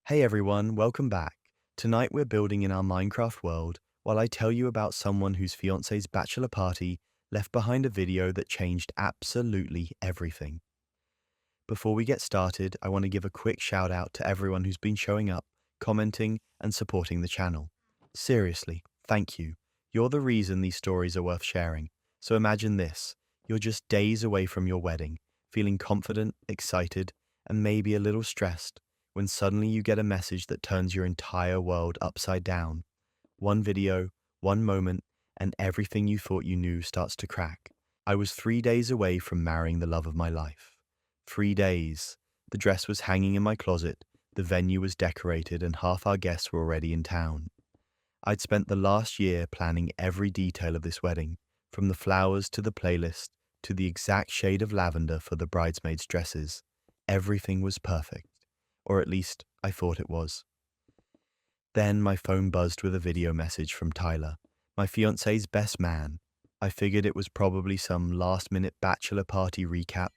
Hey everyone, welcome back. Tonight we're building in our Minecraft world while I tell you about someone whose fiance's bachelor party left behind a video that changed absolutely everything. Before we get started, I want to give a quick shout out to everyone who's been showing up, commenting, and supporting the channel. Seriously, thank you. You're the reason these stories are worth sharing. So imagine this, you're just days away from your wedding, feeling confident, excited, and maybe a little stressed when suddenly you get a message that turns your entire world upside down. One video, one moment, and everything you thought you knew starts to crack. I was 3 days away from marrying the love of my life. 3 days. The dress was hanging in my closet, the venue was decorated, and half our guests were already in town. I'd spent the last year planning every detail of this wedding, from the flowers to the playlist to the exact shade of lavender for the bridesmaids' dresses. Everything was perfect, or at least I thought it was. Then my phone buzzed with a video message from Tyler, my fiance's best man. I figured it was probably some last-minute bachelor party recap,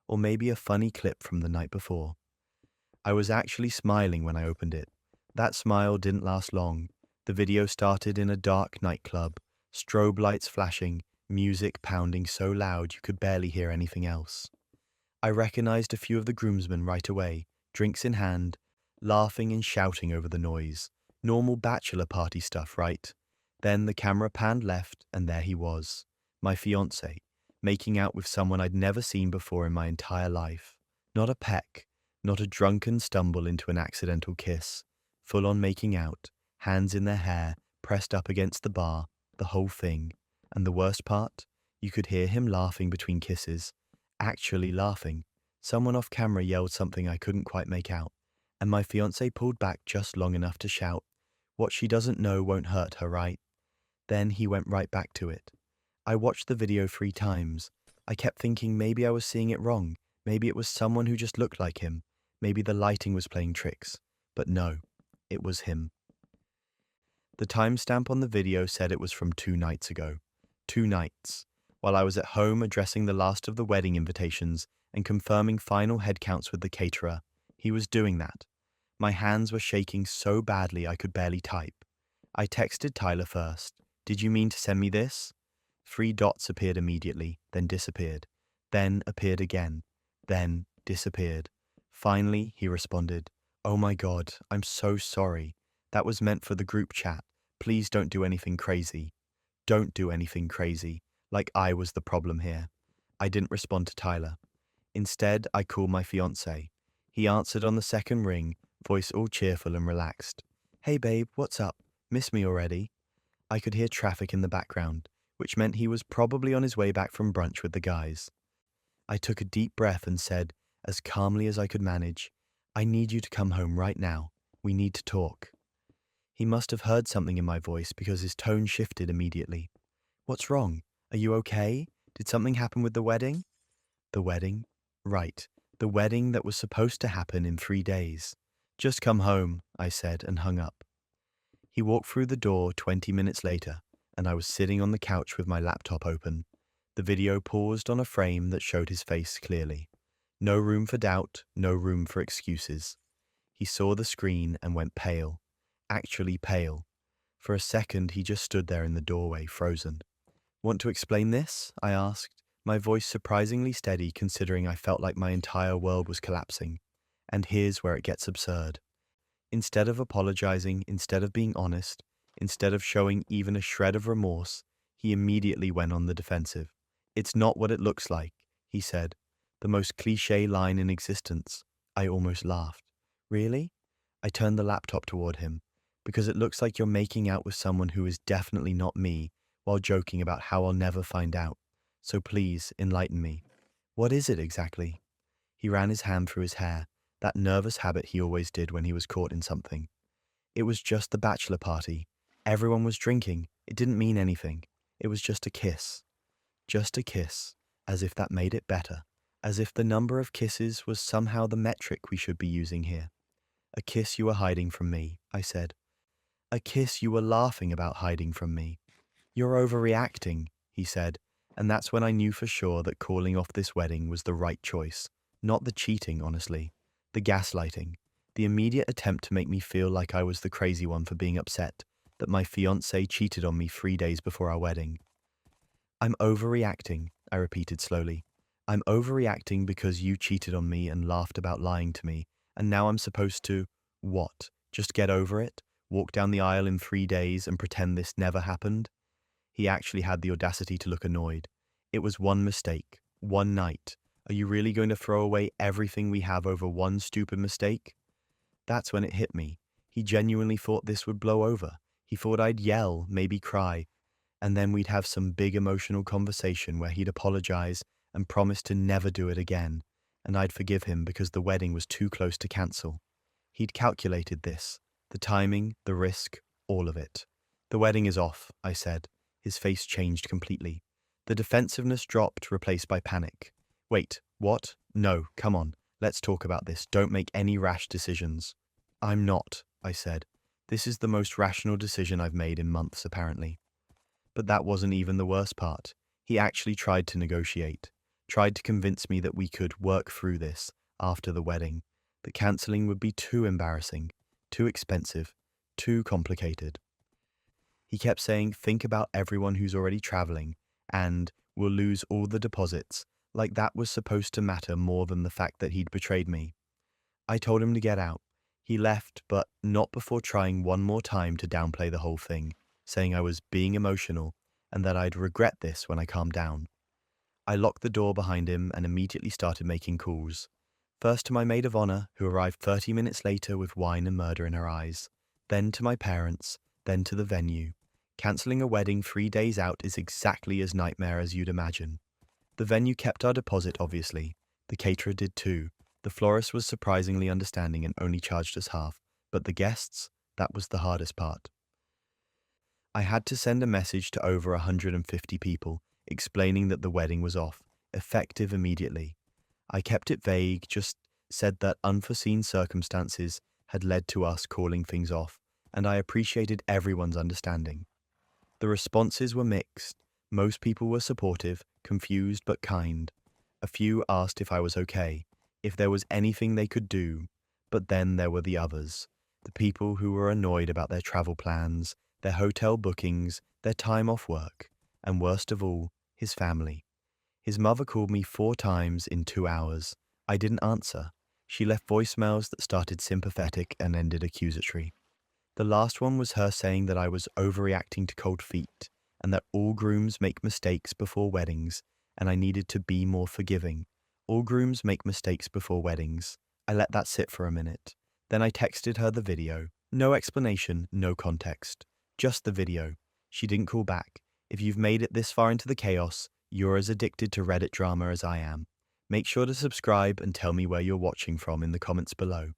or maybe a funny clip from the night before. I was actually smiling when I opened it. That smile didn't last long. The video started in a dark nightclub, strobe lights flashing, music pounding so loud you could barely hear anything else. I recognized a few of the groomsmen right away, drinks in hand, laughing and shouting over the noise. Normal bachelor party stuff, right? Then the camera panned left, and there he was, my fiancé, making out with someone I'd never seen before in my entire life. Not a peck, not a drunken stumble into an accidental kiss. Full on making out, hands in their hair, pressed up against the bar, the whole thing. And the worst part? You could hear him laughing between kisses. Actually laughing. Someone off camera yelled something I couldn't quite make out, and my fiancé pulled back just long enough to shout, "What she doesn't know won't hurt her, right?" Then he went right back to it. I watched the video 3 times. I kept thinking maybe I was seeing it wrong. Maybe it was someone who just looked like him. Maybe the lighting was playing tricks. But no, it was him. The timestamp on the video said it was from 2 nights ago. 2 nights. While I was at home addressing the last of the wedding invitations and confirming final head counts with the caterer, he was doing that. My hands were shaking so badly I could barely type. I texted Tyler first. "Did you mean to send me this?" 3 dots appeared immediately, then disappeared, then appeared again, then disappeared. Finally, he responded, "Oh my God, I'm so sorry. That was meant for the group chat. Please don't do anything crazy." Don't do anything crazy, like I was the problem here. I didn't respond to Tyler. Instead, I called my fiancé. He answered on the second ring, voice all cheerful and relaxed. "Hey babe, what's up? Miss me already?" I could hear traffic in the background, which meant he was probably on his way back from brunch with the guys. I took a deep breath and said, as calmly as I could manage, "I need you to come home right now. We need to talk." He must have heard something in my voice because his tone shifted immediately. "What's wrong? Are you okay? Did something happen with the wedding?" The wedding? Right, the wedding that was supposed to happen in 3 days. "Just come home," I said and hung up. He walked through the door 20 minutes later, and I was sitting on the couch with my laptop open. The video paused on a frame that showed his face clearly. No room for doubt, no room for excuses. He saw the screen and went pale. Actually pale. For a second, he just stood there in the doorway, frozen. "Want to explain this?" I asked, my voice surprisingly steady considering I felt like my entire world was collapsing. And here's where it gets absurd. Instead of apologizing, instead of being honest, instead of showing even a shred of remorse, he immediately went on the defensive. "It's not what it looks like," he said. The most cliché line in existence. I almost laughed. "Really?" I turned the laptop toward him. "Because it looks like you're making out with someone who is definitely not me, while joking about how I'll never find out. So please, enlighten me. What is it exactly?" He ran his hand through his hair, that nervous habit he always did when he was caught in something. "It was just the bachelor party. Everyone was drinking. It didn't mean anything. It was just a kiss." Just a kiss, as if that made it better. As if the number of kisses was somehow the metric we should be using here. "A kiss you were hiding from me," I said. "A kiss you were laughing about hiding from me." "You're overreacting," he said, and that's when I knew for sure that calling off this wedding was the right choice. Not the cheating, honestly. The gaslighting. The immediate attempt to make me feel like I was the crazy one for being upset that my fiancé cheated on me 3 days before our wedding. I'm overreacting, I repeated slowly. I'm overreacting because you cheated on me and laughed about lying to me, and now I'm supposed to, what? Just get over it? Walk down the aisle in 3 days and pretend this never happened? He actually had the audacity to look annoyed. It was one mistake, one night. Are you really going to throw away everything we have over one stupid mistake? That's when it hit me. He genuinely thought this would blow over. He thought I'd yell, maybe cry, and then we'd have some big emotional conversation where he'd apologize and promise to never do it again, and I'd forgive him because the wedding was too close to cancel. He'd calculated this, the timing, the risk, all of it. The wedding is off, I said. His face changed completely. The defensiveness dropped, replaced by panic. Wait, what? No, come on. Let's talk about this. Don't make any rash decisions. I'm not, I said. This is the most rational decision I've made in months, apparently. But that wasn't even the worst part. He actually tried to negotiate, tried to convince me that we could work through this after the wedding, that cancelling would be too embarrassing, too expensive, too complicated. He kept saying, think about everyone who's already traveling, and we'll lose all the deposits, like that was supposed to matter more than the fact that he'd betrayed me. I told him to get out. He left, but not before trying one more time to downplay the whole thing, saying I was being emotional and that I'd regret this when I calmed down. I locked the door behind him and immediately started making calls. First to my maid of honor, who arrived 30 minutes later with wine and murder in her eyes. Then to my parents, then to the venue. Cancelling a wedding 3 days out is exactly as nightmare as you'd imagine. The venue kept our deposit, obviously. The caterer did too. The florist was surprisingly understanding and only charged us half. But the guests, that was the hardest part. I had to send a message to over 150 people, explaining that the wedding was off, effective immediately. I kept it vague, just said that unforeseen circumstances had led to us calling things off, and I appreciated everyone's understanding. The responses were mixed. Most people were supportive, confused but kind. A few asked if I was okay, if there was anything they could do, but then there were the others, the people who were annoyed about their travel plans, their hotel bookings, their time off work, and worst of all, his family. His mother called me 4 times in 2 hours. I didn't answer. She left voicemails that started sympathetic and ended accusatory. The last one was her saying that I was overreacting to cold feet, and that all grooms make mistakes before weddings, and I needed to be more forgiving. All grooms make mistakes before weddings. I let that sit for a minute. Then I texted her the video. No explanation, no context. Just the video. She didn't call back. If you've made it this far into the chaos, you're as addicted to Reddit drama as I am. Make sure to subscribe and tell me where you're watching from in the comments below.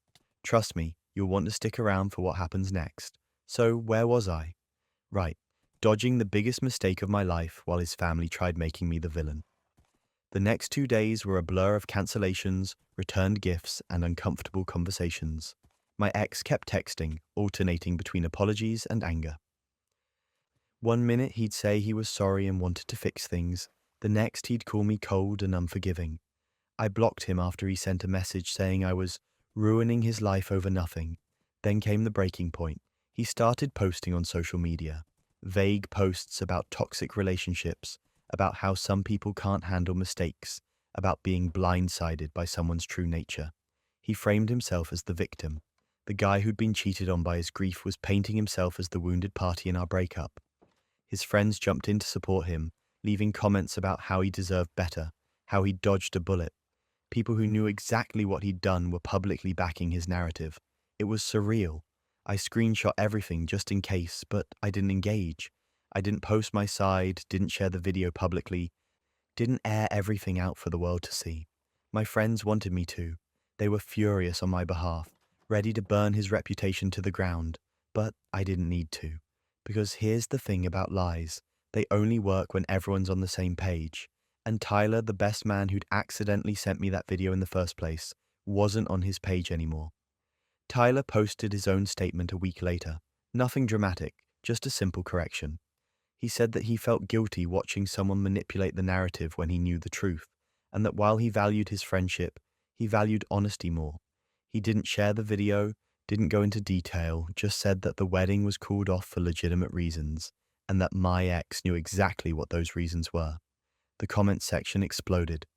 Trust me, you'll want to stick around for what happens next. So, where was I? Right, dodging the biggest mistake of my life while his family tried making me the villain. The next 2 days were a blur of cancellations, returned gifts, and uncomfortable conversations. My ex kept texting, alternating between apologies and anger. One minute he'd say he was sorry and wanted to fix things. The next he'd call me cold and unforgiving. I blocked him after he sent a message saying I was ruining his life over nothing. Then came the breaking point. He started posting on social media. Vague posts about toxic relationships, about how some people can't handle mistakes, about being blindsided by someone's true nature. He framed himself as the victim. The guy who'd been cheated on by his grief was painting himself as the wounded party in our breakup. His friends jumped in to support him, leaving comments about how he deserved better, how he dodged a bullet. People who knew exactly what he'd done were publicly backing his narrative. It was surreal. I screenshot everything just in case, but I didn't engage. I didn't post my side, didn't share the video publicly, didn't air everything out for the world to see. My friends wanted me to. They were furious on my behalf, ready to burn his reputation to the ground, but I didn't need to. Because here's the thing about lies. They only work when everyone's on the same page. And Tyler, the best man who'd accidentally sent me that video in the first place, wasn't on his page anymore. Tyler posted his own statement a week later. Nothing dramatic, just a simple correction. He said that he felt guilty watching someone manipulate the narrative when he knew the truth, and that while he valued his friendship, he valued honesty more. He didn't share the video, didn't go into detail, just said that the wedding was called off for legitimate reasons, and that my ex knew exactly what those reasons were. The comment section exploded.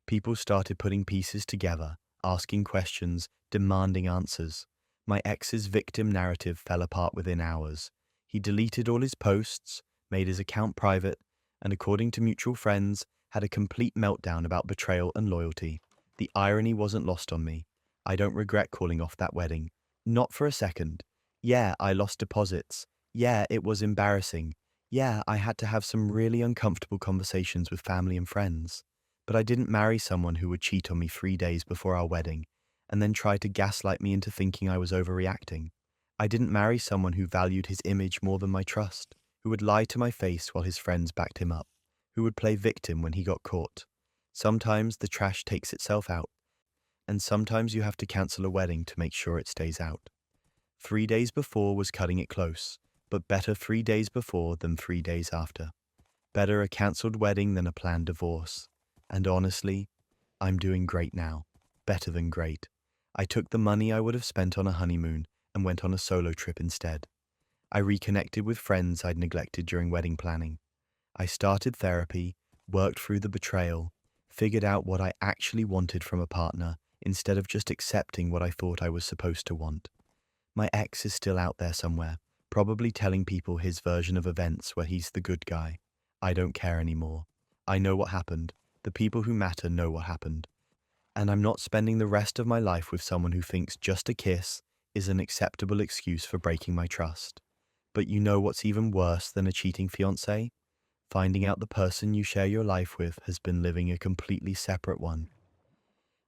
People started putting pieces together, asking questions, demanding answers. My ex's victim narrative fell apart within hours. He deleted all his posts, made his account private, and according to mutual friends, had a complete meltdown about betrayal and loyalty. The irony wasn't lost on me. I don't regret calling off that wedding. Not for a second. Yeah, I lost deposits. Yeah, it was embarrassing. Yeah, I had to have some really uncomfortable conversations with family and friends. But I didn't marry someone who would cheat on me 3 days before our wedding and then try to gaslight me into thinking I was overreacting. I didn't marry someone who valued his image more than my trust, who would lie to my face while his friends backed him up, who would play victim when he got caught. Sometimes the trash takes itself out, and sometimes you have to cancel a wedding to make sure it stays out. 3 days before was cutting it close, but better 3 days before than 3 days after. Better a cancelled wedding than a planned divorce. And honestly, I'm doing great now. Better than great. I took the money I would have spent on a honeymoon and went on a solo trip instead. I reconnected with friends I'd neglected during wedding planning. I started therapy, worked through the betrayal, figured out what I actually wanted from a partner instead of just accepting what I thought I was supposed to want. My ex is still out there somewhere, probably telling people his version of events where he's the good guy. I don't care anymore. I know what happened. The people who matter know what happened. And I'm not spending the rest of my life with someone who thinks just a kiss is an acceptable excuse for breaking my trust. But you know what's even worse than a cheating fiancé? Finding out the person you share your life with has been living a completely separate one.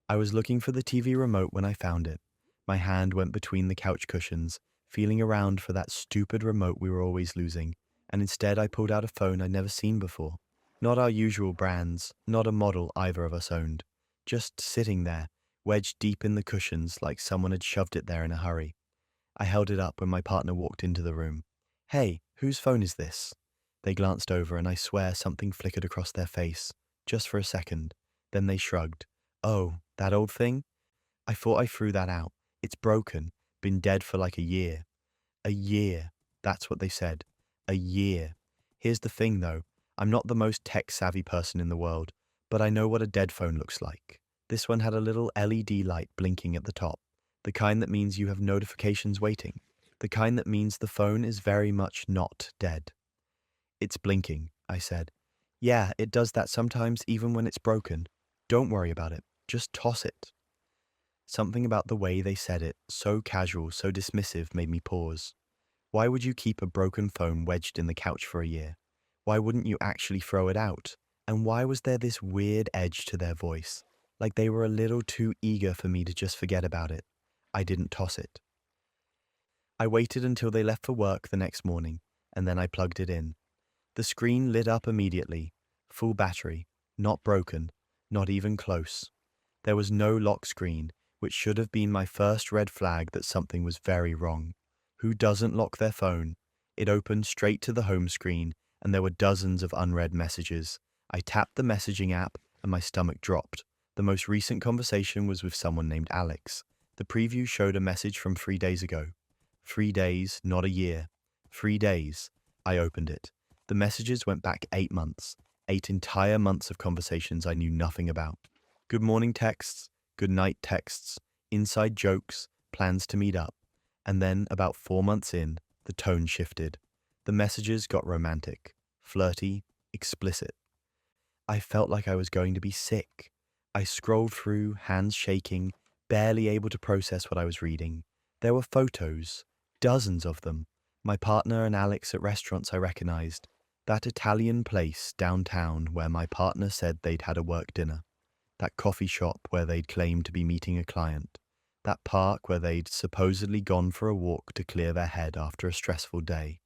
I was looking for the TV remote when I found it. My hand went between the couch cushions, feeling around for that stupid remote we were always losing, and instead I pulled out a phone I'd never seen before. Not our usual brands, not a model either of us owned. Just sitting there, wedged deep in the cushions like someone had shoved it there in a hurry. I held it up when my partner walked into the room. "Hey, whose phone is this?" They glanced over and I swear something flickered across their face, just for a second. Then they shrugged. "Oh, that old thing? I thought I threw that out. It's broken, been dead for like a year." A year. That's what they said. A year. Here's the thing though. I'm not the most tech-savvy person in the world, but I know what a dead phone looks like. This one had a little LED light blinking at the top, the kind that means you have notifications waiting, the kind that means the phone is very much not dead. "It's blinking," I said. "Yeah, it does that sometimes even when it's broken. Don't worry about it. Just toss it." Something about the way they said it, so casual, so dismissive, made me pause. Why would you keep a broken phone wedged in the couch for a year? Why wouldn't you actually throw it out? And why was there this weird edge to their voice? Like they were a little too eager for me to just forget about it. I didn't toss it. I waited until they left for work the next morning, and then I plugged it in. The screen lit up immediately. Full battery. Not broken. Not even close. There was no lock screen, which should have been my first red flag that something was very wrong. Who doesn't lock their phone? It opened straight to the home screen, and there were dozens of unread messages. I tapped the messaging app, and my stomach dropped. The most recent conversation was with someone named Alex. The preview showed a message from 3 days ago. 3 days, not a year. 3 days. I opened it. The messages went back 8 months. 8 entire months of conversations I knew nothing about. Good morning texts, good night texts, inside jokes, plans to meet up. And then, about 4 months in, the tone shifted. The messages got romantic, flirty, explicit. I felt like I was going to be sick. I scrolled through, hands shaking, barely able to process what I was reading. There were photos, dozens of them. My partner and Alex at restaurants I recognized. That Italian place downtown where my partner said they'd had a work dinner. That coffee shop where they'd claimed to be meeting a client. That park where they'd supposedly gone for a walk to clear their head after a stressful day.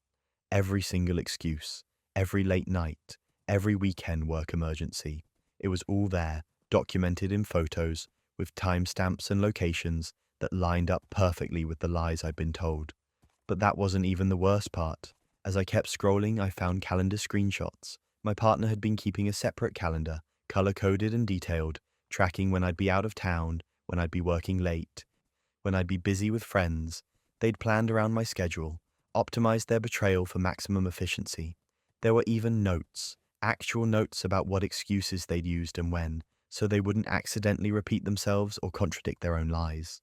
Every single excuse, every late night, every weekend work emergency. It was all there, documented in photos, with timestamps and locations that lined up perfectly with the lies I'd been told. But that wasn't even the worst part. As I kept scrolling, I found calendar screenshots. My partner had been keeping a separate calendar, color-coded and detailed, tracking when I'd be out of town, when I'd be working late. when I'd be busy with friends. They'd planned around my schedule, optimized their betrayal for maximum efficiency. There were even notes, actual notes about what excuses they'd used and when, so they wouldn't accidentally repeat themselves or contradict their own lies.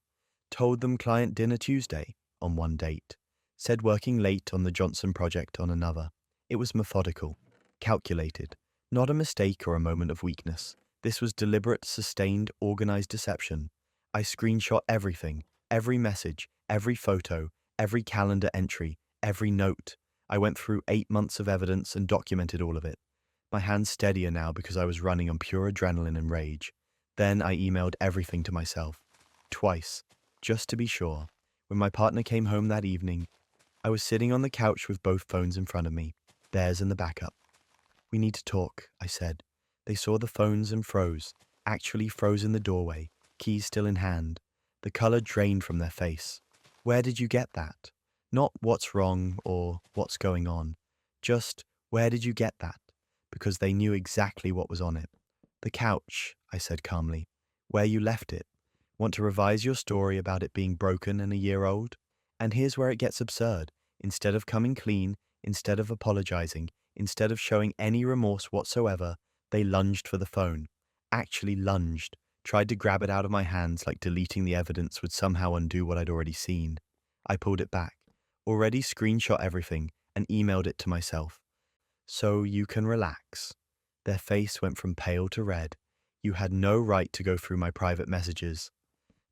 Told them client dinner Tuesday on one date. Said working late on the Johnson project on another. It was methodical, calculated, not a mistake or a moment of weakness. This was deliberate, sustained, organized deception. I screenshot everything, every message, every photo, every calendar entry, every note. I went through 8 months of evidence and documented all of it. My hands steadier now because I was running on pure adrenaline and rage. Then I emailed everything to myself. Twice, just to be sure. When my partner came home that evening, I was sitting on the couch with both phones in front of me, theirs and the backup. "We need to talk," I said. They saw the phones and froze, actually froze in the doorway, keys still in hand. The color drained from their face. "Where did you get that?" Not what's wrong or what's going on. Just where did you get that? Because they knew exactly what was on it. "The couch," I said calmly. "Where you left it. Want to revise your story about it being broken and a year old? And here's where it gets absurd. Instead of coming clean, instead of apologizing, instead of showing any remorse whatsoever, they lunged for the phone. Actually lunged. Tried to grab it out of my hands like deleting the evidence would somehow undo what I'd already seen. I pulled it back. Already screenshot everything and emailed it to myself. "So you can relax." Their face went from pale to red. "You had no right to go through my private messages."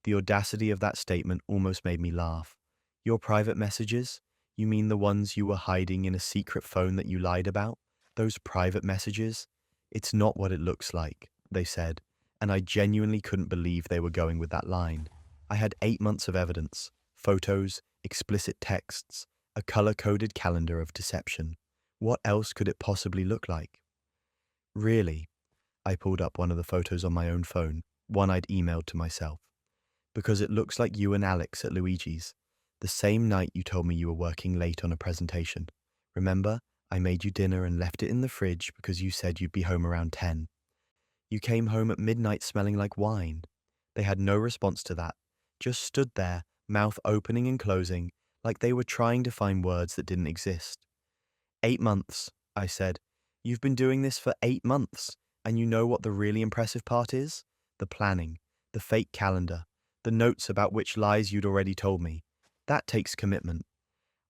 The audacity of that statement almost made me laugh. "Your private messages? You mean the ones you were hiding in a secret phone that you lied about? Those private messages?" "It's not what it looks like," they said, and I genuinely couldn't believe they were going with that line. I had 8 months of evidence, photos, explicit texts, a color-coded calendar of deception. What else could it possibly look like? "Really?" I pulled up one of the photos on my own phone, one I'd emailed to myself. "Because it looks like you and Alex at Luigi's. The same night you told me you were working late on a presentation. Remember, I made you dinner and left it in the fridge because you said you'd be home around 10. You came home at midnight smelling like wine." They had no response to that, just stood there, mouth opening and closing, like they were trying to find words that didn't exist. 8 months, I said. "You've been doing this for 8 months, and you know what the really impressive part is? The planning, the fake calendar, the notes about which lies you'd already told me. That takes commitment."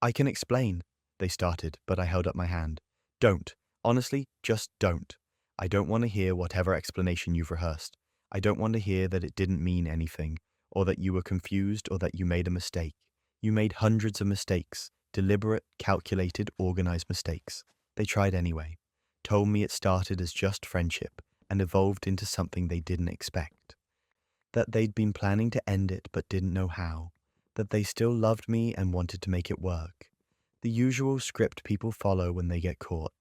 "I can explain," they started, but I held up my hand. "Don't. Honestly, just don't. I don't want to hear whatever explanation you've rehearsed. I don't want to hear that it didn't mean anything, or that you were confused, or that you made a mistake. You made hundreds of mistakes, deliberate, calculated, organized mistakes. They tried anyway. Told me it started as just friendship and evolved into something they didn't expect. That they'd been planning to end it but didn't know how. That they still loved me and wanted to make it work. The usual script people follow when they get caught.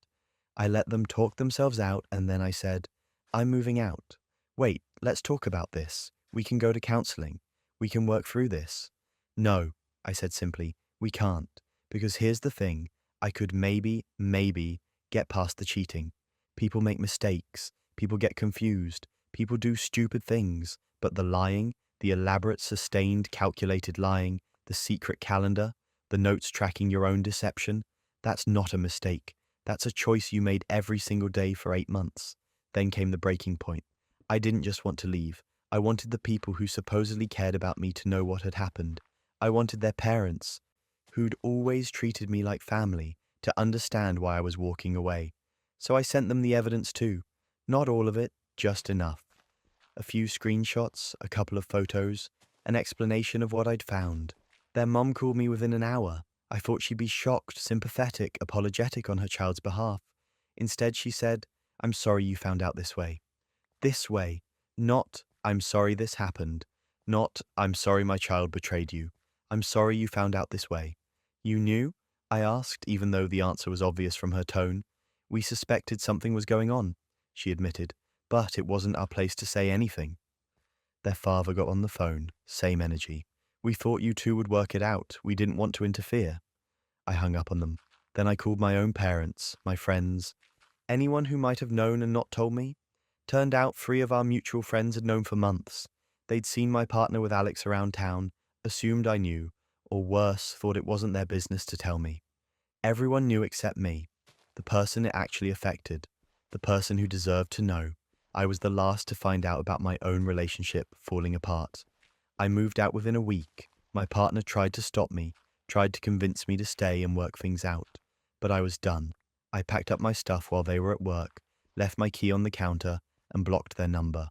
I let them talk themselves out, and then I said, "I'm moving out. Wait, let's talk about this. We can go to counseling. We can work through this." "No," I said simply, "we can't. Because here's the thing. I could maybe get past the cheating. People make mistakes. People get confused. People do stupid things. But the lying, the elaborate, sustained, calculated lying, the secret calendar, the notes tracking your own deception, that's not a mistake. That's a choice you made every single day for 8 months." Then came the breaking point. I didn't just want to leave. I wanted the people who supposedly cared about me to know what had happened. I wanted their parents, who'd always treated me like family, to understand why I was walking away. So I sent them the evidence too. Not all of it, just enough. A few screenshots, a couple of photos, an explanation of what I'd found. Their mom called me within an hour. I thought she'd be shocked, sympathetic, apologetic on her child's behalf. Instead, she said, "I'm sorry you found out this way." This way. Not, "I'm sorry this happened." Not, "I'm sorry my child betrayed you." "I'm sorry you found out this way." "You knew?" I asked, even though the answer was obvious from her tone. "We suspected something was going on," she admitted, "but it wasn't our place to say anything." Their father got on the phone, same energy. "We thought you two would work it out. We didn't want to interfere." I hung up on them. Then I called my own parents, my friends, anyone who might have known and not told me. Turned out 3 of our mutual friends had known for months. They'd seen my partner with Alex around town, assumed I knew, or worse, thought it wasn't their business to tell me. Everyone knew except me, the person it actually affected, the person who deserved to know. I was the last to find out about my own relationship falling apart. I moved out within a week. My partner tried to stop me, tried to convince me to stay and work things out. But I was done. I packed up my stuff while they were at work, left my key on the counter, and blocked their number.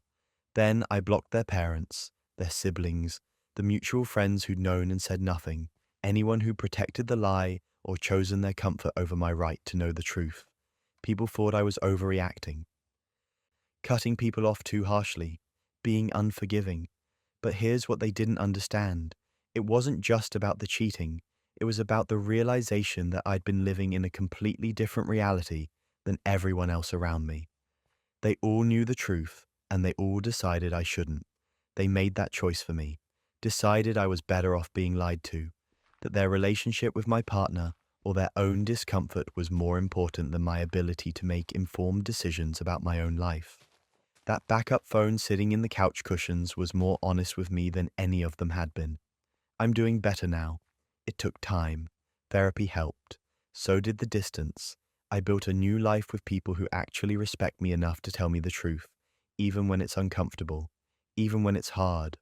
Then I blocked their parents, their siblings, the mutual friends who'd known and said nothing, anyone who protected the lie or chosen their comfort over my right to know the truth. People thought I was overreacting, cutting people off too harshly, being unforgiving. But here's what they didn't understand. It wasn't just about the cheating. It was about the realization that I'd been living in a completely different reality than everyone else around me. They all knew the truth, and they all decided I shouldn't. They made that choice for me, decided I was better off being lied to, that their relationship with my partner or their own discomfort was more important than my ability to make informed decisions about my own life. That backup phone sitting in the couch cushions was more honest with me than any of them had been. I'm doing better now. It took time. Therapy helped. So did the distance. I built a new life with people who actually respect me enough to tell me the truth, even when it's uncomfortable, even when it's hard.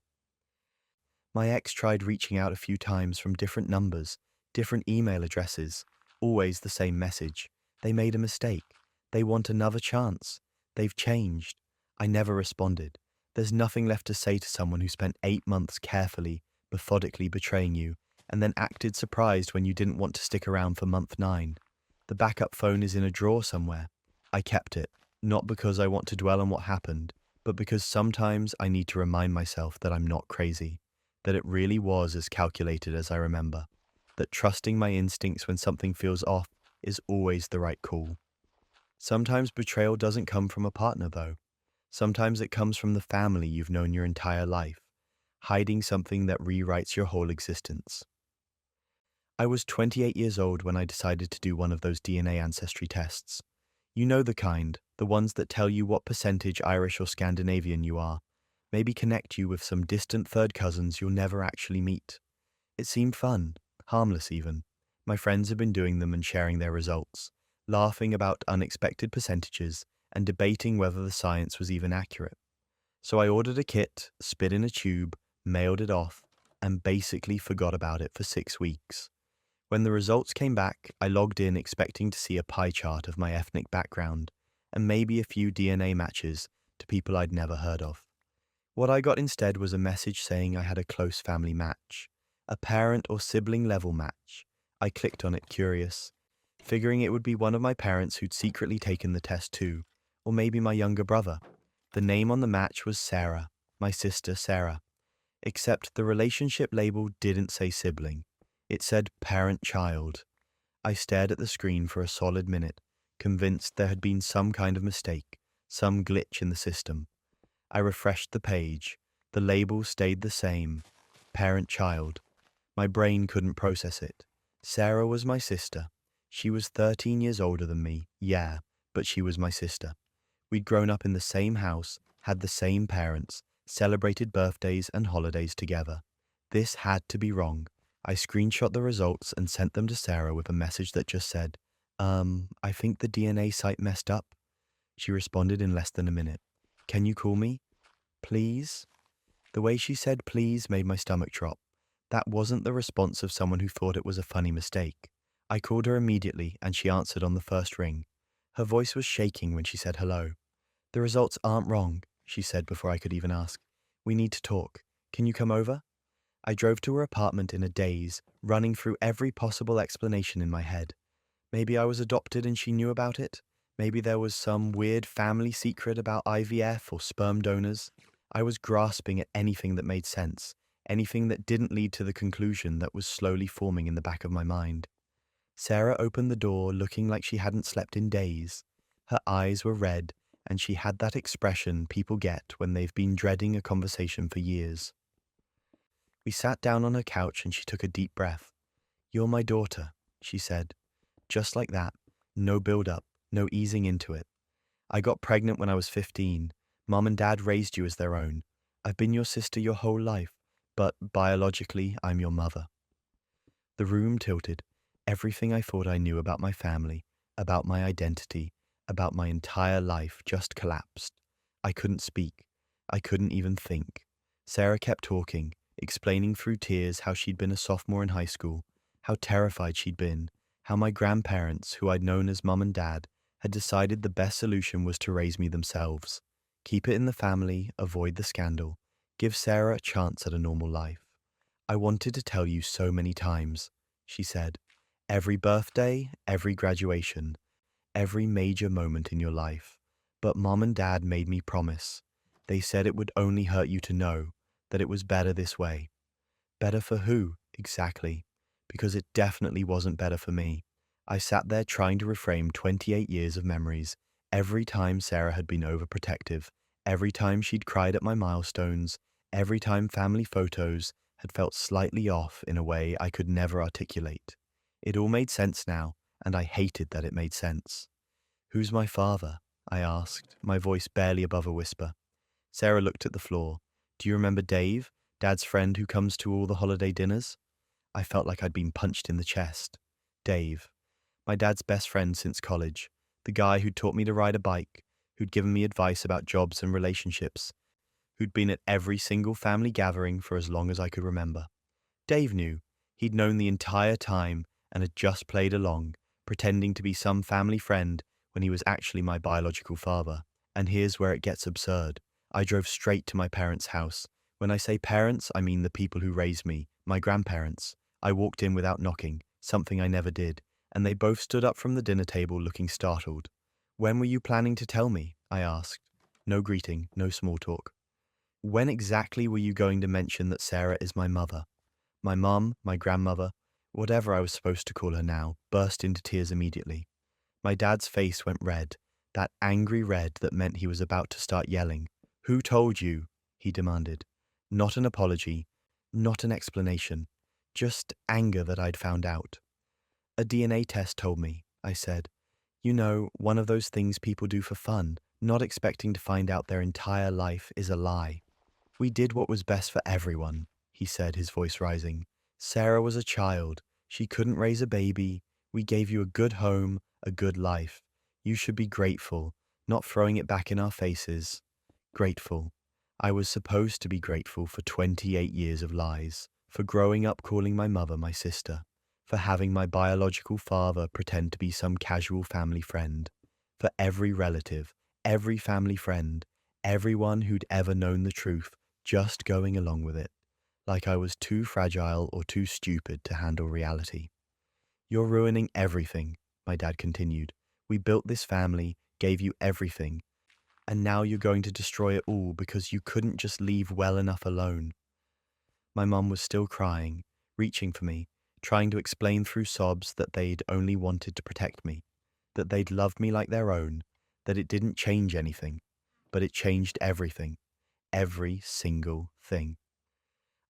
My ex tried reaching out a few times from different numbers, different email addresses, always the same message. They made a mistake. They want another chance. They've changed. I never responded. There's nothing left to say to someone who spent 8 months carefully, methodically betraying you, and then acted surprised when you didn't want to stick around for month 9. The backup phone is in a drawer somewhere. I kept it, not because I want to dwell on what happened, but because sometimes I need to remind myself that I'm not crazy, that it really was as calculated as I remember, that trusting my instincts when something feels off is always the right call. Sometimes betrayal doesn't come from a partner, though. Sometimes it comes from the family you've known your entire life, hiding something that rewrites your whole existence. I was 28 years old when I decided to do one of those DNA ancestry tests. You know the kind, the ones that tell you what percentage Irish or Scandinavian you are, maybe connect you with some distant third cousins you'll never actually meet. It seemed fun, harmless even. My friends had been doing them and sharing their results, laughing about unexpected percentages and debating whether the science was even accurate. So I ordered a kit, spit in a tube, mailed it off, and basically forgot about it for 6 weeks. When the results came back, I logged in expecting to see a pie chart of my ethnic background, and maybe a few DNA matches to people I'd never heard of. What I got instead was a message saying I had a close family match, a parent or sibling level match. I clicked on it curious, figuring it would be one of my parents who'd secretly taken the test too, or maybe my younger brother. The name on the match was Sarah, my sister Sarah, except the relationship label didn't say sibling. It said parent-child. I stared at the screen for a solid minute, convinced there had been some kind of mistake, some glitch in the system. I refreshed the page. The label stayed the same, parent-child. My brain couldn't process it. Sarah was my sister. She was 13 years older than me, yeah, but she was my sister. We'd grown up in the same house, had the same parents, celebrated birthdays and holidays together. This had to be wrong. I screenshot the results and sent them to Sarah with a message that just said, I think the DNA site messed up. She responded in less than a minute. Can you call me? Please? The way she said please made my stomach drop. That wasn't the response of someone who thought it was a funny mistake. I called her immediately and she answered on the first ring. Her voice was shaking when she said hello. The results aren't wrong, she said before I could even ask. We need to talk. Can you come over? I drove to her apartment in a daze, running through every possible explanation in my head. Maybe I was adopted and she knew about it. Maybe there was some weird family secret about IVF or sperm donors. I was grasping at anything that made sense, anything that didn't lead to the conclusion that was slowly forming in the back of my mind. Sarah opened the door looking like she hadn't slept in days. Her eyes were red, and she had that expression people get when they've been dreading a conversation for years. We sat down on her couch and she took a deep breath. You're my daughter, she said. Just like that. No build-up, no easing into it. I got pregnant when I was 15. Mom and Dad raised you as their own. I've been your sister your whole life, but biologically, I'm your mother." The room tilted. Everything I thought I knew about my family, about my identity, about my entire life just collapsed. I couldn't speak. I couldn't even think. Sarah kept talking, explaining through tears how she'd been a sophomore in high school, how terrified she'd been, how my grandparents, who I'd known as mum and dad, had decided the best solution was to raise me themselves. Keep it in the family, avoid the scandal, give Sarah a chance at a normal life. "I wanted to tell you so many times," she said. "Every birthday, every graduation, every major moment in your life. But Mom and Dad made me promise. They said it would only hurt you to know that it was better this way." Better for who, exactly? Because it definitely wasn't better for me. I sat there trying to reframe 28 years of memories. Every time Sarah had been overprotective, every time she'd cried at my milestones, every time family photos had felt slightly off in a way I could never articulate. It all made sense now, and I hated that it made sense. "Who's my father?" I asked, my voice barely above a whisper. Sarah looked at the floor. "Do you remember Dave, Dad's friend who comes to all the holiday dinners?" I felt like I'd been punched in the chest. Dave. My dad's best friend since college. The guy who'd taught me to ride a bike, who'd given me advice about jobs and relationships, who'd been at every single family gathering for as long as I could remember. Dave knew. He'd known the entire time and had just played along, pretending to be some family friend when he was actually my biological father. And here's where it gets absurd. I drove straight to my parents' house. When I say parents, I mean the people who raised me, my grandparents. I walked in without knocking, something I never did, and they both stood up from the dinner table looking startled. "When were you planning to tell me?" I asked. No greeting, no small talk. "When exactly were you going to mention that Sarah is my mother?" My mum, my grandmother, whatever I was supposed to call her now, burst into tears immediately. My dad's face went red, that angry red that meant he was about to start yelling. "Who told you?" he demanded. Not an apology, not an explanation, just anger that I'd found out. "A DNA test told me," I said. "You know, one of those things people do for fun, not expecting to find out their entire life is a lie." "We did what was best for everyone," he said, his voice rising. "Sarah was a child. She couldn't raise a baby. We gave you a good home, a good life. You should be grateful, not throwing it back in our faces." Grateful. I was supposed to be grateful for 28 years of lies, for growing up calling my mother my sister, for having my biological father pretend to be some casual family friend, for every relative, every family friend, everyone who'd ever known the truth, just going along with it, like I was too fragile or too stupid to handle reality. "You're ruining everything," my dad continued. "We built this family, gave you everything, and now you're going to destroy it all because you couldn't just leave well enough alone." My mum was still crying, reaching for me, trying to explain through sobs that they'd only wanted to protect me, that they'd loved me like their own, that it didn't change anything, but it changed everything, every single thing.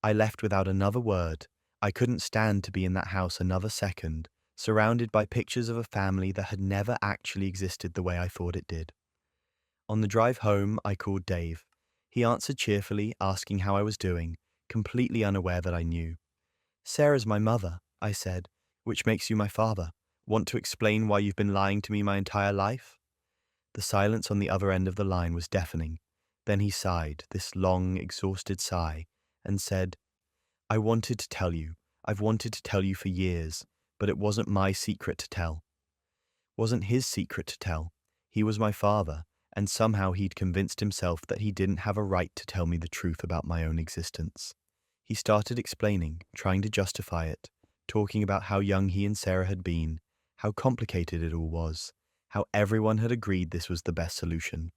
I left without another word. I couldn't stand to be in that house another second, surrounded by pictures of a family that had never actually existed the way I thought it did. On the drive home, I called Dave. He answered cheerfully, asking how I was doing, completely unaware that I knew. "Sarah's my mother," I said, "which makes you my father. Want to explain why you've been lying to me my entire life?" The silence on the other end of the line was deafening. Then he sighed, this long, exhausted sigh, and said, "I wanted to tell you. I've wanted to tell you for years, but it wasn't my secret to tell. Wasn't his secret to tell. He was my father, and somehow he'd convinced himself that he didn't have a right to tell me the truth about my own existence." He started explaining, trying to justify it, talking about how young he and Sarah had been, how complicated it all was, how everyone had agreed this was the best solution.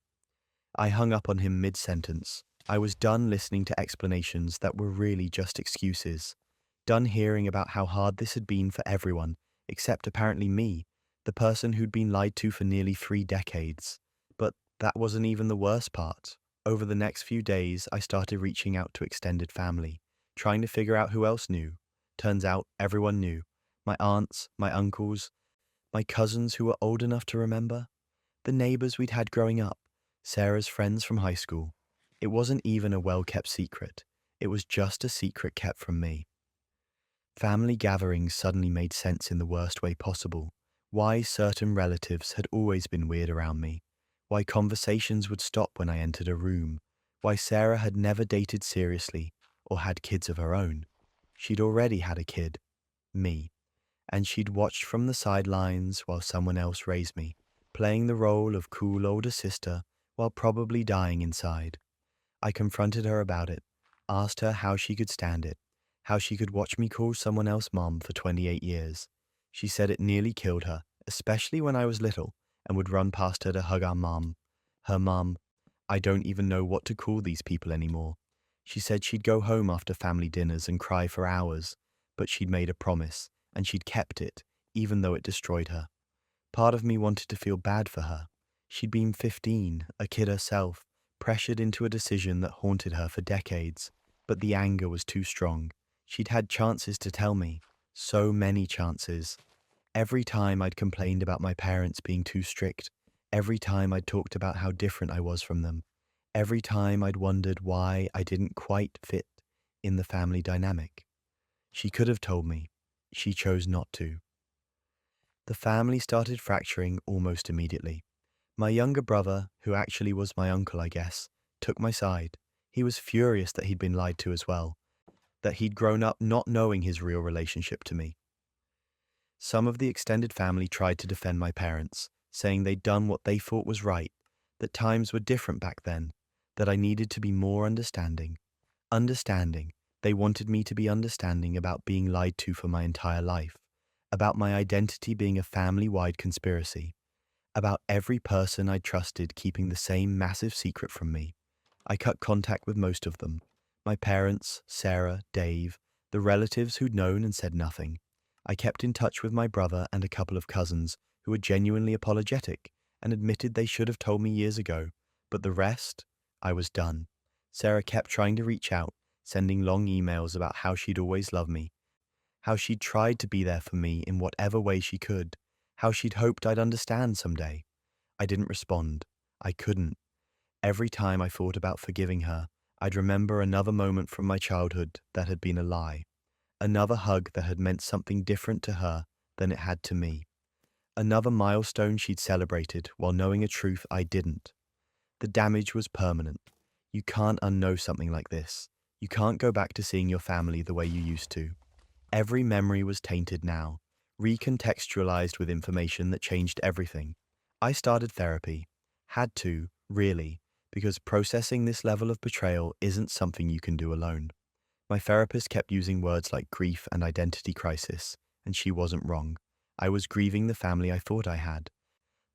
I hung up on him mid-sentence. I was done listening to explanations that were really just excuses, done hearing about how hard this had been for everyone, except apparently me, the person who'd been lied to for nearly 3 decades. But that wasn't even the worst part. Over the next few days, I started reaching out to extended family, trying to figure out who else knew. Turns out everyone knew. My aunts, my uncles, my cousins who were old enough to remember, the neighbors we'd had growing up, Sarah's friends from high school. It wasn't even a well-kept secret. It was just a secret kept from me. Family gatherings suddenly made sense in the worst way possible. Why certain relatives had always been weird around me. Why conversations would stop when I entered a room. Why Sarah had never dated seriously or had kids of her own. She'd already had a kid, me, and she'd watched from the sidelines while someone else raised me, playing the role of cool older sister while probably dying inside. I confronted her about it, asked her how she could stand it, how she could watch me call someone else mom for 28 years. She said it nearly killed her, especially when I was little, and would run past her to hug our mom. Her mom, I don't even know what to call these people anymore. She said she'd go home after family dinners and cry for hours, but she'd made a promise, and she'd kept it, even though it destroyed her. Part of me wanted to feel bad for her. She'd been 15, a kid herself, pressured into a decision that haunted her for decades, but the anger was too strong. She'd had chances to tell me, so many chances. Every time I'd complained about my parents being too strict, every time I'd talked about how different I was from them, every time I'd wondered why I didn't quite fit in the family dynamic. She could have told me. She chose not to. The family started fracturing almost immediately. My younger brother, who actually was my uncle, I guess, took my side. He was furious that he'd been lied to as well, that he'd grown up not knowing his real relationship to me. Some of the extended family tried to defend my parents, saying they'd done what they thought was right, that times were different back then, that I needed to be more understanding. Understanding. They wanted me to be understanding about being lied to for my entire life, about my identity being a family-wide conspiracy, about every person I trusted keeping the same massive secret from me. I cut contact with most of them. My parents, Sarah, Dave, the relatives who'd known and said nothing. I kept in touch with my brother and a couple of cousins who were genuinely apologetic and admitted they should have told me years ago, but the rest, I was done. Sarah kept trying to reach out, sending long emails about how she'd always loved me, how she'd tried to be there for me in whatever way she could, how she'd hoped I'd understand someday. I didn't respond. I couldn't. Every time I thought about forgiving her, I'd remember another moment from my childhood that had been a lie, another hug that had meant something different to her than it had to me, another milestone she'd celebrated while knowing a truth I didn't. The damage was permanent. You can't unknow something like this. You can't go back to seeing your family the way you used to. Every memory was tainted now, recontextualized with information that changed everything. I started therapy. Had to, really, because processing this level of betrayal isn't something you can do alone. My therapist kept using words like grief and identity crisis, and she wasn't wrong. I was grieving the family I thought I had,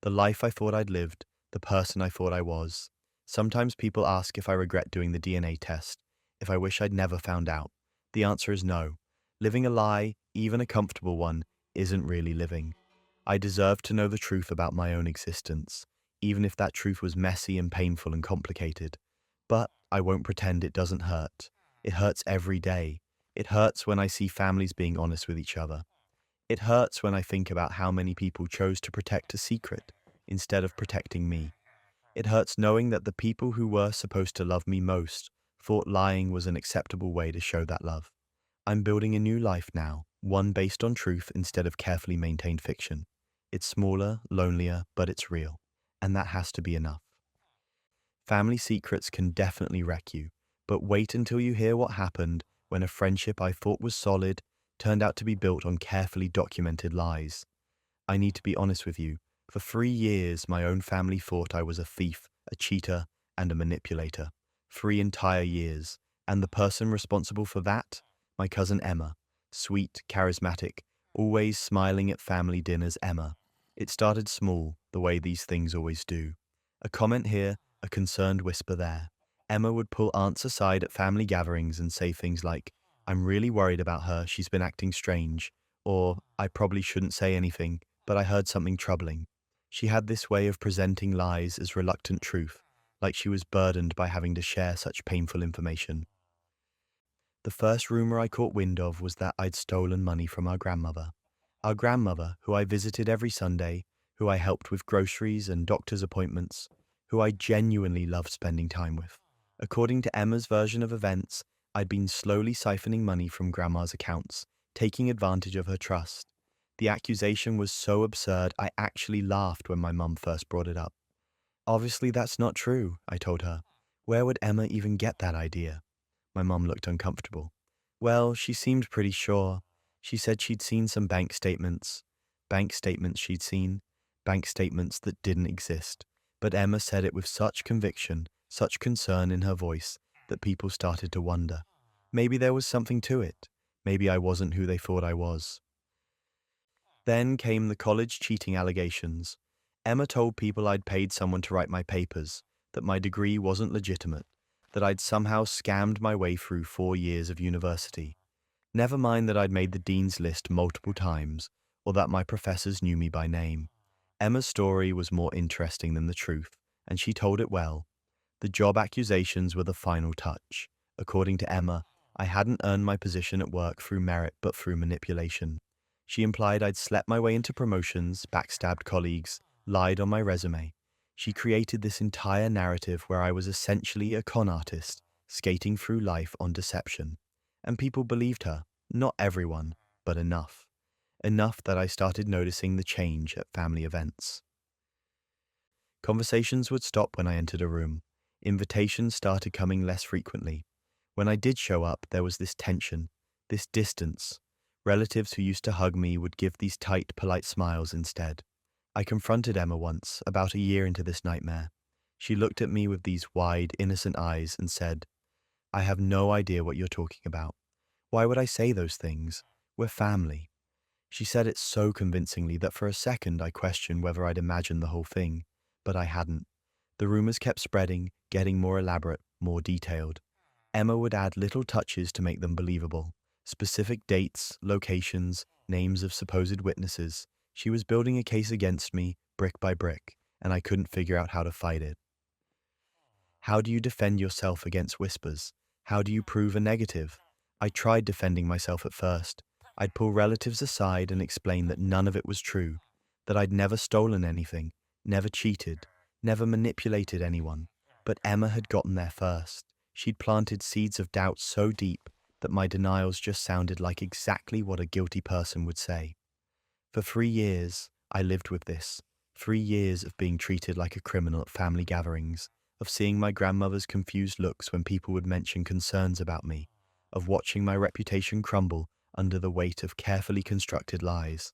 the life I thought I'd lived, the person I thought I was. Sometimes people ask if I regret doing the DNA test, if I wish I'd never found out. The answer is no. Living a lie, even a comfortable one, isn't really living. I deserve to know the truth about my own existence, even if that truth was messy and painful and complicated. But I won't pretend it doesn't hurt. It hurts every day. It hurts when I see families being honest with each other. It hurts when I think about how many people chose to protect a secret instead of protecting me. It hurts knowing that the people who were supposed to love me most thought lying was an acceptable way to show that love. I'm building a new life now, one based on truth instead of carefully maintained fiction. It's smaller, lonelier, but it's real. And that has to be enough. Family secrets can definitely wreck you, but wait until you hear what happened when a friendship I thought was solid turned out to be built on carefully documented lies. I need to be honest with you. For 3 years, my own family thought I was a thief, a cheater, and a manipulator. 3 entire years. And the person responsible for that? My cousin Emma. Sweet, charismatic, always smiling at family dinners Emma. It started small, the way these things always do. A comment here, a concerned whisper there. Emma would pull aunts aside at family gatherings and say things like, "I'm really worried about her, she's been acting strange," or "I probably shouldn't say anything, but I heard something troubling." She had this way of presenting lies as reluctant truth, like she was burdened by having to share such painful information. The first rumor I caught wind of was that I'd stolen money from our grandmother. Our grandmother, who I visited every Sunday, who I helped with groceries and doctor's appointments, who I genuinely loved spending time with. According to Emma's version of events, I'd been slowly siphoning money from Grandma's accounts, taking advantage of her trust. The accusation was so absurd, I actually laughed when my mum first brought it up. Obviously, that's not true, I told her. Where would Emma even get that idea? My mum looked uncomfortable. Well, she seemed pretty sure. She said she'd seen some bank statements. Bank statements she'd seen. Bank statements that didn't exist. But Emma said it with such conviction, such concern in her voice, that people started to wonder. Maybe there was something to it. Maybe I wasn't who they thought I was. Then came the college cheating allegations. Emma told people I'd paid someone to write my papers, that my degree wasn't legitimate, that I'd somehow scammed my way through 4 years of university. Never mind that I'd made the dean's list multiple times, or that my professors knew me by name. Emma's story was more interesting than the truth, and she told it well. The job accusations were the final touch. According to Emma, I hadn't earned my position at work through merit but through manipulation. She implied I'd slept my way into promotions, backstabbed colleagues, lied on my resume. She created this entire narrative where I was essentially a con artist, skating through life on deception. And people believed her. Not everyone, but enough. Enough that I started noticing the change at family events. Conversations would stop when I entered a room. Invitations started coming less frequently. When I did show up, there was this tension, this distance. Relatives who used to hug me would give these tight, polite smiles instead. I confronted Emma once, about a year into this nightmare. She looked at me with these wide, innocent eyes and said, "I have no idea what you're talking about. Why would I say those things? We're family." She said it so convincingly that for a second I questioned whether I'd imagined the whole thing, but I hadn't. The rumors kept spreading, getting more elaborate, more detailed. Emma would add little touches to make them believable. Specific dates, locations, names of supposed witnesses. She was building a case against me, brick by brick, and I couldn't figure out how to fight it. How do you defend yourself against whispers? How do you prove a negative? I tried defending myself at first. I'd pull relatives aside and explain that none of it was true, that I'd never stolen anything, never cheated, never manipulated anyone. But Emma had gotten there first. She'd planted seeds of doubt so deep that my denials just sounded like exactly what a guilty person would say. For 3 years, I lived with this. 3 years of being treated like a criminal at family gatherings, of seeing my grandmother's confused looks when people would mention concerns about me, of watching my reputation crumble under the weight of carefully constructed lies.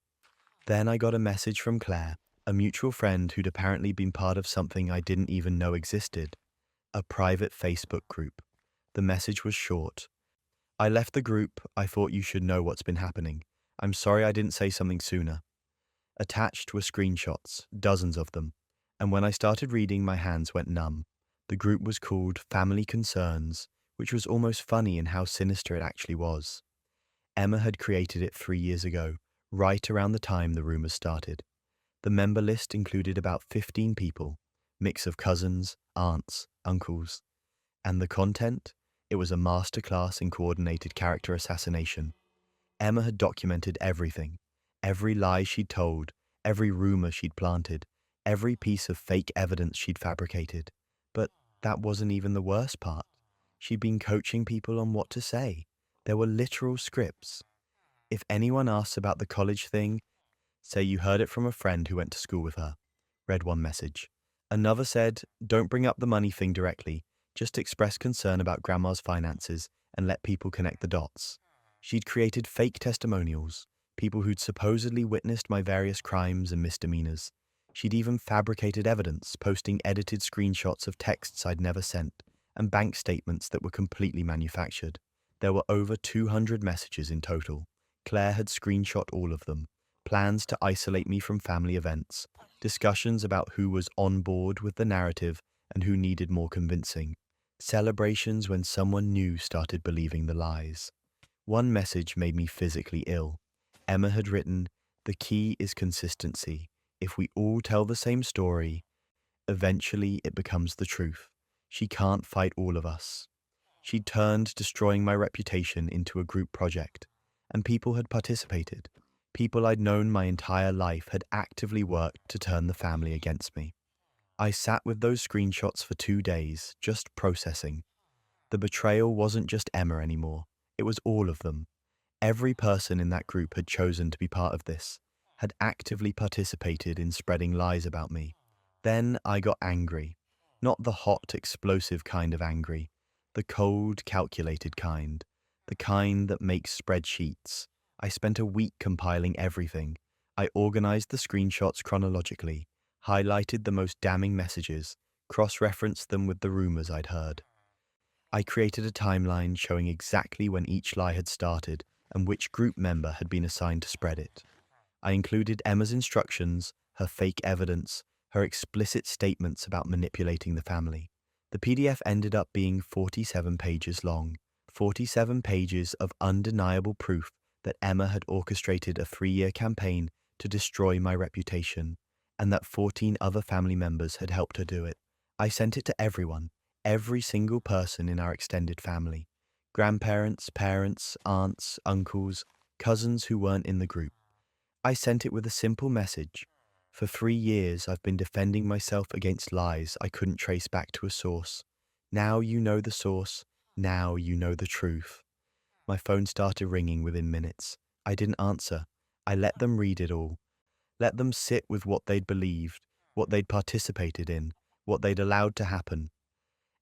Then I got a message from Claire, a mutual friend who'd apparently been part of something I didn't even know existed, a private Facebook group. The message was short. "I left the group. I thought you should know what's been happening. I'm sorry I didn't say something sooner." Attached were screenshots, dozens of them, and when I started reading, my hands went numb. The group was called Family Concerns, which was almost funny in how sinister it actually was. Emma had created it 3 years ago, right around the time the rumors started. The member list included about 15 people, mix of cousins, aunts, uncles. And the content? It was a masterclass in coordinated character assassination. Emma had documented everything. Every lie she'd told, every rumor she'd planted, every piece of fake evidence she'd fabricated. But that wasn't even the worst part. She'd been coaching people on what to say. There were literal scripts. If anyone asks about the college thing, say you heard it from a friend who went to school with her, read one message. Another said, don't bring up the money thing directly, just express concern about grandma's finances and let people connect the dots. She'd created fake testimonials, people who'd supposedly witnessed my various crimes and misdemeanors. She'd even fabricated evidence, posting edited screenshots of texts I'd never sent, and bank statements that were completely manufactured. There were over 200 messages in total. Claire had screenshot all of them. Plans to isolate me from family events. Discussions about who was on board with the narrative and who needed more convincing. Celebrations when someone new started believing the lies. One message made me physically ill. Emma had written, "The key is consistency. If we all tell the same story, eventually it becomes the truth. She can't fight all of us." She'd turned destroying my reputation into a group project, and people had participated. People I'd known my entire life had actively worked to turn the family against me. I sat with those screenshots for 2 days, just processing. The betrayal wasn't just Emma anymore, it was all of them. Every person in that group had chosen to be part of this, had actively participated in spreading lies about me. Then I got angry. Not the hot, explosive kind of angry, the cold, calculated kind, the kind that makes spreadsheets. I spent a week compiling everything. I organized the screenshots chronologically, highlighted the most damning messages, cross-referenced them with the rumors I'd heard. I created a timeline showing exactly when each lie had started and which group member had been assigned to spread it. I included Emma's instructions, her fake evidence, her explicit statements about manipulating the family. The PDF ended up being 47 pages long, 47 pages of undeniable proof that Emma had orchestrated a 3-year campaign to destroy my reputation, and that 14 other family members had helped her do it. I sent it to everyone, every single person in our extended family. Grandparents, parents, aunts, uncles, cousins who weren't in the group. I sent it with a simple message. For 3 years, I've been defending myself against lies I couldn't trace back to a source. Now you know the source. Now you know the truth. My phone started ringing within minutes. I didn't answer. I let them read it all. Let them sit with what they'd believed, what they'd participated in, what they'd allowed to happen.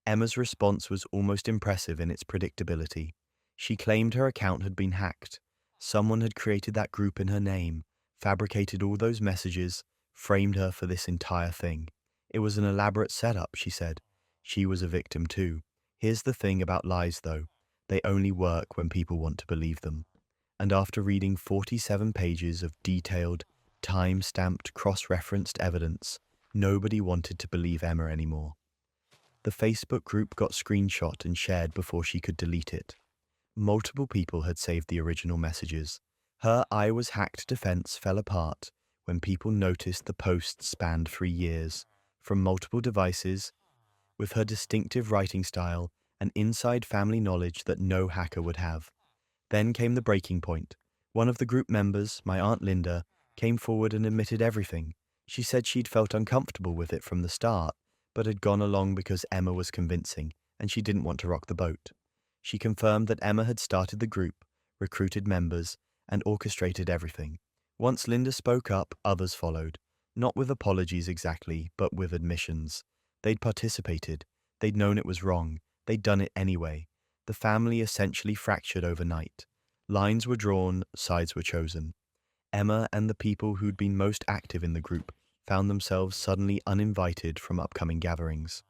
Emma's response was almost impressive in its predictability. She claimed her account had been hacked. Someone had created that group in her name, fabricated all those messages, framed her for this entire thing. It was an elaborate setup, she said. She was a victim too. Here's the thing about lies, though. They only work when people want to believe them. And after reading 47 pages of detailed, time-stamped, cross-referenced evidence, nobody wanted to believe Emma anymore. The Facebook group got screenshot and shared before she could delete it. Multiple people had saved the original messages. Her "I was hacked" defense fell apart when people noticed the posts spanned 3 years, from multiple devices, with her distinctive writing style and inside family knowledge that no hacker would have. Then came the breaking point. One of the group members, my Aunt Linda, came forward and admitted everything. She said she'd felt uncomfortable with it from the start, but had gone along because Emma was convincing, and she didn't want to rock the boat. She confirmed that Emma had started the group, recruited members, and orchestrated everything. Once Linda spoke up, others followed. Not with apologies exactly, but with admissions. They'd participated. They'd known it was wrong. They'd done it anyway. The family essentially fractured overnight. Lines were drawn, sides were chosen. Emma and the people who'd been most active in the group found themselves suddenly uninvited from upcoming gatherings.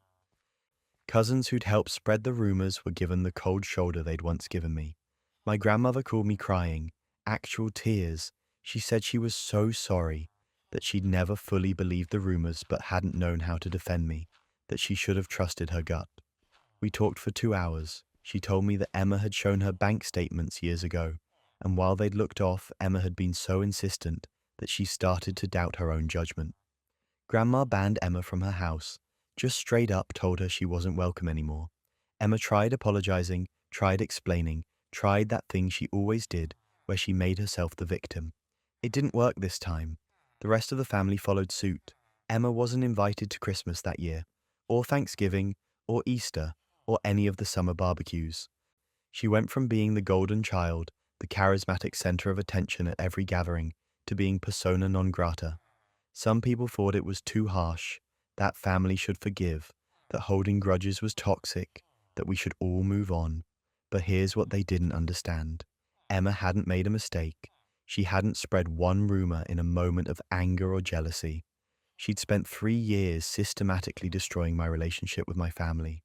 Cousins who'd helped spread the rumors were given the cold shoulder they'd once given me. My grandmother called me crying, actual tears. She said she was so sorry, that she'd never fully believed the rumors but hadn't known how to defend me, that she should have trusted her gut. We talked for 2 hours. She told me that Emma had shown her bank statements years ago, and while they'd looked off, Emma had been so insistent that she started to doubt her own judgment. Grandma banned Emma from her house, just straight up told her she wasn't welcome anymore. Emma tried apologizing, tried explaining, tried that thing she always did, where she made herself the victim. It didn't work this time. The rest of the family followed suit. Emma wasn't invited to Christmas that year, or Thanksgiving, or Easter, or any of the summer barbecues. She went from being the golden child, the charismatic center of attention at every gathering, to being persona non grata. Some people thought it was too harsh, that family should forgive, that holding grudges was toxic, that we should all move on. But here's what they didn't understand. Emma hadn't made a mistake. She hadn't spread one rumor in a moment of anger or jealousy. She'd spent 3 years systematically destroying my relationship with my family.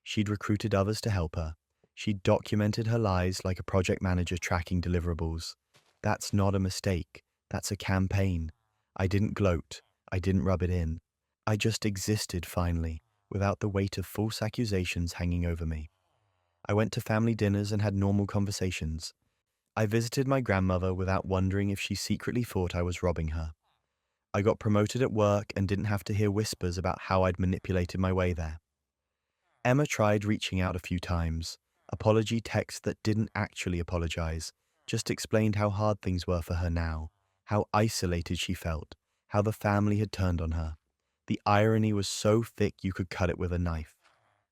She'd recruited others to help her. She'd documented her lies like a project manager tracking deliverables. That's not a mistake. That's a campaign. I didn't gloat. I didn't rub it in. I just existed finally, without the weight of false accusations hanging over me. I went to family dinners and had normal conversations. I visited my grandmother without wondering if she secretly thought I was robbing her. I got promoted at work and didn't have to hear whispers about how I'd manipulated my way there. Emma tried reaching out a few times, apology texts that didn't actually apologize, just explained how hard things were for her now, how isolated she felt, how the family had turned on her. The irony was so thick you could cut it with a knife.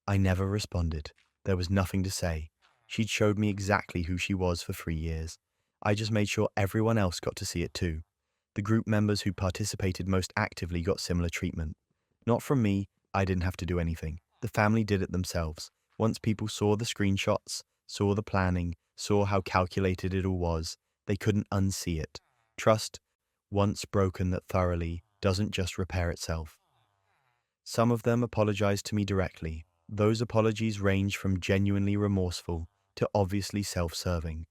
I never responded. There was nothing to say. She'd showed me exactly who she was for 3 years. I just made sure everyone else got to see it too. The group members who participated most actively got similar treatment. Not from me, I didn't have to do anything. The family did it themselves. Once people saw the screenshots, saw the planning, saw how calculated it all was, they couldn't unsee it. Trust, once broken that thoroughly, doesn't just repair itself. Some of them apologized to me directly. Those apologies range from genuinely remorseful to obviously self-serving.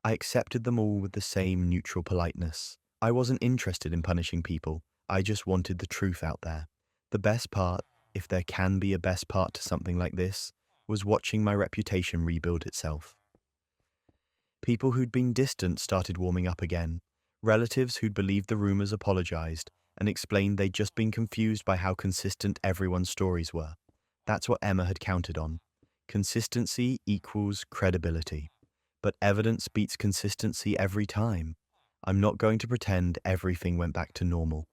I accepted them all with the same neutral politeness. I wasn't interested in punishing people. I just wanted the truth out there. The best part, if there can be a best part to something like this, was watching my reputation rebuild itself. People who'd been distant started warming up again. Relatives who'd believed the rumors apologized and explained they'd just been confused by how consistent everyone's stories were. That's what Emma had counted on. Consistency equals credibility. But evidence beats consistency every time. I'm not going to pretend everything went back to normal.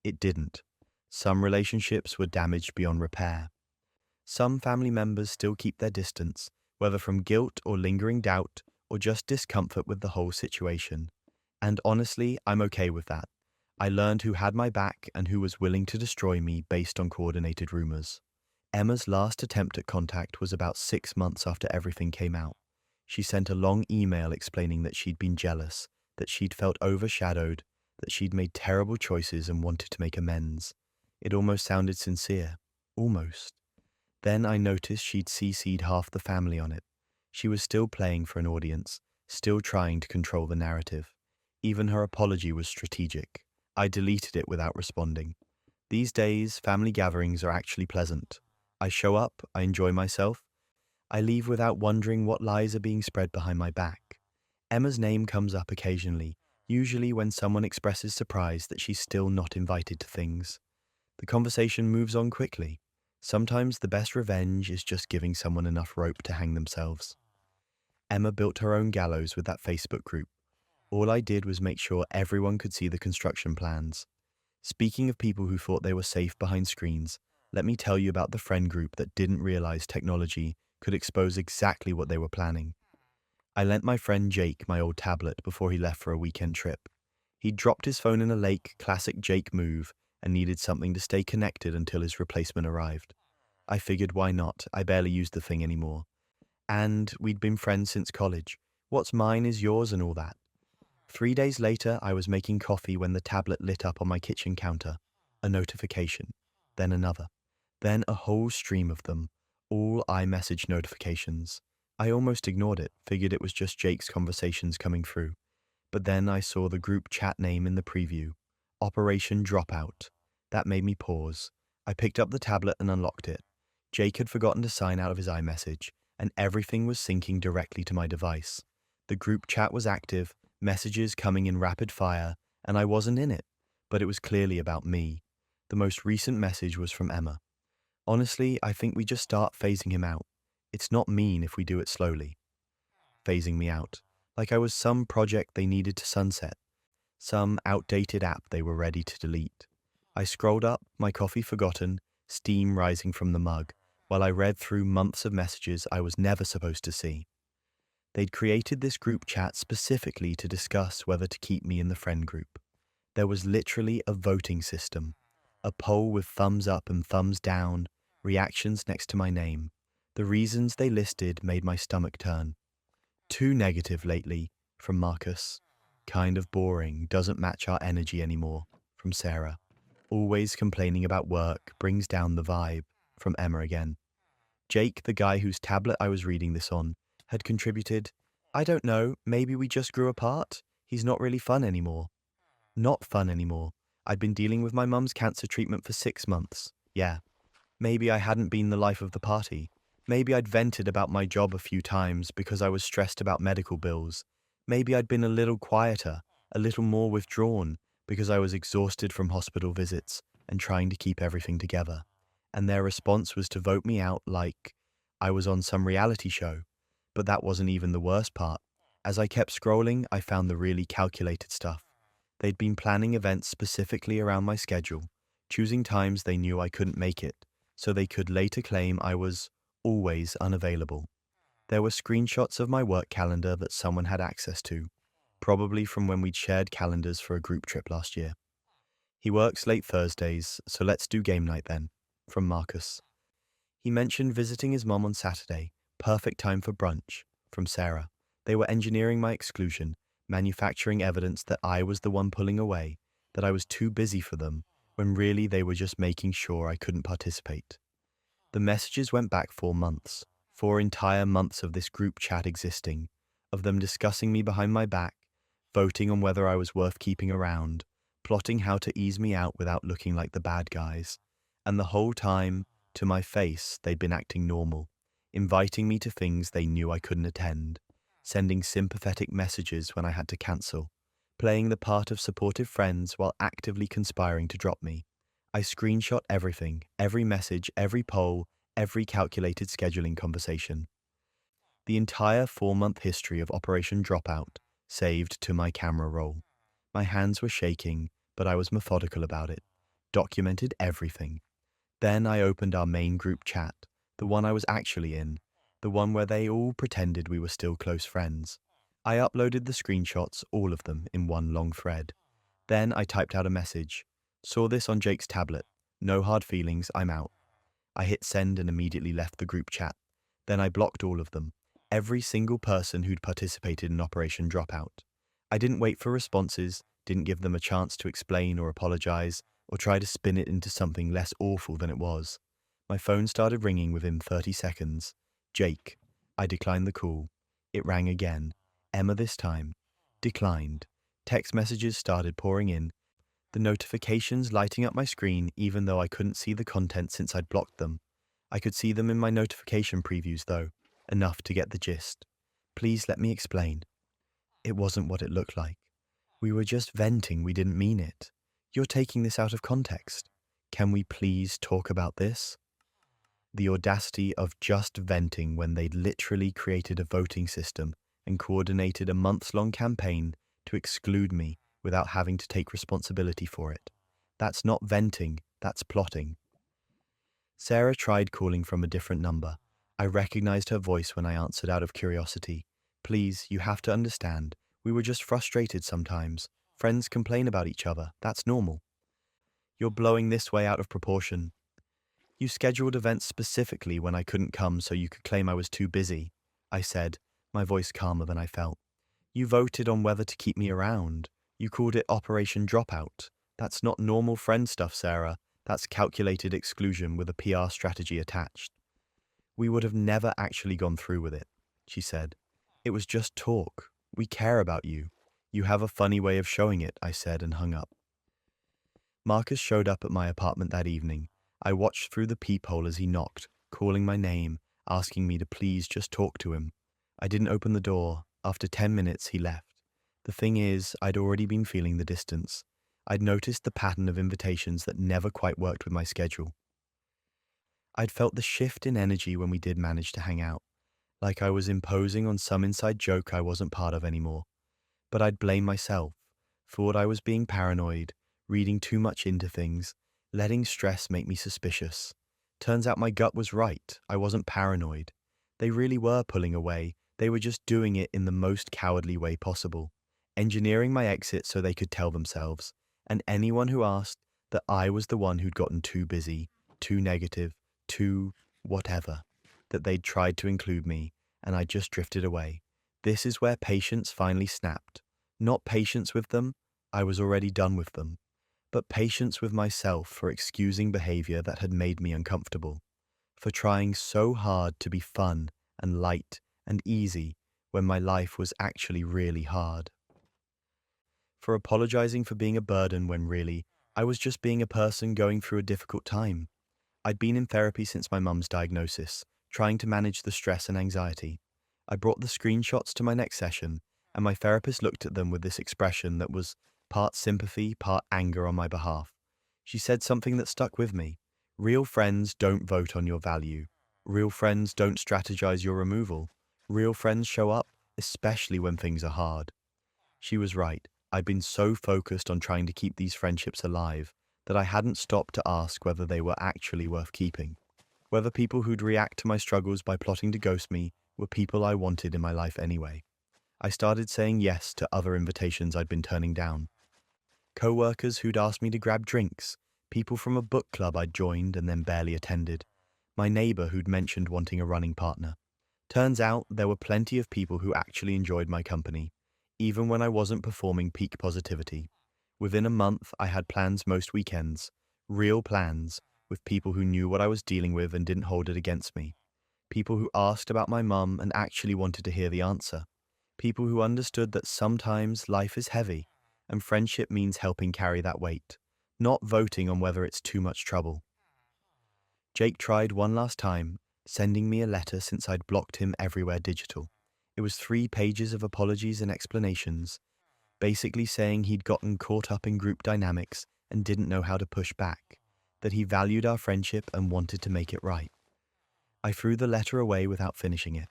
It didn't. Some relationships were damaged beyond repair. Some family members still keep their distance, whether from guilt or lingering doubt or just discomfort with the whole situation. And honestly, I'm okay with that. I learned who had my back and who was willing to destroy me based on coordinated rumors. Emma's last attempt at contact was about 6 months after everything came out. She sent a long email explaining that she'd been jealous, that she'd felt overshadowed, that she'd made terrible choices and wanted to make amends. It almost sounded sincere. Almost. Then I noticed she'd CC'd half the family on it. She was still playing for an audience, still trying to control the narrative. Even her apology was strategic. I deleted it without responding. These days, family gatherings are actually pleasant. I show up, I enjoy myself. I leave without wondering what lies are being spread behind my back. Emma's name comes up occasionally, usually when someone expresses surprise that she's still not invited to things. The conversation moves on quickly. Sometimes the best revenge is just giving someone enough rope to hang themselves. Emma built her own gallows with that Facebook group. All I did was make sure everyone could see the construction plans. Speaking of people who thought they were safe behind screens, let me tell you about the friend group that didn't realize technology could expose exactly what they were planning. I lent my friend Jake my old tablet before he left for a weekend trip. He'd dropped his phone in a lake, classic Jake move, and needed something to stay connected until his replacement arrived. I figured why not, I barely used the thing anymore. And we'd been friends since college. What's mine is yours and all that. 3 days later, I was making coffee when the tablet lit up on my kitchen counter. A notification. Then another. Then a whole stream of them. All iMessage notifications. I almost ignored it, figured it was just Jake's conversations coming through. But then I saw the group chat name in the preview. Operation Dropout. That made me pause. I picked up the tablet and unlocked it. Jake had forgotten to sign out of his iMessage, and everything was syncing directly to my device. The group chat was active, messages coming in rapid fire, and I wasn't in it, but it was clearly about me. The most recent message was from Emma. Honestly, I think we just start phasing him out. It's not mean if we do it slowly. Phasing me out. Like I was some project they needed to sunset. Some outdated app they were ready to delete. I scrolled up, my coffee forgotten, steam rising from the mug, while I read through months of messages I was never supposed to see. They'd created this group chat specifically to discuss whether to keep me in the friend group. There was literally a voting system. A poll with thumbs up and thumbs down, reactions next to my name. The reasons they listed made my stomach turn. Too negative lately, from Marcus. Kind of boring, doesn't match our energy anymore, from Sarah. Always complaining about work, brings down the vibe, from Emma again. Jake, the guy whose tablet I was reading this on, had contributed, I don't know, maybe we just grew apart? He's not really fun anymore. Not fun anymore. I'd been dealing with my mum's cancer treatment for 6 months. Yeah. Maybe I hadn't been the life of the party. Maybe I'd vented about my job a few times because I was stressed about medical bills. Maybe I'd been a little quieter, a little more withdrawn because I was exhausted from hospital visits and trying to keep everything together. And their response was to vote me out like I was on some reality show. But that wasn't even the worst part. As I kept scrolling, I found the really calculated stuff. They'd been planning events specifically around my schedule, choosing times they knew I couldn't make it, so they could later claim I was always unavailable. There were screenshots of my work calendar that someone had access to, probably from when we'd shared calendars for a group trip last year. He works late Thursdays, so let's do game night then, from Marcus. He mentioned visiting his mom on Saturday, perfect time for brunch, from Sarah. They were engineering my exclusion, manufacturing evidence that I was the one pulling away, that I was too busy for them, when really they were just making sure I couldn't participate. The messages went back 4 months, 4 entire months of this group chat existing, of them discussing me behind my back, voting on whether I was worth keeping around, plotting how to ease me out without looking like the bad guys. And the whole time, to my face, they'd been acting normal, inviting me to things they knew I couldn't attend, sending sympathetic messages when I had to cancel, playing the part of supportive friends while actively conspiring to drop me. I screenshot everything, every message, every poll, every calculated scheduling conversation. The entire 4 month history of Operation Dropout, saved to my camera roll. My hands were shaking, but I was methodical about it, documented everything. Then I opened our main group chat, the one I was actually in, the one where they all pretended we were still close friends. I uploaded the screenshots, all of them, in one long thread. Then I typed out a message. Saw this on Jake's tablet. No hard feelings, I'm out. I hit send and immediately left the group chat. Then I blocked all of them, every single person who'd participated in Operation Dropout. I didn't wait for responses, didn't give them a chance to explain or apologize, or try to spin it into something less awful than it was. My phone started ringing within 30 seconds. Jake. I declined the call. It rang again. Emma this time. Declined. Text messages started pouring in, the notifications lighting up my screen even though I couldn't see the content since I'd blocked them. I could see them in my notification previews though, enough to get the gist. Please let me explain. It wasn't what it looked like. We were just venting, we didn't mean it. You're taking this out of context. Can we please talk about this? The audacity of just venting when they'd literally created a voting system and coordinated a months-long campaign to exclude me without having to take responsibility for it. That's not venting, that's plotting. Sarah tried calling from a different number. I recognized her voice when I answered out of curiosity. Please, you have to understand. We were just frustrated sometimes. Friends complain about each other. That's normal. You're blowing this way out of proportion. You scheduled events specifically when I couldn't come so you could claim I was too busy, I said, my voice calmer than I felt. You voted on whether to keep me around. You called it Operation Dropout. That's not normal friend stuff, Sarah. That's calculated exclusion with a PR strategy attached. We would have never actually gone through with it, she said. It was just talk. We care about you. You have a funny way of showing it, I said and hung up. Marcus showed up at my apartment that evening. I watched through the peephole as he knocked, calling my name, asking me to please just talk to him. I didn't open the door. After 10 minutes, he left. The thing is, I'd already been feeling the distance. I'd noticed the pattern of invitations that never quite worked with my schedule. I'd felt the shift in energy when we did manage to hang out, like I was imposing on some inside joke I wasn't part of anymore. But I'd blame myself, thought I was being paranoid, reading too much into things, letting stress make me suspicious. Turns out my gut was right, I wasn't paranoid. They really were pulling away, they were just doing it in the most cowardly way possible, engineering my exit so they could tell themselves, and anyone who asked, that I was the one who'd gotten too busy, too negative, too whatever, that they'd tried to include me, and I just drifted away. This is where patience finally snapped. Not patience with them, I was already done with them, but patience with myself for excusing behavior that had made me uncomfortable, for trying so hard to be fun and light and easy when my life was actually really hard, for apologizing for being a burden when really, I was just being a person going through a difficult time. I'd been in therapy since my mum's diagnosis, trying to manage the stress and anxiety. I brought the screenshots to my next session, and my therapist looked at them with this expression that was part sympathy, part anger on my behalf. She said something that stuck with me. Real friends don't vote on your value. Real friends don't strategize your removal. Real friends show up, especially when things are hard. She was right. I'd been so focused on trying to keep these friendships alive that I hadn't stopped to ask whether they were actually worth keeping. Whether people who'd react to my struggles by plotting to ghost me were people I wanted in my life anyway. I started saying yes to other invitations I'd been turning down. Co-workers who'd asked me to grab drinks, people from a book club I'd joined and then barely attended, my neighbor who'd mentioned wanting a running partner. Turns out there were plenty of people who actually enjoyed my company, even when I wasn't performing peak positivity. Within a month, I had plans most weekends, real plans, with people who knew what I was dealing with and didn't hold it against me. People who asked about my mum and actually wanted to hear the answer. People who understood that sometimes life is heavy and friendship means helping carry that weight, not voting on whether it's too much trouble. Jake tried one last time, sending me a letter since I'd blocked him everywhere digital. It was 3 pages of apologies and explanations, basically saying he'd gotten caught up in group dynamics and didn't know how to push back, that he valued our friendship and wanted to make it right. I threw the letter away without finishing it,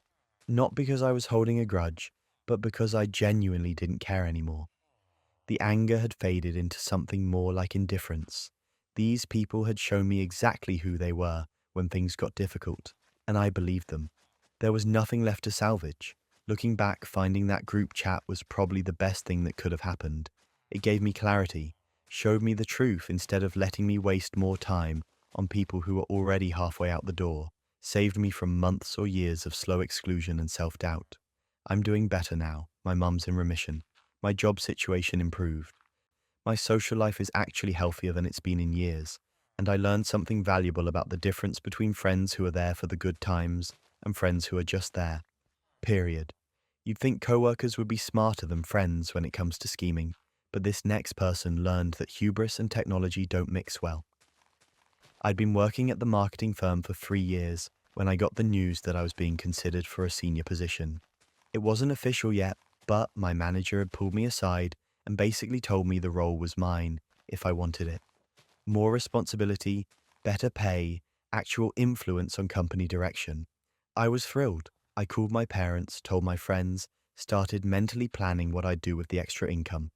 not because I was holding a grudge, but because I genuinely didn't care anymore. The anger had faded into something more like indifference. These people had shown me exactly who they were when things got difficult, and I believed them. There was nothing left to salvage. Looking back, finding that group chat was probably the best thing that could have happened. It gave me clarity, showed me the truth instead of letting me waste more time on people who were already halfway out the door, saved me from months or years of slow exclusion and self-doubt. I'm doing better now. My mum's in remission. My job situation improved. My social life is actually healthier than it's been in years, and I learned something valuable about the difference between friends who are there for the good times and friends who are just there. Period. You'd think coworkers would be smarter than friends when it comes to scheming, but this next person learned that hubris and technology don't mix well. I'd been working at the marketing firm for 3 years when I got the news that I was being considered for a senior position. It wasn't official yet, but my manager had pulled me aside and basically told me the role was mine if I wanted it. More responsibility, better pay, actual influence on company direction. I was thrilled. I called my parents, told my friends, started mentally planning what I'd do with the extra income.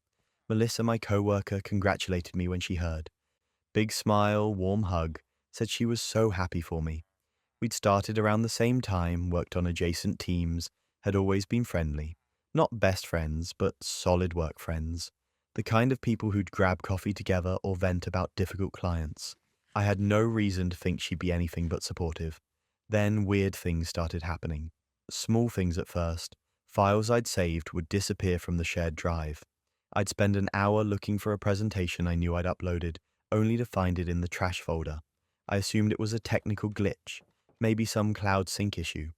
Melissa, my coworker, congratulated me when she heard. Big smile, warm hug, said she was so happy for me. We'd started around the same time, worked on adjacent teams, had always been friendly. Not best friends, but solid work friends. The kind of people who'd grab coffee together or vent about difficult clients. I had no reason to think she'd be anything but supportive. Then weird things started happening. Small things at first. Files I'd saved would disappear from the shared drive. I'd spend an hour looking for a presentation I knew I'd uploaded, only to find it in the trash folder. I assumed it was a technical glitch, maybe some cloud sync issue.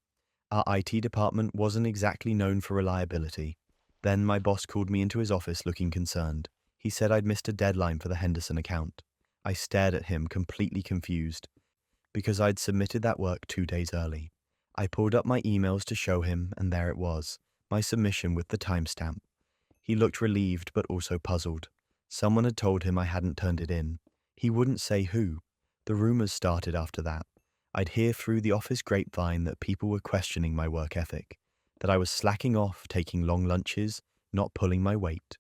Our IT department wasn't exactly known for reliability. Then my boss called me into his office looking concerned. He said I'd missed a deadline for the Henderson account. I stared at him, completely confused, because I'd submitted that work 2 days early. I pulled up my emails to show him, and there it was, my submission with the timestamp. He looked relieved but also puzzled. Someone had told him I hadn't turned it in. He wouldn't say who. The rumors started after that. I'd hear through the office grapevine that people were questioning my work ethic, that I was slacking off, taking long lunches, not pulling my weight.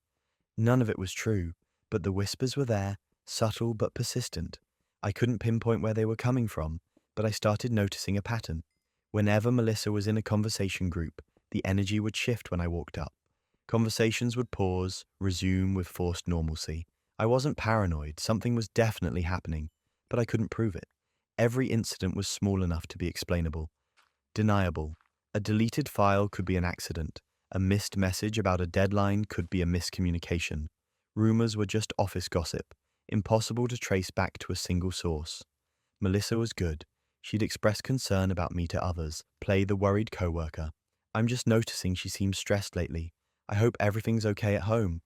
None of it was true, but the whispers were there, subtle but persistent. I couldn't pinpoint where they were coming from, but I started noticing a pattern. Whenever Melissa was in a conversation group, the energy would shift when I walked up. Conversations would pause, resume with forced normalcy. I wasn't paranoid, something was definitely happening, but I couldn't prove it. Every incident was small enough to be explainable. Deniable. A deleted file could be an accident. A missed message about a deadline could be a miscommunication. Rumors were just office gossip, impossible to trace back to a single source. Melissa was good. She'd express concern about me to others, play the worried coworker. I'm just noticing she seems stressed lately. I hope everything's okay at home.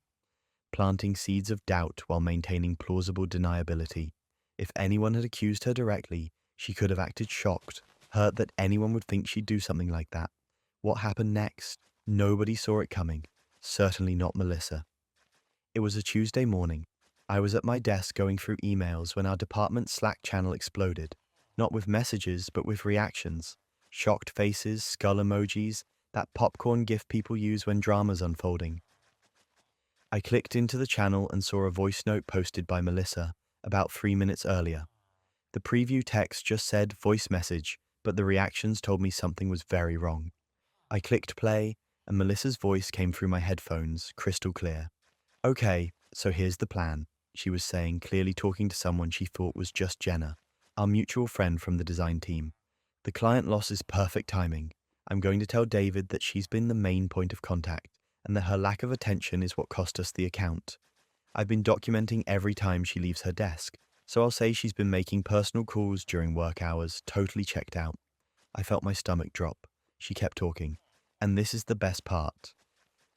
Planting seeds of doubt while maintaining plausible deniability. If anyone had accused her directly, she could have acted shocked, hurt that anyone would think she'd do something like that. What happened next? Nobody saw it coming. Certainly not Melissa. It was a Tuesday morning. I was at my desk going through emails when our department's Slack channel exploded. Not with messages, but with reactions. Shocked faces, skull emojis, that popcorn gif people use when drama's unfolding. I clicked into the channel and saw a voice note posted by Melissa about 3 minutes earlier. The preview text just said voice message, but the reactions told me something was very wrong. I clicked play, and Melissa's voice came through my headphones, crystal clear. Okay, so here's the plan, she was saying, clearly talking to someone she thought was just Jenna, our mutual friend from the design team. The client loss is perfect timing. I'm going to tell David that she's been the main point of contact, and that her lack of attention is what cost us the account. I've been documenting every time she leaves her desk, so I'll say she's been making personal calls during work hours, totally checked out. I felt my stomach drop. She kept talking. And this is the best part.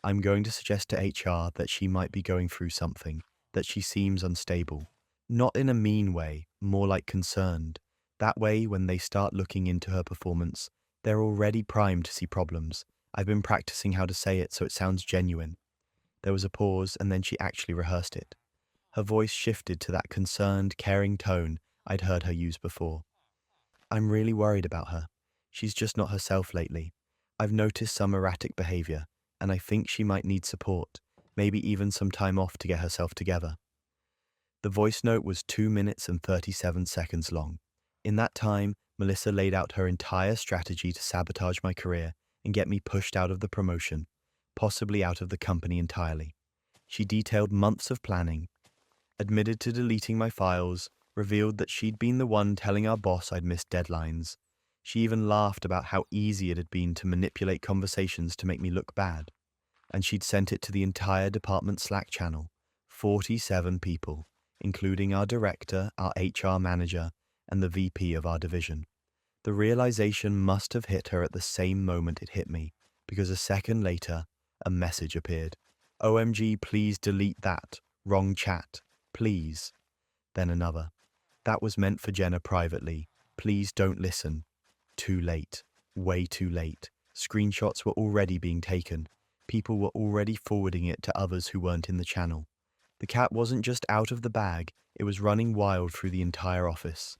I'm going to suggest to HR that she might be going through something, that she seems unstable. Not in a mean way, more like concerned. That way, when they start looking into her performance, they're already primed to see problems. I've been practicing how to say it so it sounds genuine. There was a pause, and then she actually rehearsed it. Her voice shifted to that concerned, caring tone I'd heard her use before. I'm really worried about her. She's just not herself lately. I've noticed some erratic behavior, and I think she might need support, maybe even some time off to get herself together. The voice note was 2 minutes and 37 seconds long. In that time, Melissa laid out her entire strategy to sabotage my career and get me pushed out of the promotion, possibly out of the company entirely. She detailed months of planning, admitted to deleting my files, revealed that she'd been the one telling our boss I'd missed deadlines. She even laughed about how easy it had been to manipulate conversations to make me look bad. And she'd sent it to the entire department Slack channel, 47 people, including our director, our HR manager, and the VP of our division. The realization must have hit her at the same moment it hit me, because a second later, a message appeared. OMG, please delete that. Wrong chat. Please. Then another. That was meant for Jenna privately. Please don't listen. Too late. Way too late. Screenshots were already being taken. People were already forwarding it to others who weren't in the channel. The cat wasn't just out of the bag, it was running wild through the entire office.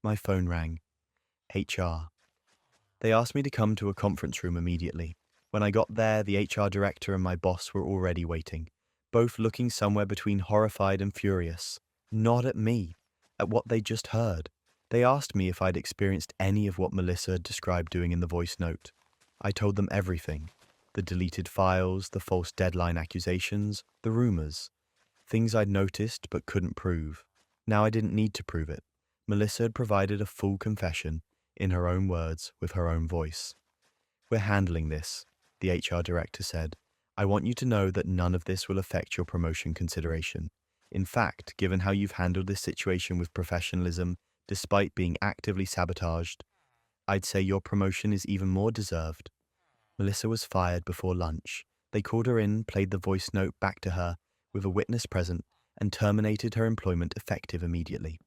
My phone rang. HR. They asked me to come to a conference room immediately. When I got there, the HR director and my boss were already waiting, both looking somewhere between horrified and furious. Not at me, at what they'd just heard. They asked me if I'd experienced any of what Melissa had described doing in the voice note. I told them everything. The deleted files, the false deadline accusations, the rumors. Things I'd noticed but couldn't prove. Now I didn't need to prove it. Melissa had provided a full confession, in her own words, with her own voice. We're handling this, the HR director said. I want you to know that none of this will affect your promotion consideration. In fact, given how you've handled this situation with professionalism, despite being actively sabotaged, I'd say your promotion is even more deserved. Melissa was fired before lunch. They called her in, played the voice note back to her with a witness present, and terminated her employment effective immediately.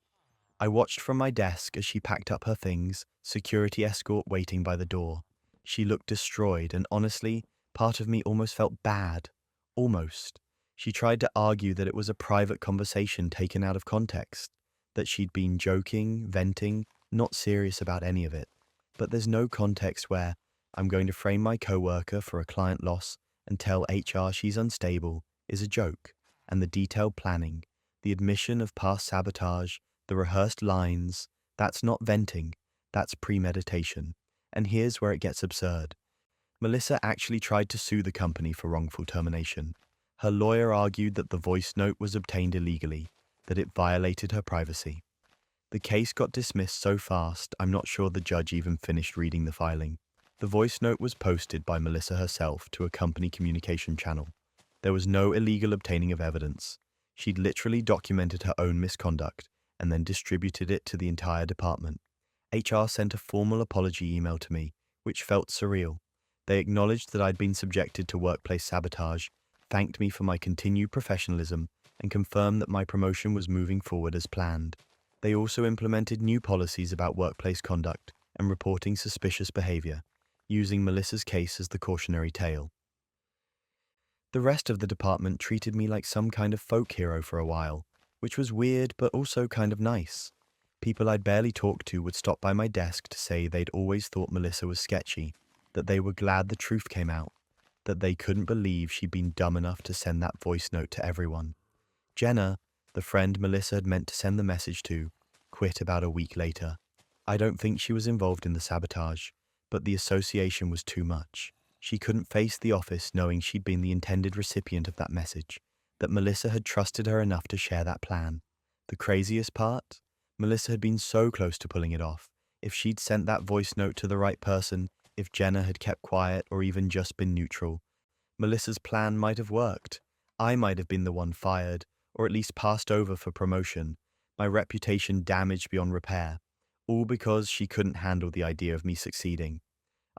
I watched from my desk as she packed up her things, security escort waiting by the door. She looked destroyed, and honestly, part of me almost felt bad. Almost. She tried to argue that it was a private conversation taken out of context, that she'd been joking, venting, not serious about any of it. But there's no context where I'm going to frame my coworker for a client loss and tell HR she's unstable is a joke, and the detailed planning, the admission of past sabotage, the rehearsed lines, that's not venting, that's premeditation. And here's where it gets absurd. Melissa actually tried to sue the company for wrongful termination. Her lawyer argued that the voice note was obtained illegally, that it violated her privacy. The case got dismissed so fast, I'm not sure the judge even finished reading the filing. The voice note was posted by Melissa herself to a company communication channel. There was no illegal obtaining of evidence. She'd literally documented her own misconduct and then distributed it to the entire department. HR sent a formal apology email to me, which felt surreal. They acknowledged that I'd been subjected to workplace sabotage, thanked me for my continued professionalism, and confirmed that my promotion was moving forward as planned. They also implemented new policies about workplace conduct and reporting suspicious behavior, using Melissa's case as the cautionary tale. The rest of the department treated me like some kind of folk hero for a while, which was weird but also kind of nice. People I'd barely talked to would stop by my desk to say they'd always thought Melissa was sketchy, that they were glad the truth came out, that they couldn't believe she'd been dumb enough to send that voice note to everyone. Jenna, the friend Melissa had meant to send the message to, quit about a week later. I don't think she was involved in the sabotage, but the association was too much. She couldn't face the office knowing she'd been the intended recipient of that message, that Melissa had trusted her enough to share that plan. The craziest part? Melissa had been so close to pulling it off. If she'd sent that voice note to the right person, if Jenna had kept quiet or even just been neutral, Melissa's plan might have worked. I might have been the one fired, or at least passed over for promotion, my reputation damaged beyond repair, all because she couldn't handle the idea of me succeeding.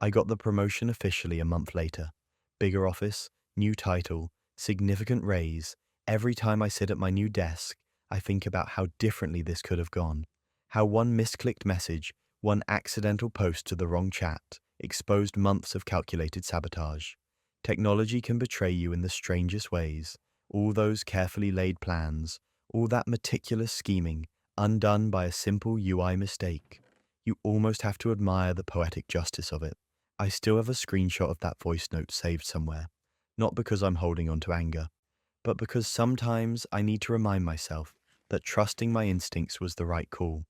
I got the promotion officially a month later. Bigger office, new title, significant raise. Every time I sit at my new desk, I think about how differently this could have gone. How one misclicked message, one accidental post to the wrong chat, exposed months of calculated sabotage. Technology can betray you in the strangest ways. All those carefully laid plans, all that meticulous scheming, undone by a simple UI mistake. You almost have to admire the poetic justice of it. I still have a screenshot of that voice note saved somewhere, not because I'm holding on to anger, but because sometimes I need to remind myself that trusting my instincts was the right call.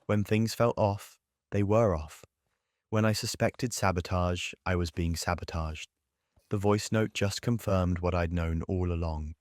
When things felt off, they were off. When I suspected sabotage, I was being sabotaged. The voice note just confirmed what I'd known all along.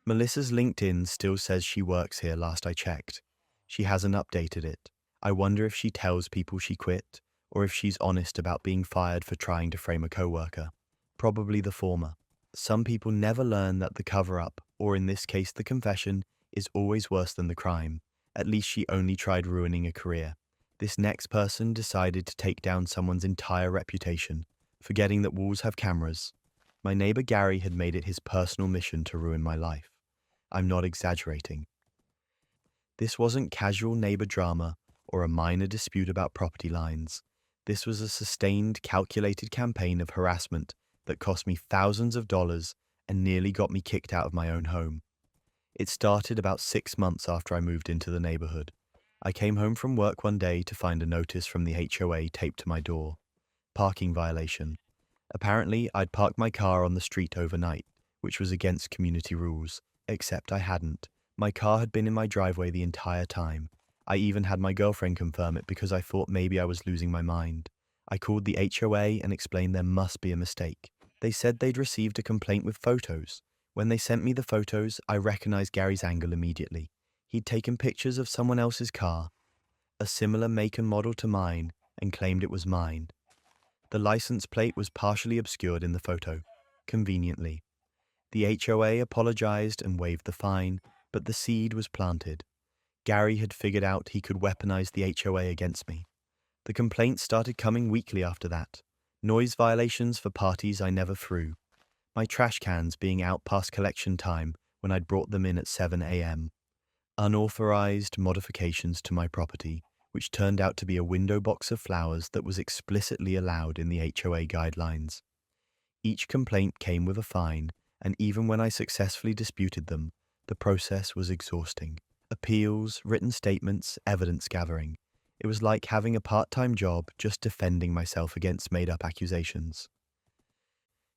Melissa's LinkedIn still says she works here last I checked. She hasn't updated it. I wonder if she tells people she quit, or if she's honest about being fired for trying to frame a coworker. Probably the former. Some people never learn that the cover-up, or in this case the confession, is always worse than the crime. At least she only tried ruining a career. This next person decided to take down someone's entire reputation, forgetting that walls have cameras. My neighbor Gary had made it his personal mission to ruin my life. I'm not exaggerating. This wasn't casual neighbor drama or a minor dispute about property lines. This was a sustained, calculated campaign of harassment that cost me thousands of dollars and nearly got me kicked out of my own home. It started about 6 months after I moved into the neighborhood. I came home from work one day to find a notice from the HOA taped to my door. Parking violation. Apparently, I'd parked my car on the street overnight, which was against community rules, except I hadn't. My car had been in my driveway the entire time. I even had my girlfriend confirm it because I thought maybe I was losing my mind. I called the HOA and explained there must be a mistake. They said they'd received a complaint with photos. When they sent me the photos, I recognized Gary's angle immediately. He'd taken pictures of someone else's car, a similar make and model to mine, and claimed it was mine. The license plate was partially obscured in the photo, conveniently. The HOA apologized and waived the fine, but the seed was planted. Gary had figured out he could weaponize the HOA against me. The complaints started coming weekly after that. Noise violations for parties I never threw. My trash cans being out past collection time when I'd brought them in at 7 a.m. Unauthorized modifications to my property, which turned out to be a window box of flowers that was explicitly allowed in the HOA guidelines. Each complaint came with a fine, and even when I successfully disputed them, the process was exhausting. Appeals, written statements, evidence gathering. It was like having a part-time job just defending myself against made-up accusations.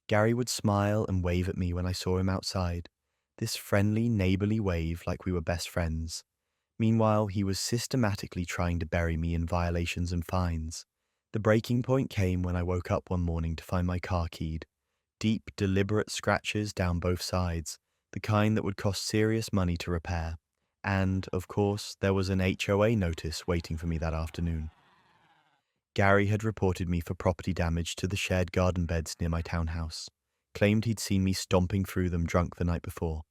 Gary would smile and wave at me when I saw him outside, this friendly, neighborly wave like we were best friends. Meanwhile, he was systematically trying to bury me in violations and fines. The breaking point came when I woke up one morning to find my car keyed. Deep, deliberate scratches down both sides, the kind that would cost serious money to repair. And, of course, there was an HOA notice waiting for me that afternoon. Gary had reported me for property damage to the shared garden beds near my townhouse, claimed he'd seen me stomping through them drunk the night before.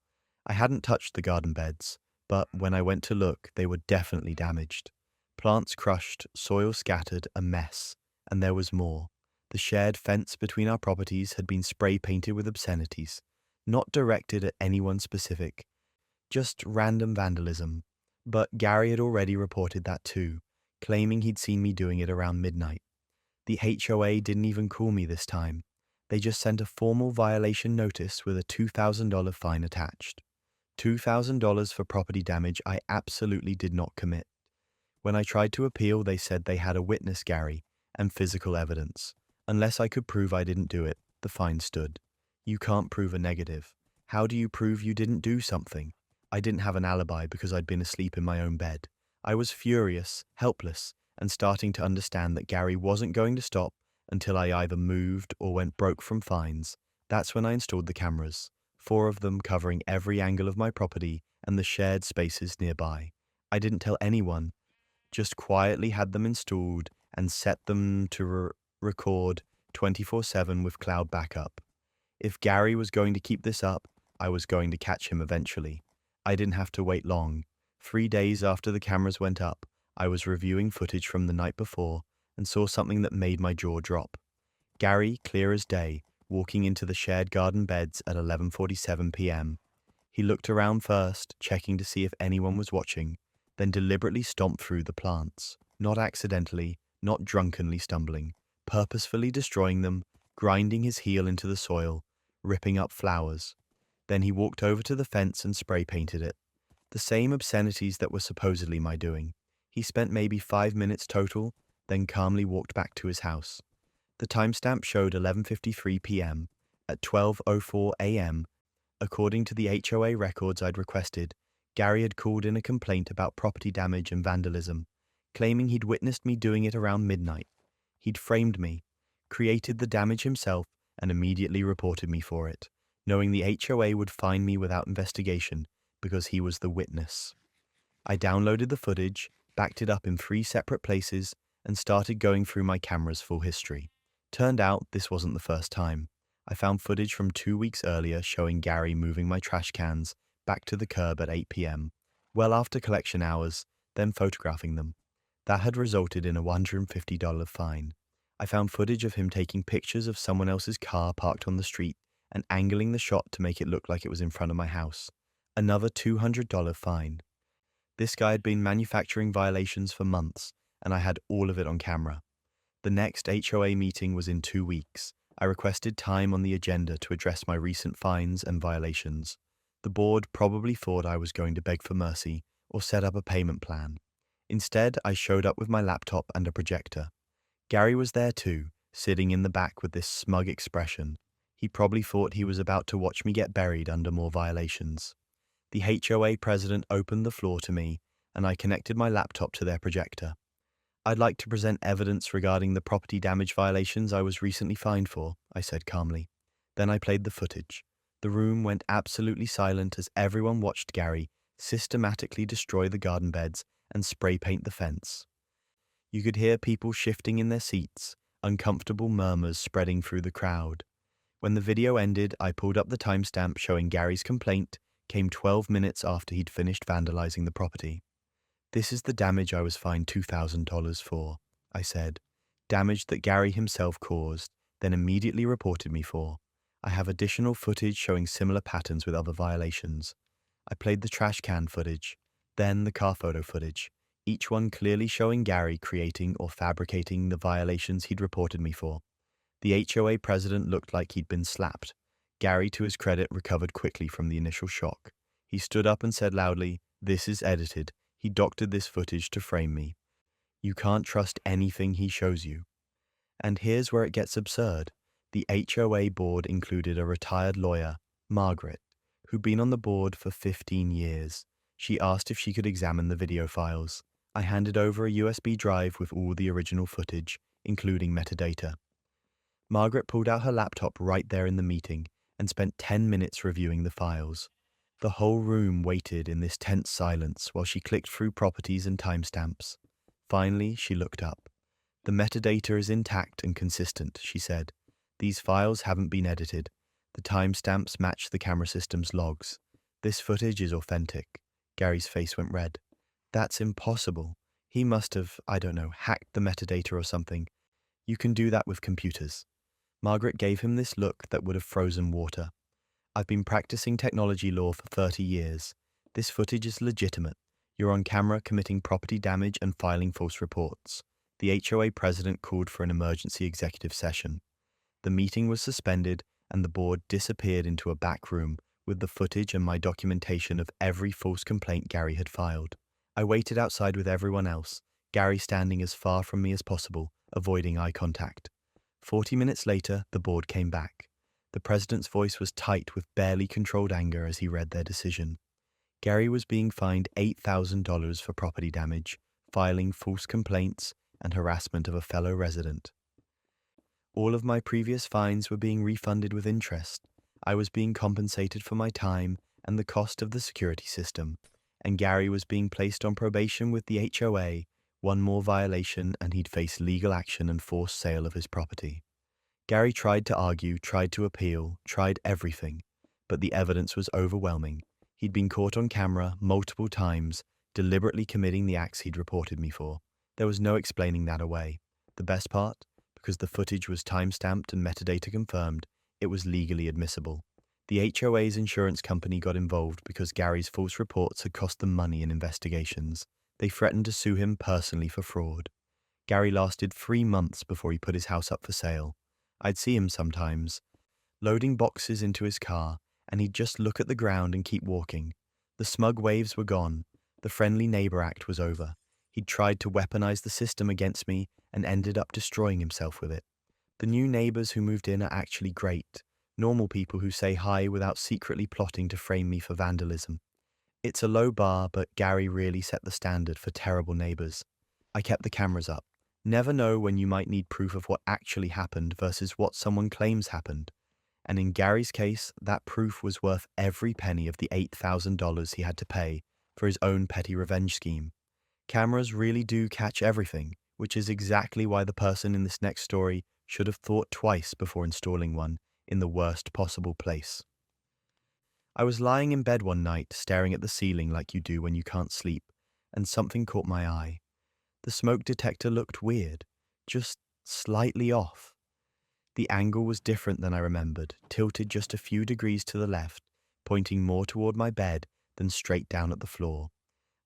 I hadn't touched the garden beds, but when I went to look, they were definitely damaged. Plants crushed, soil scattered, a mess. And there was more. The shared fence between our properties had been spray-painted with obscenities, not directed at anyone specific, just random vandalism. But Gary had already reported that too, claiming he'd seen me doing it around midnight. The HOA didn't even call me this time. They just sent a formal violation notice with a $2,000 fine attached. $2,000 for property damage I absolutely did not commit. When I tried to appeal, they said they had a witness, Gary, and physical evidence. Unless I could prove I didn't do it, the fine stood. You can't prove a negative. How do you prove you didn't do something? I didn't have an alibi because I'd been asleep in my own bed. I was furious, helpless, and starting to understand that Gary wasn't going to stop until I either moved or went broke from fines. That's when I installed the cameras, 4 of them covering every angle of my property and the shared spaces nearby. I didn't tell anyone, just quietly had them installed and set them to record 24/7 with cloud backup. If Gary was going to keep this up, I was going to catch him eventually. I didn't have to wait long. 3 days after the cameras went up, I was reviewing footage from the night before and saw something that made my jaw drop. Gary, clear as day, walking into the shared garden beds at 11:47 p.m. He looked around first, checking to see if anyone was watching, then deliberately stomped through the plants, not accidentally, not drunkenly stumbling, purposefully destroying them, grinding his heel into the soil, ripping up flowers. Then he walked over to the fence and spray painted it. The same obscenities that were supposedly my doing. He spent maybe 5 minutes total, then calmly walked back to his house. The timestamp showed 11:53 p.m. At 12:04 a.m., according to the HOA records I'd requested, Gary had called in a complaint about property damage and vandalism, claiming he'd witnessed me doing it around midnight. He'd framed me, created the damage himself, and immediately reported me for it, knowing the HOA would fine me without investigation because he was the witness. I downloaded the footage, backed it up in 3 separate places, and started going through my camera's full history. Turned out this wasn't the first time. I found footage from 2 weeks earlier showing Gary moving my trash cans back to the curb at 8 p.m., well after collection hours, then photographing them. That had resulted in a $150 fine. I found footage of him taking pictures of someone else's car parked on the street and angling the shot to make it look like it was in front of my house. Another $200 fine. This guy had been manufacturing violations for months, and I had all of it on camera. The next HOA meeting was in 2 weeks. I requested time on the agenda to address my recent fines and violations. The board probably thought I was going to beg for mercy or set up a payment plan. Instead, I showed up with my laptop and a projector. Gary was there too, sitting in the back with this smug expression. He probably thought he was about to watch me get buried under more violations. The HOA president opened the floor to me, and I connected my laptop to their projector. I'd like to present evidence regarding the property damage violations I was recently fined for, I said calmly. Then I played the footage. The room went absolutely silent as everyone watched Gary systematically destroy the garden beds and spray paint the fence. You could hear people shifting in their seats, uncomfortable murmurs spreading through the crowd. When the video ended, I pulled up the timestamp showing Gary's complaint came 12 minutes after he'd finished vandalizing the property. This is the damage I was fined $2,000 for, I said. Damage that Gary himself caused, then immediately reported me for. I have additional footage showing similar patterns with other violations. I played the trash can footage, then the car photo footage, each one clearly showing Gary creating or fabricating the violations he'd reported me for. The HOA president looked like he'd been slapped. Gary, to his credit, recovered quickly from the initial shock. He stood up and said loudly, "This is edited. He doctored this footage to frame me. You can't trust anything he shows you." And here's where it gets absurd. The HOA board included a retired lawyer, Margaret, who'd been on the board for 15 years. She asked if she could examine the video files. I handed over a USB drive with all the original footage, including metadata. Margaret pulled out her laptop right there in the meeting and spent 10 minutes reviewing the files. The whole room waited in this tense silence while she clicked through properties and timestamps. Finally, she looked up. "The metadata is intact and consistent," she said. "These files haven't been edited. The timestamps match the camera system's logs. This footage is authentic." Gary's face went red. "That's impossible. He must have, I don't know, hacked the metadata or something. You can do that with computers." Margaret gave him this look that would have frozen water. "I've been practicing technology law for 30 years. This footage is legitimate. You're on camera committing property damage and filing false reports." The HOA president called for an emergency executive session. The meeting was suspended and the board disappeared into a back room with the footage and my documentation of every false complaint Gary had filed. I waited outside with everyone else, Gary standing as far from me as possible, avoiding eye contact. 40 minutes later, the board came back. The president's voice was tight with barely controlled anger as he read their decision. Gary was being fined $8,000 for property damage, filing false complaints, and harassment of a fellow resident. All of my previous fines were being refunded with interest. I was being compensated for my time and the cost of the security system, and Gary was being placed on probation with the HOA. One more violation and he'd face legal action and forced sale of his property. Gary tried to argue, tried to appeal, tried everything, but the evidence was overwhelming. He'd been caught on camera multiple times, deliberately committing the acts he'd reported me for. There was no explaining that away. The best part? Because the footage was time-stamped and metadata confirmed, it was legally admissible. The HOA's insurance company got involved because Gary's false reports had cost them money in investigations. They threatened to sue him personally for fraud. Gary lasted 3 months before he put his house up for sale. I'd see him sometimes, loading boxes into his car, and he'd just look at the ground and keep walking. The smug waves were gone. The friendly neighbor act was over. He'd tried to weaponize the system against me and ended up destroying himself with it. The new neighbors who moved in are actually great. Normal people who say hi without secretly plotting to frame me for vandalism. It's a low bar, but Gary really set the standard for terrible neighbors. I kept the cameras up. Never know when you might need proof of what actually happened versus what someone claims happened. And in Gary's case, that proof was worth every penny of the $8,000 he had to pay for his own petty revenge scheme. Cameras really do catch everything, which is exactly why the person in this next story should have thought twice before installing one in the worst possible place. I was lying in bed one night, staring at the ceiling like you do when you can't sleep, and something caught my eye. The smoke detector looked weird, just slightly off. The angle was different than I remembered, tilted just a few degrees to the left, pointing more toward my bed than straight down at the floor.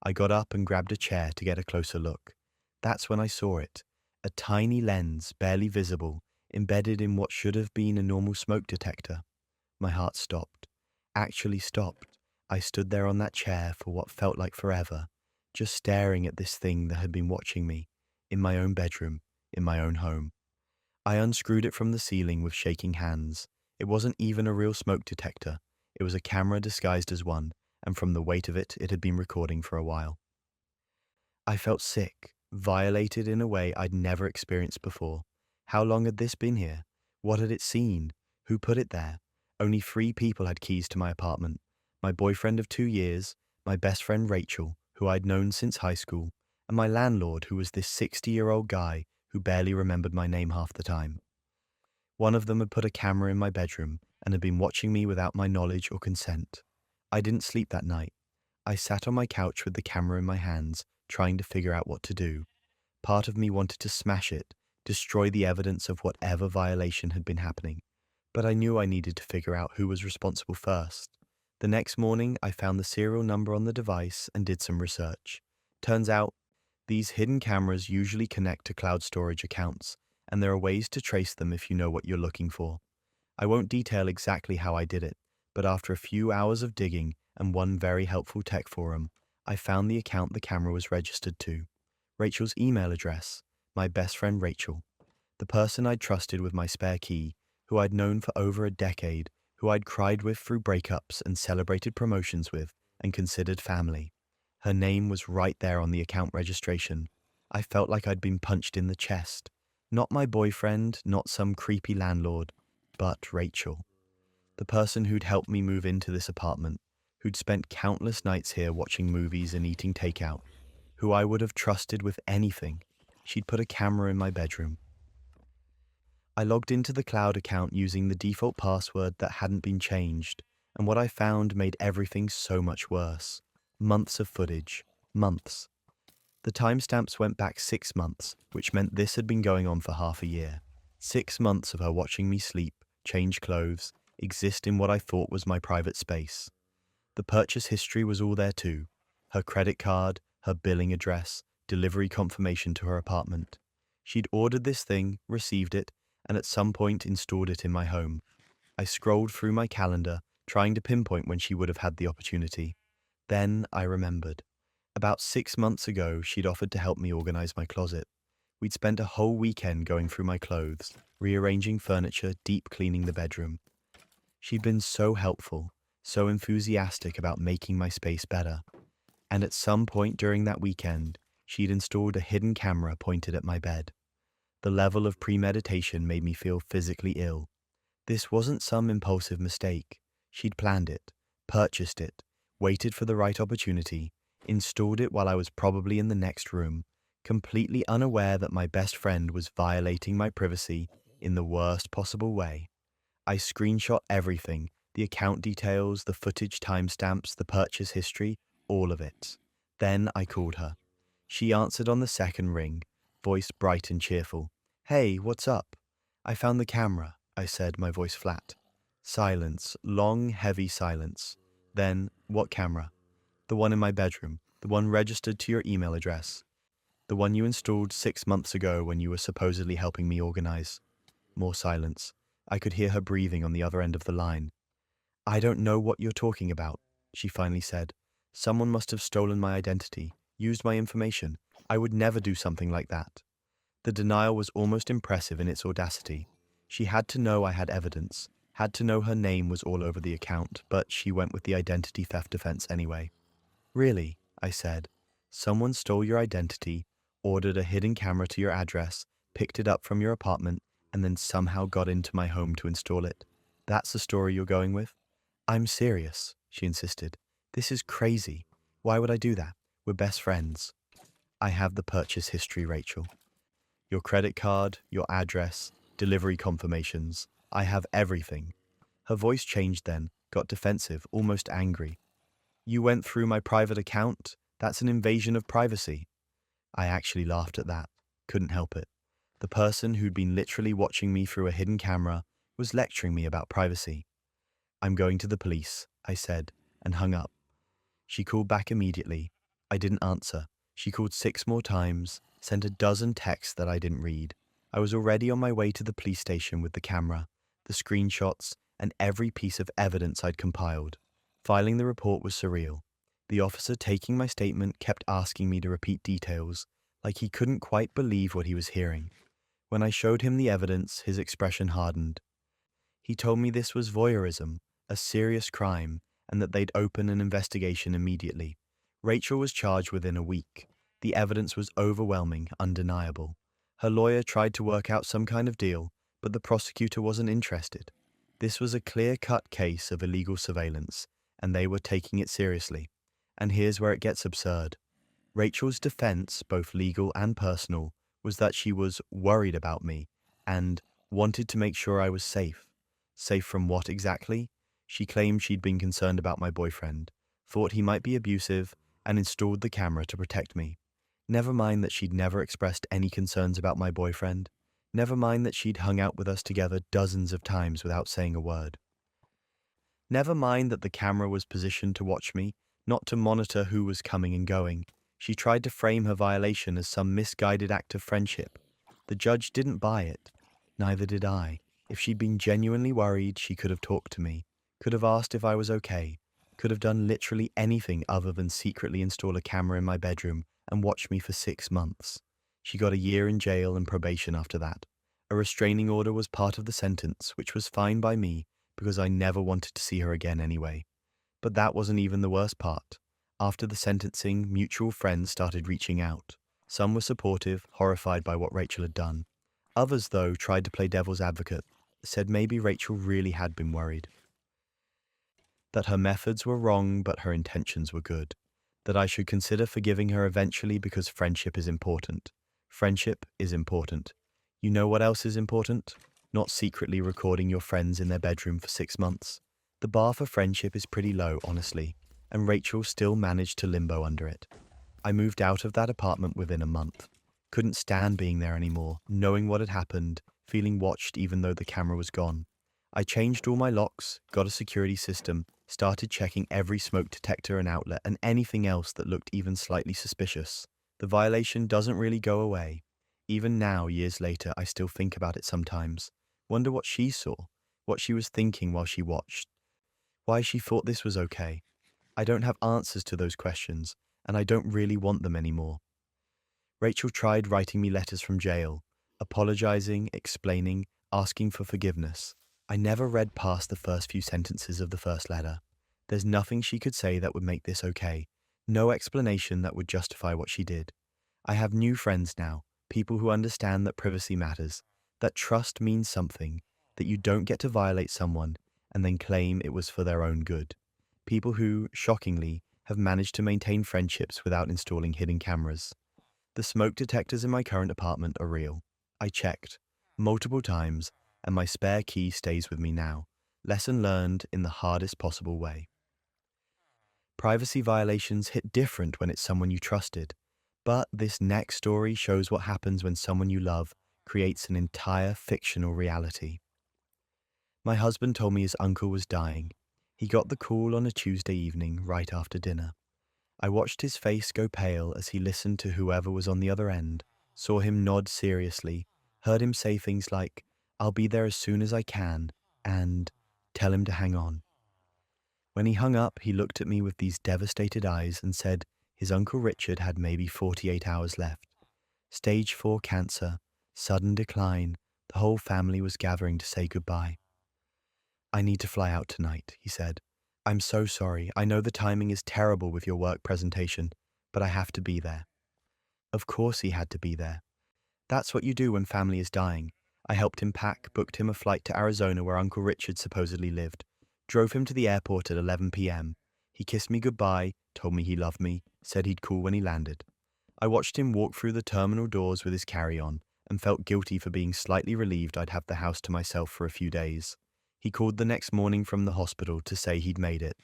I got up and grabbed a chair to get a closer look. That's when I saw it, a tiny lens, barely visible, embedded in what should have been a normal smoke detector. My heart stopped. Actually stopped. I stood there on that chair for what felt like forever, just staring at this thing that had been watching me, in my own bedroom, in my own home. I unscrewed it from the ceiling with shaking hands. It wasn't even a real smoke detector. It was a camera disguised as one, and from the weight of it, it had been recording for a while. I felt sick, violated in a way I'd never experienced before. How long had this been here? What had it seen? Who put it there? Only 3 people had keys to my apartment. My boyfriend of 2 years, my best friend Rachel, who I'd known since high school, and my landlord, who was this 60-year-old guy who barely remembered my name half the time. One of them had put a camera in my bedroom and had been watching me without my knowledge or consent. I didn't sleep that night. I sat on my couch with the camera in my hands, trying to figure out what to do. Part of me wanted to smash it, destroy the evidence of whatever violation had been happening. But I knew I needed to figure out who was responsible first. The next morning, I found the serial number on the device and did some research. Turns out, these hidden cameras usually connect to cloud storage accounts, and there are ways to trace them if you know what you're looking for. I won't detail exactly how I did it, but after a few hours of digging and one very helpful tech forum, I found the account the camera was registered to. Rachel's email address, my best friend Rachel, the person I'd trusted with my spare key, who I'd known for over a decade, who I'd cried with through breakups and celebrated promotions with, and considered family. Her name was right there on the account registration. I felt like I'd been punched in the chest. Not my boyfriend, not some creepy landlord, but Rachel. The person who'd helped me move into this apartment, who'd spent countless nights here watching movies and eating takeout, who I would have trusted with anything. She'd put a camera in my bedroom. I logged into the cloud account using the default password that hadn't been changed, and what I found made everything so much worse. Months of footage. Months. The timestamps went back 6 months, which meant this had been going on for half a year. 6 months of her watching me sleep, change clothes, exist in what I thought was my private space. The purchase history was all there too. Her credit card, her billing address, delivery confirmation to her apartment. She'd ordered this thing, received it, and at some point installed it in my home. I scrolled through my calendar, trying to pinpoint when she would have had the opportunity. Then I remembered. About 6 months ago, she'd offered to help me organize my closet. We'd spent a whole weekend going through my clothes, rearranging furniture, deep cleaning the bedroom. She'd been so helpful, so enthusiastic about making my space better. And at some point during that weekend, she'd installed a hidden camera pointed at my bed. The level of premeditation made me feel physically ill. This wasn't some impulsive mistake. She'd planned it, purchased it, waited for the right opportunity, installed it while I was probably in the next room, completely unaware that my best friend was violating my privacy in the worst possible way. I screenshot everything, the account details, the footage timestamps, the purchase history, all of it. Then I called her. She answered on the second ring, voice bright and cheerful. "Hey, what's up?" "I found the camera," I said, my voice flat. Silence, long, heavy silence. Then, "What camera?" "The one in my bedroom, the one registered to your email address. The one you installed 6 months ago when you were supposedly helping me organize." More silence. I could hear her breathing on the other end of the line. "I don't know what you're talking about," she finally said. "Someone must have stolen my identity, used my information. I would never do something like that." The denial was almost impressive in its audacity. She had to know I had evidence, had to know her name was all over the account, but she went with the identity theft defense anyway. "Really?" I said. "Someone stole your identity, ordered a hidden camera to your address, picked it up from your apartment, and then somehow got into my home to install it. That's the story you're going with?" "I'm serious," she insisted. "This is crazy. Why would I do that? We're best friends." "I have the purchase history, Rachel. Your credit card, your address, delivery confirmations. I have everything." Her voice changed then, got defensive, almost angry. "You went through my private account? That's an invasion of privacy." I actually laughed at that. Couldn't help it. The person who'd been literally watching me through a hidden camera was lecturing me about privacy. "I'm going to the police," I said, and hung up. She called back immediately. I didn't answer. She called 6 more times, sent a dozen texts that I didn't read. I was already on my way to the police station with the camera, the screenshots, and every piece of evidence I'd compiled. Filing the report was surreal. The officer taking my statement kept asking me to repeat details, like he couldn't quite believe what he was hearing. When I showed him the evidence, his expression hardened. He told me this was voyeurism, a serious crime, and that they'd open an investigation immediately. Rachel was charged within a week. The evidence was overwhelming, undeniable. Her lawyer tried to work out some kind of deal, but the prosecutor wasn't interested. This was a clear-cut case of illegal surveillance, and they were taking it seriously. And here's where it gets absurd. Rachel's defense, both legal and personal, was that she was worried about me and wanted to make sure I was safe. Safe from what exactly? She claimed she'd been concerned about my boyfriend, thought he might be abusive, and installed the camera to protect me. Never mind that she'd never expressed any concerns about my boyfriend. Never mind that she'd hung out with us together dozens of times without saying a word. Never mind that the camera was positioned to watch me, not to monitor who was coming and going. She tried to frame her violation as some misguided act of friendship. The judge didn't buy it. Neither did I. If she'd been genuinely worried, she could have talked to me, could have asked if I was okay, could have done literally anything other than secretly install a camera in my bedroom and watch me for 6 months. She got a year in jail and probation after that. A restraining order was part of the sentence, which was fine by me because I never wanted to see her again anyway. But that wasn't even the worst part. After the sentencing, mutual friends started reaching out. Some were supportive, horrified by what Rachel had done. Others, though, tried to play devil's advocate, said maybe Rachel really had been worried. That her methods were wrong, but her intentions were good. That I should consider forgiving her eventually because friendship is important. Friendship is important. You know what else is important? Not secretly recording your friends in their bedroom for 6 months. The bar for friendship is pretty low, honestly, and Rachel still managed to limbo under it. I moved out of that apartment within a month. Couldn't stand being there anymore, knowing what had happened, feeling watched even though the camera was gone. I changed all my locks, got a security system, started checking every smoke detector and outlet and anything else that looked even slightly suspicious. The violation doesn't really go away. Even now, years later, I still think about it sometimes. Wonder what she saw, what she was thinking while she watched. Why she thought this was okay. I don't have answers to those questions, and I don't really want them anymore. Rachel tried writing me letters from jail, apologizing, explaining, asking for forgiveness. I never read past the first few sentences of the first letter. There's nothing she could say that would make this okay. No explanation that would justify what she did. I have new friends now, People who understand that privacy matters, that trust means something, that you don't get to violate someone and then claim it was for their own good. People who, shockingly, have managed to maintain friendships without installing hidden cameras. The smoke detectors in my current apartment are real. I checked multiple times, and my spare key stays with me now. Lesson learned in the hardest possible way. Privacy violations hit different when it's someone you trusted, but this next story shows what happens when someone you love creates an entire fictional reality. My husband told me his uncle was dying. He got the call on a Tuesday evening right after dinner. I watched his face go pale as he listened to whoever was on the other end, saw him nod seriously, heard him say things like, "I'll be there as soon as I can," and "Tell him to hang on." When he hung up, he looked at me with these devastated eyes and said his Uncle Richard had maybe 48 hours left. Stage 4 cancer, sudden decline, the whole family was gathering to say goodbye. "I need to fly out tonight," he said. "I'm so sorry. I know the timing is terrible with your work presentation, but I have to be there." Of course he had to be there. That's what you do when family is dying. I helped him pack, booked him a flight to Arizona where Uncle Richard supposedly lived, drove him to the airport at 11 p.m. He kissed me goodbye, told me he loved me, said he'd call when he landed. I watched him walk through the terminal doors with his carry-on and felt guilty for being slightly relieved I'd have the house to myself for a few days. He called the next morning from the hospital to say he'd made it,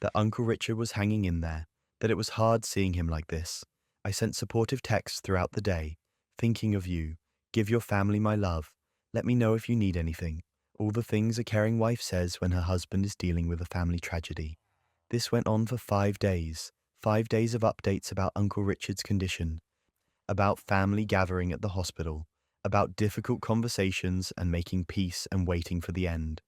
that Uncle Richard was hanging in there, that it was hard seeing him like this. I sent supportive texts throughout the day, thinking of you, give your family my love, let me know if you need anything, all the things a caring wife says when her husband is dealing with a family tragedy. This went on for 5 days, 5 days of updates about Uncle Richard's condition, about family gathering at the hospital, about difficult conversations and making peace and waiting for the end.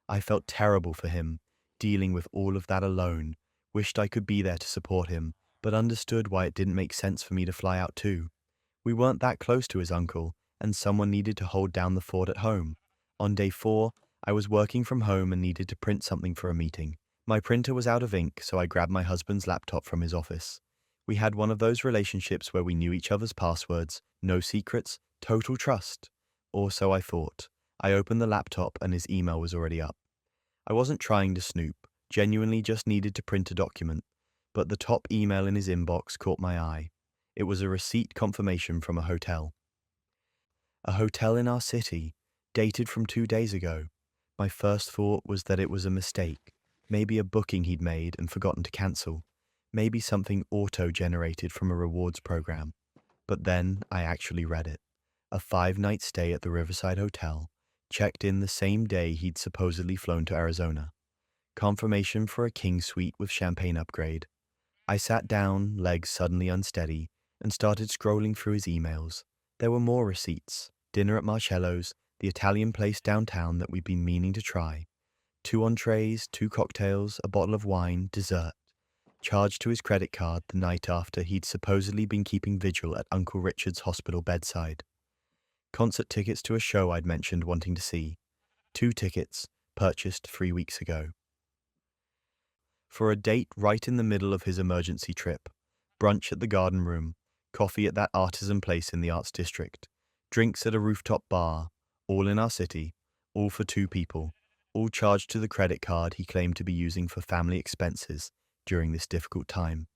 I felt terrible for him, dealing with all of that alone, wished I could be there to support him, but understood why it didn't make sense for me to fly out too. We weren't that close to his uncle, and someone needed to hold down the fort at home. On day 4, I was working from home and needed to print something for a meeting. My printer was out of ink, so I grabbed my husband's laptop from his office. We had one of those relationships where we knew each other's passwords, no secrets, total trust. Or so I thought. I opened the laptop and his email was already up. I wasn't trying to snoop, genuinely just needed to print a document, but the top email in his inbox caught my eye. It was a receipt confirmation from a hotel. A hotel in our city, dated from 2 days ago. My first thought was that it was a mistake, maybe a booking he'd made and forgotten to cancel, maybe something auto-generated from a rewards program. But then I actually read it. A 5-night stay at the Riverside Hotel, checked in the same day he'd supposedly flown to Arizona. Confirmation for a king suite with champagne upgrade. I sat down, legs suddenly unsteady, and started scrolling through his emails. There were more receipts. Dinner at Marcello's, the Italian place downtown that we'd been meaning to try. 2 entrees, 2 cocktails, a bottle of wine, dessert. Charged to his credit card the night after he'd supposedly been keeping vigil at Uncle Richard's hospital bedside. Concert tickets to a show I'd mentioned wanting to see. 2 tickets, purchased 3 weeks ago. For a date right in the middle of his emergency trip. Brunch at the Garden Room, coffee at that artisan place in the Arts District, drinks at a rooftop bar, all in our city, all for 2 people, all charged to the credit card he claimed to be using for family expenses during this difficult time.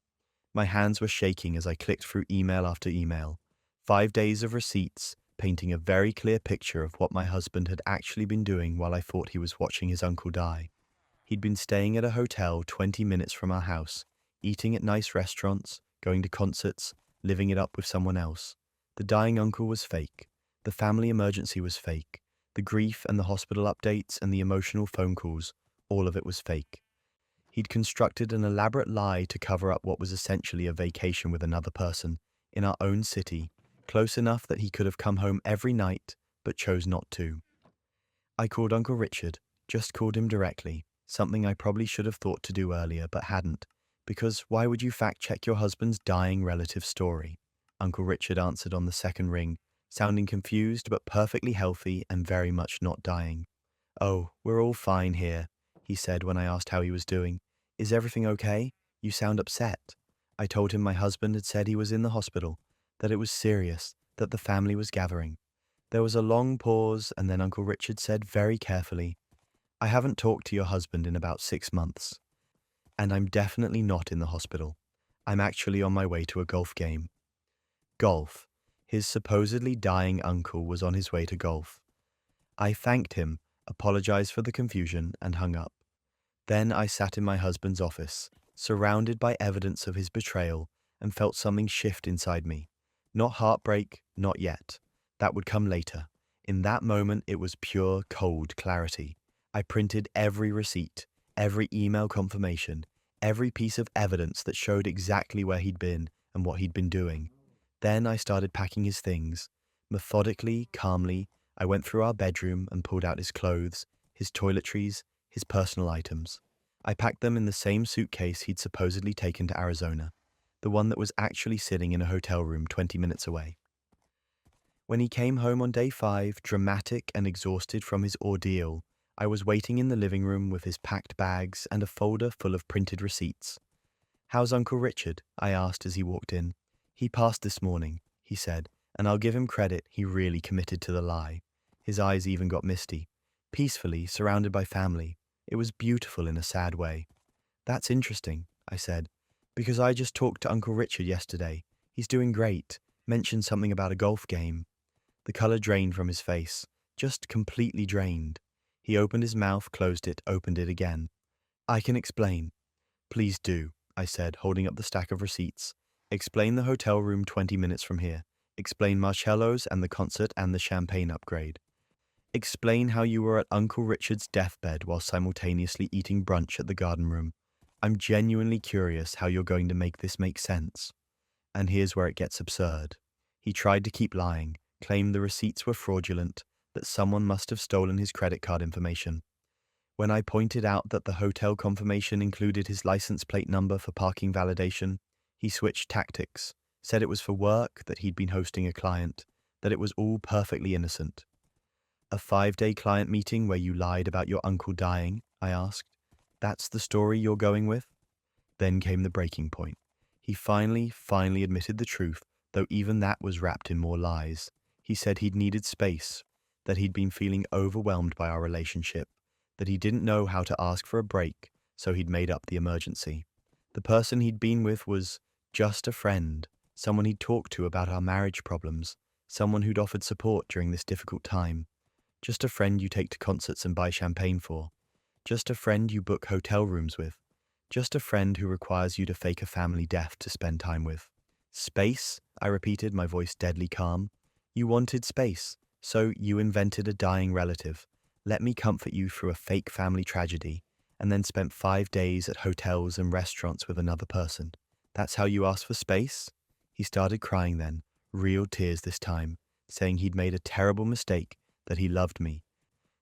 My hands were shaking as I clicked through email after email. 5 days of receipts, painting a very clear picture of what my husband had actually been doing while I thought he was watching his uncle die. He'd been staying at a hotel 20 minutes from our house, eating at nice restaurants, going to concerts, living it up with someone else. The dying uncle was fake. The family emergency was fake. The grief and the hospital updates and the emotional phone calls, all of it was fake. He'd constructed an elaborate lie to cover up what was essentially a vacation with another person, in our own city, close enough that he could have come home every night, but chose not to. I called Uncle Richard, just called him directly, something I probably should have thought to do earlier but hadn't, because why would you fact-check your husband's dying relative's story? Uncle Richard answered on the second ring, sounding confused but perfectly healthy and very much not dying. "Oh, we're all fine here," he said when I asked how he was doing. "Is everything okay? You sound upset." I told him my husband had said he was in the hospital, that it was serious, that the family was gathering. There was a long pause, and then Uncle Richard said very carefully, "I haven't talked to your husband in about 6 months, and I'm definitely not in the hospital. I'm actually on my way to a golf game." Golf. His supposedly dying uncle was on his way to golf. I thanked him, apologized for the confusion, and hung up. Then I sat in my husband's office, surrounded by evidence of his betrayal, and felt something shift inside me. Not heartbreak, not yet. That would come later. In that moment, it was pure, cold clarity. I printed every receipt, every email confirmation, every piece of evidence that showed exactly where he'd been and what he'd been doing. Then I started packing his things. Methodically, calmly, I went through our bedroom and pulled out his clothes, his toiletries, his personal items. I packed them in the same suitcase he'd supposedly taken to Arizona, the one that was actually sitting in a hotel room 20 minutes away. When he came home on day 5, dramatic and exhausted from his ordeal, I was waiting in the living room with his packed bags and a folder full of printed receipts. "How's Uncle Richard?" I asked as he walked in. "He passed this morning," he said, and I'll give him credit, he really committed to the lie. His eyes even got misty. Peacefully, surrounded by family. It was beautiful in a sad way. "That's interesting," I said, "because I just talked to Uncle Richard yesterday. He's doing great. Mentioned something about a golf game." The color drained from his face, just completely drained. He opened his mouth, closed it, opened it again. "I can explain." "Please do," I said, holding up the stack of receipts. "Explain the hotel room 20 minutes from here. Explain Marcello's and the concert and the champagne upgrade. Explain how you were at Uncle Richard's deathbed while simultaneously eating brunch at the garden room. I'm genuinely curious how you're going to make this make sense." And here's where it gets absurd. He tried to keep lying, claimed the receipts were fraudulent, that someone must have stolen his credit card information. When I pointed out that the hotel confirmation included his license plate number for parking validation, he switched tactics, said it was for work, that he'd been hosting a client, that it was all perfectly innocent. "A 5-day client meeting where you lied about your uncle dying?" I asked. "That's the story you're going with?" Then came the breaking point. He finally admitted the truth, though even that was wrapped in more lies. He said he'd needed space, that he'd been feeling overwhelmed by our relationship, that he didn't know how to ask for a break, so he'd made up the emergency. The person he'd been with was just a friend, someone he'd talked to about our marriage problems, someone who'd offered support during this difficult time. Just a friend you take to concerts and buy champagne for. Just a friend you book hotel rooms with. Just a friend who requires you to fake a family death to spend time with. "Space," I repeated, my voice deadly calm. "You wanted space, so you invented a dying relative, let me comfort you through a fake family tragedy, and then spent 5 days at hotels and restaurants with another person. That's how you asked for space?" He started crying then, real tears this time, saying he'd made a terrible mistake, that he loved me,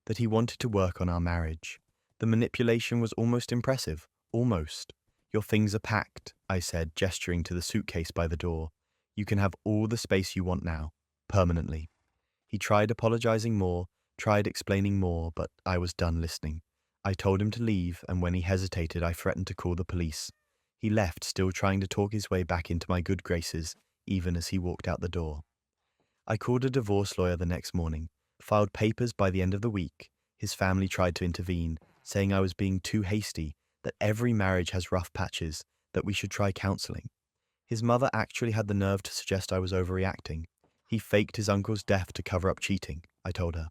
that he wanted to work on our marriage. The manipulation was almost impressive. Almost. "Your things are packed," I said, gesturing to the suitcase by the door. "You can have all the space you want now, permanently." He tried apologizing more, tried explaining more, but I was done listening. I told him to leave, and when he hesitated, I threatened to call the police. He left, still trying to talk his way back into my good graces, even as he walked out the door. I called a divorce lawyer the next morning, filed papers by the end of the week. His family tried to intervene, saying I was being too hasty, that every marriage has rough patches, that we should try counseling. His mother actually had the nerve to suggest I was overreacting. He faked his uncle's death to cover up cheating, I told her.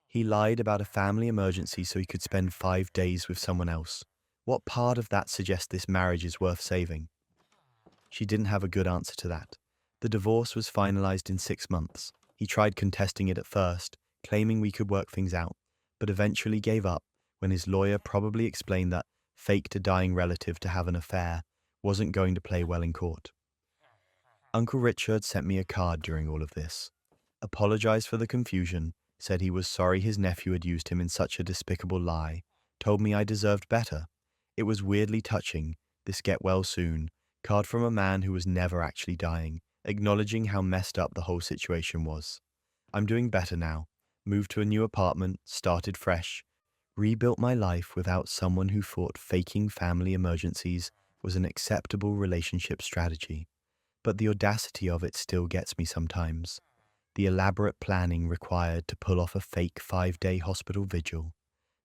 He lied about a family emergency so he could spend 5 days with someone else. What part of that suggests this marriage is worth saving? She didn't have a good answer to that. The divorce was finalized in 6 months. He tried contesting it at first, claiming we could work things out, but eventually gave up when his lawyer probably explained that faked a dying relative to have an affair wasn't going to play well in court. Uncle Richard sent me a card during all of this. Apologized for the confusion, said he was sorry his nephew had used him in such a despicable lie, told me I deserved better. It was weirdly touching, this get well soon, card from a man who was never actually dying, acknowledging how messed up the whole situation was. I'm doing better now, moved to a new apartment, started fresh, rebuilt my life without someone who thought faking family emergencies was an acceptable relationship strategy. But the audacity of it still gets me sometimes. The elaborate planning required to pull off a fake 5-day hospital vigil,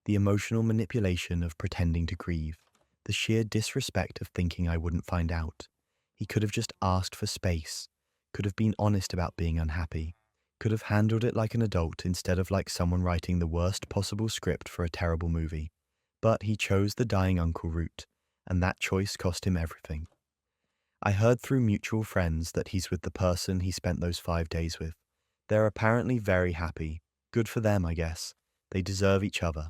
the emotional manipulation of pretending to grieve, the sheer disrespect of thinking I wouldn't find out. He could have just asked for space, could have been honest about being unhappy, could have handled it like an adult instead of like someone writing the worst possible script for a terrible movie. But he chose the dying uncle route, and that choice cost him everything. I heard through mutual friends that he's with the person he spent those 5 days with. They're apparently very happy. Good for them, I guess. They deserve each other.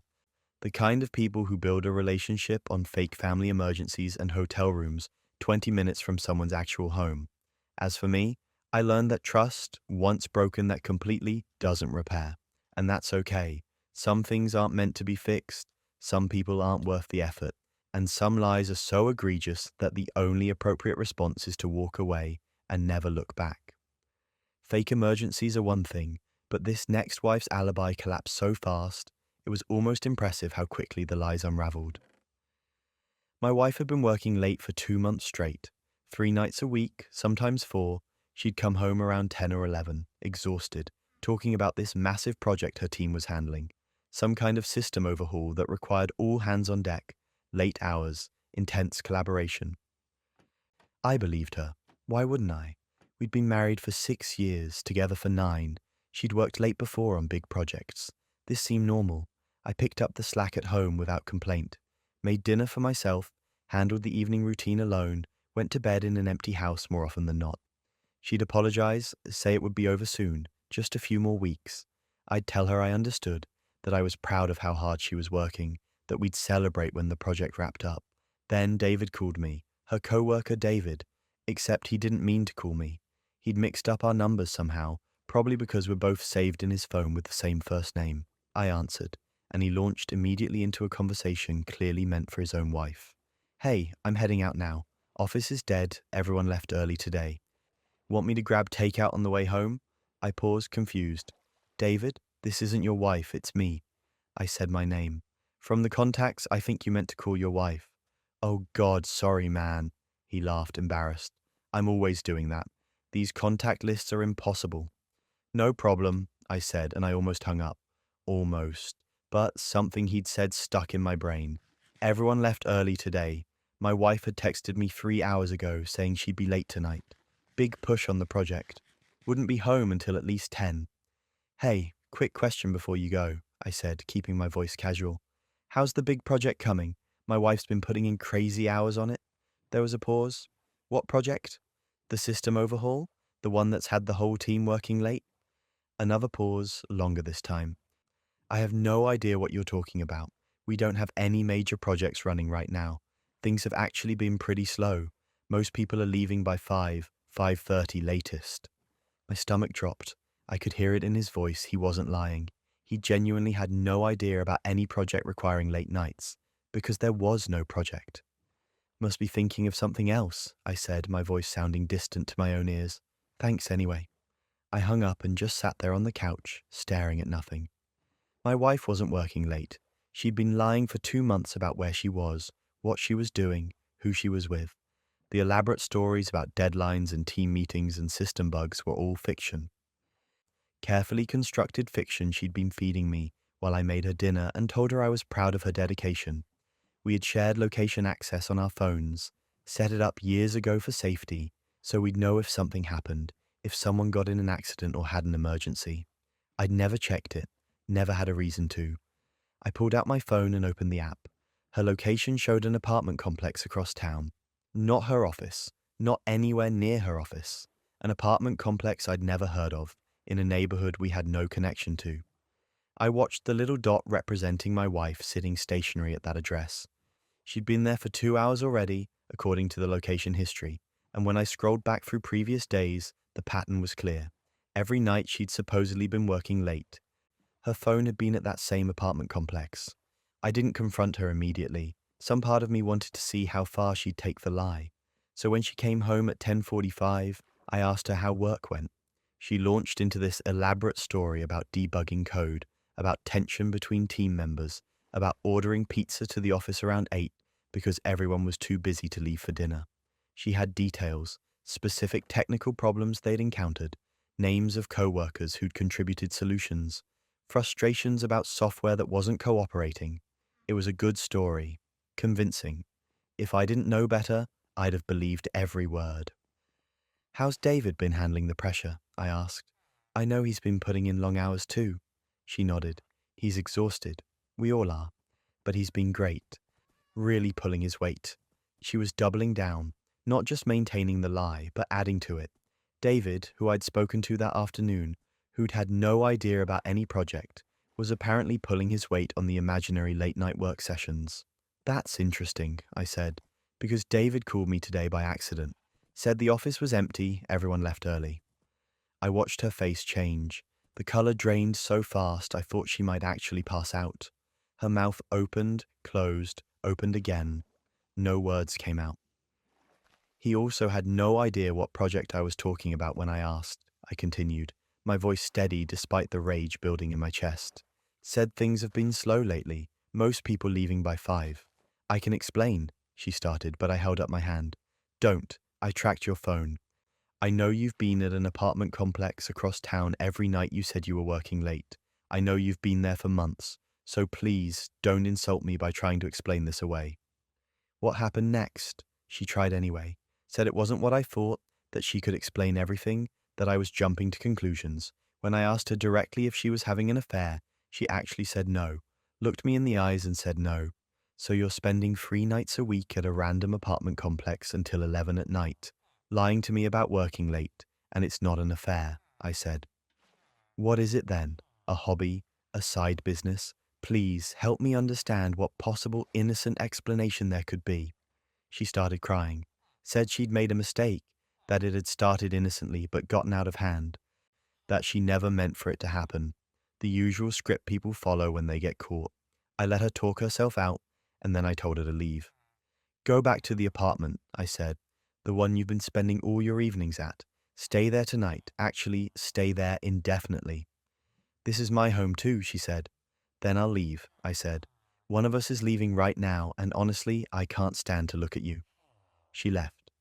The kind of people who build a relationship on fake family emergencies and hotel rooms 20 minutes from someone's actual home. As for me, I learned that trust, once broken that completely, doesn't repair. And that's okay. Some things aren't meant to be fixed. Some people aren't worth the effort. And some lies are so egregious that the only appropriate response is to walk away and never look back. Fake emergencies are one thing, but this next wife's alibi collapsed so fast, it was almost impressive how quickly the lies unraveled. My wife had been working late for 2 months straight. 3 nights a week, sometimes 4, she'd come home around 10 or 11, exhausted, talking about this massive project her team was handling. Some kind of system overhaul that required all hands on deck, late hours, intense collaboration. I believed her. Why wouldn't I? We'd been married for 6 years, together for 9. She'd worked late before on big projects. This seemed normal. I picked up the slack at home without complaint, made dinner for myself, handled the evening routine alone, went to bed in an empty house more often than not. She'd apologize, say it would be over soon, just a few more weeks. I'd tell her I understood, that I was proud of how hard she was working, that we'd celebrate when the project wrapped up. Then David called me, her co-worker David, except he didn't mean to call me. He'd mixed up our numbers somehow, probably because we're both saved in his phone with the same first name. I answered, and he launched immediately into a conversation clearly meant for his own wife. Hey, I'm heading out now. Office is dead, everyone left early today. Want me to grab takeout on the way home? I paused, confused. David, this isn't your wife, it's me. I said my name. From the contacts, I think you meant to call your wife. Oh God, sorry man. He laughed, embarrassed. I'm always doing that. These contact lists are impossible. No problem, I said, and I almost hung up. Almost. But something he'd said stuck in my brain. Everyone left early today. My wife had texted me 3 hours ago saying she'd be late tonight. Big push on the project. Wouldn't be home until at least 10. Hey, quick question before you go, I said, keeping my voice casual. How's the big project coming? My wife's been putting in crazy hours on it. There was a pause. What project? The system overhaul? The one that's had the whole team working late? Another pause, longer this time. I have no idea what you're talking about. We don't have any major projects running right now. Things have actually been pretty slow. Most people are leaving by 5:30 latest. My stomach dropped. I could hear it in his voice, he wasn't lying. He genuinely had no idea about any project requiring late nights, because there was no project. Must be thinking of something else, I said, my voice sounding distant to my own ears. Thanks anyway. I hung up and just sat there on the couch, staring at nothing. My wife wasn't working late. She'd been lying for 2 months about where she was, what she was doing, who she was with. The elaborate stories about deadlines and team meetings and system bugs were all fiction. Carefully constructed fiction she'd been feeding me while I made her dinner and told her I was proud of her dedication. We had shared location access on our phones, set it up years ago for safety, so we'd know if something happened, if someone got in an accident or had an emergency. I'd never checked it, never had a reason to. I pulled out my phone and opened the app. Her location showed an apartment complex across town. Not her office, not anywhere near her office. An apartment complex I'd never heard of, in a neighborhood we had no connection to. I watched the little dot representing my wife sitting stationary at that address. She'd been there for 2 hours already, according to the location history, and when I scrolled back through previous days, the pattern was clear. Every night she'd supposedly been working late. Her phone had been at that same apartment complex. I didn't confront her immediately. Some part of me wanted to see how far she'd take the lie. So when she came home at 10:45, I asked her how work went. She launched into this elaborate story about debugging code, about tension between team members, about ordering pizza to the office around 8 because everyone was too busy to leave for dinner. She had details, specific technical problems they'd encountered, names of co-workers who'd contributed solutions, frustrations about software that wasn't cooperating. It was a good story, convincing. If I didn't know better, I'd have believed every word. "How's David been handling the pressure?" I asked. "I know he's been putting in long hours too." She nodded. "He's exhausted. We all are. But he's been great. Really pulling his weight." She was doubling down, not just maintaining the lie, but adding to it. David, who I'd spoken to that afternoon, who'd had no idea about any project, was apparently pulling his weight on the imaginary late-night work sessions. "That's interesting," I said, because David called me today by accident. Said the office was empty, everyone left early. I watched her face change. The color drained so fast I thought she might actually pass out. Her mouth opened, closed, opened again. No words came out. "He also had no idea what project I was talking about when I asked," I continued, my voice steady despite the rage building in my chest. "Said things have been slow lately, most people leaving by 5. "I can explain," she started, but I held up my hand. "Don't. I tracked your phone. I know you've been at an apartment complex across town every night you said you were working late. I know you've been there for months, so please don't insult me by trying to explain this away." What happened next? She tried anyway. Said it wasn't what I thought, that she could explain everything, that I was jumping to conclusions. When I asked her directly if she was having an affair, she actually said no, looked me in the eyes and said no. "So you're spending 3 nights a week at a random apartment complex until 11 at night, lying to me about working late, and it's not an affair," I said. "What is it then? A hobby? A side business? Please help me understand what possible innocent explanation there could be." She started crying. Said she'd made a mistake, that it had started innocently but gotten out of hand, that she never meant for it to happen. The usual script people follow when they get caught. I let her talk herself out, and then I told her to leave. "Go back to the apartment," I said, "the one you've been spending all your evenings at. Stay there tonight, actually, stay there indefinitely." "This is my home too," she said. "Then I'll leave," I said. "One of us is leaving right now, and honestly, I can't stand to look at you." She left,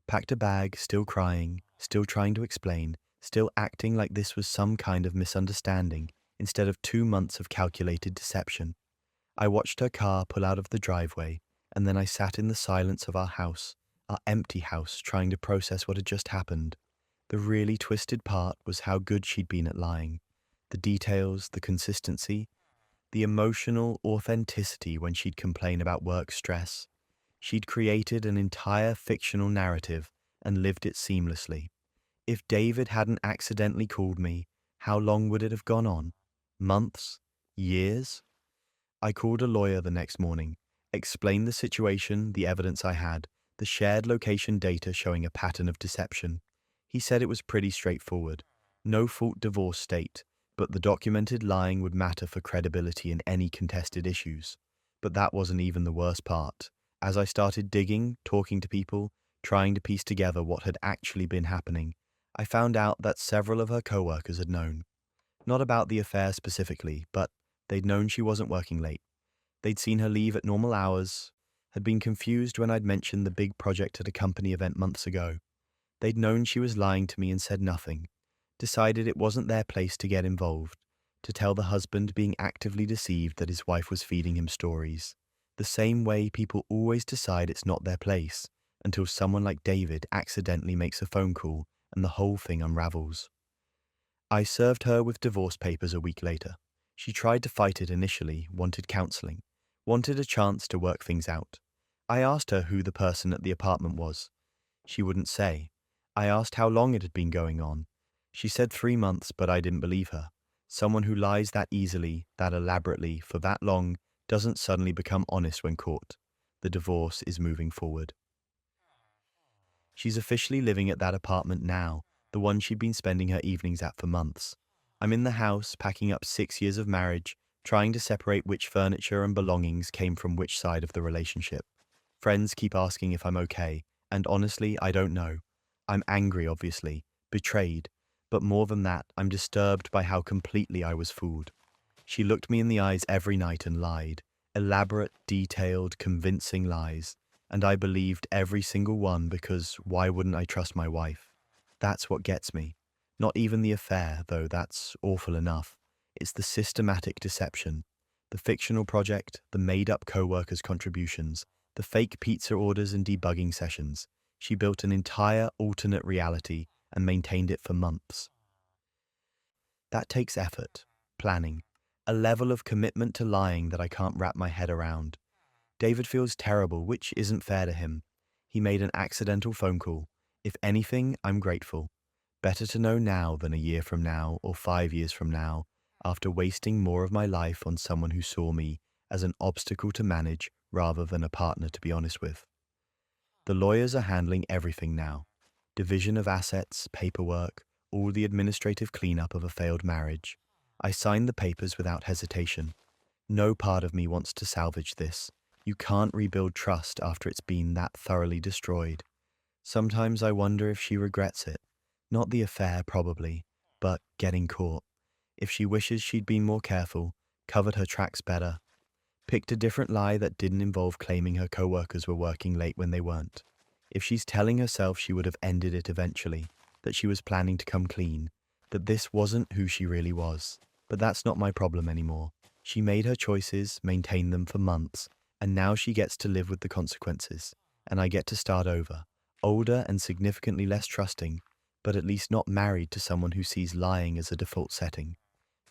packed a bag, still crying, still trying to explain, still acting like this was some kind of misunderstanding instead of 2 months of calculated deception. I watched her car pull out of the driveway, and then I sat in the silence of our house, our empty house, trying to process what had just happened. The really twisted part was how good she'd been at lying. The details, the consistency, the emotional authenticity when she'd complain about work stress. She'd created an entire fictional narrative and lived it seamlessly. If David hadn't accidentally called me, how long would it have gone on? Months? Years? I called a lawyer the next morning, explained the situation, the evidence I had, the shared location data showing a pattern of deception. He said it was pretty straightforward. No fault divorce state, but the documented lying would matter for credibility in any contested issues. But that wasn't even the worst part. As I started digging, talking to people, trying to piece together what had actually been happening, I found out that several of her coworkers had known. Not about the affair specifically, but they'd known she wasn't working late. They'd seen her leave at normal hours, had been confused when I'd mentioned the big project at a company event months ago. They'd known she was lying to me and said nothing, decided it wasn't their place to get involved, to tell the husband being actively deceived that his wife was feeding him stories. The same way people always decide it's not their place, until someone like David accidentally makes a phone call and the whole thing unravels. I served her with divorce papers a week later. She tried to fight it initially, wanted counseling, wanted a chance to work things out. I asked her who the person at the apartment was. She wouldn't say. I asked how long it had been going on. She said 3 months, but I didn't believe her. Someone who lies that easily, that elaborately, for that long, doesn't suddenly become honest when caught. The divorce is moving forward. She's officially living at that apartment now, the one she'd been spending her evenings at for months. I'm in the house, packing up 6 years of marriage, trying to separate which furniture and belongings came from which side of the relationship. Friends keep asking if I'm okay, and honestly, I don't know. I'm angry, obviously, betrayed, but more than that, I'm disturbed by how completely I was fooled. She looked me in the eyes every night and lied, elaborate, detailed, convincing lies, And I believed every single one because why wouldn't I trust my wife? That's what gets me. Not even the affair, though that's awful enough. It's the systematic deception. The fictional project, the made-up co-workers' contributions, the fake pizza orders and debugging sessions. She built an entire alternate reality and maintained it for months. That takes effort, planning, a level of commitment to lying that I can't wrap my head around. David feels terrible, which isn't fair to him. He made an accidental phone call. If anything, I'm grateful. Better to know now than a year from now or 5 years from now, after wasting more of my life on someone who saw me as an obstacle to manage rather than a partner to be honest with. The lawyers are handling everything now. Division of assets, paperwork, all the administrative cleanup of a failed marriage. I signed the papers without hesitation. No part of me wants to salvage this. You can't rebuild trust after it's been that thoroughly destroyed. Sometimes I wonder if she regrets it. Not the affair, probably, but getting caught. If she wishes she'd been more careful, covered her tracks better, picked a different lie that didn't involve claiming her co-workers were working late when they weren't. If she's telling herself she would have ended it eventually, that she was planning to come clean, that this wasn't who she really was. But that's not my problem anymore. She made her choices, maintained them for months, and now she gets to live with the consequences. And I get to start over, older and significantly less trusting, but at least not married to someone who sees lying as a default setting.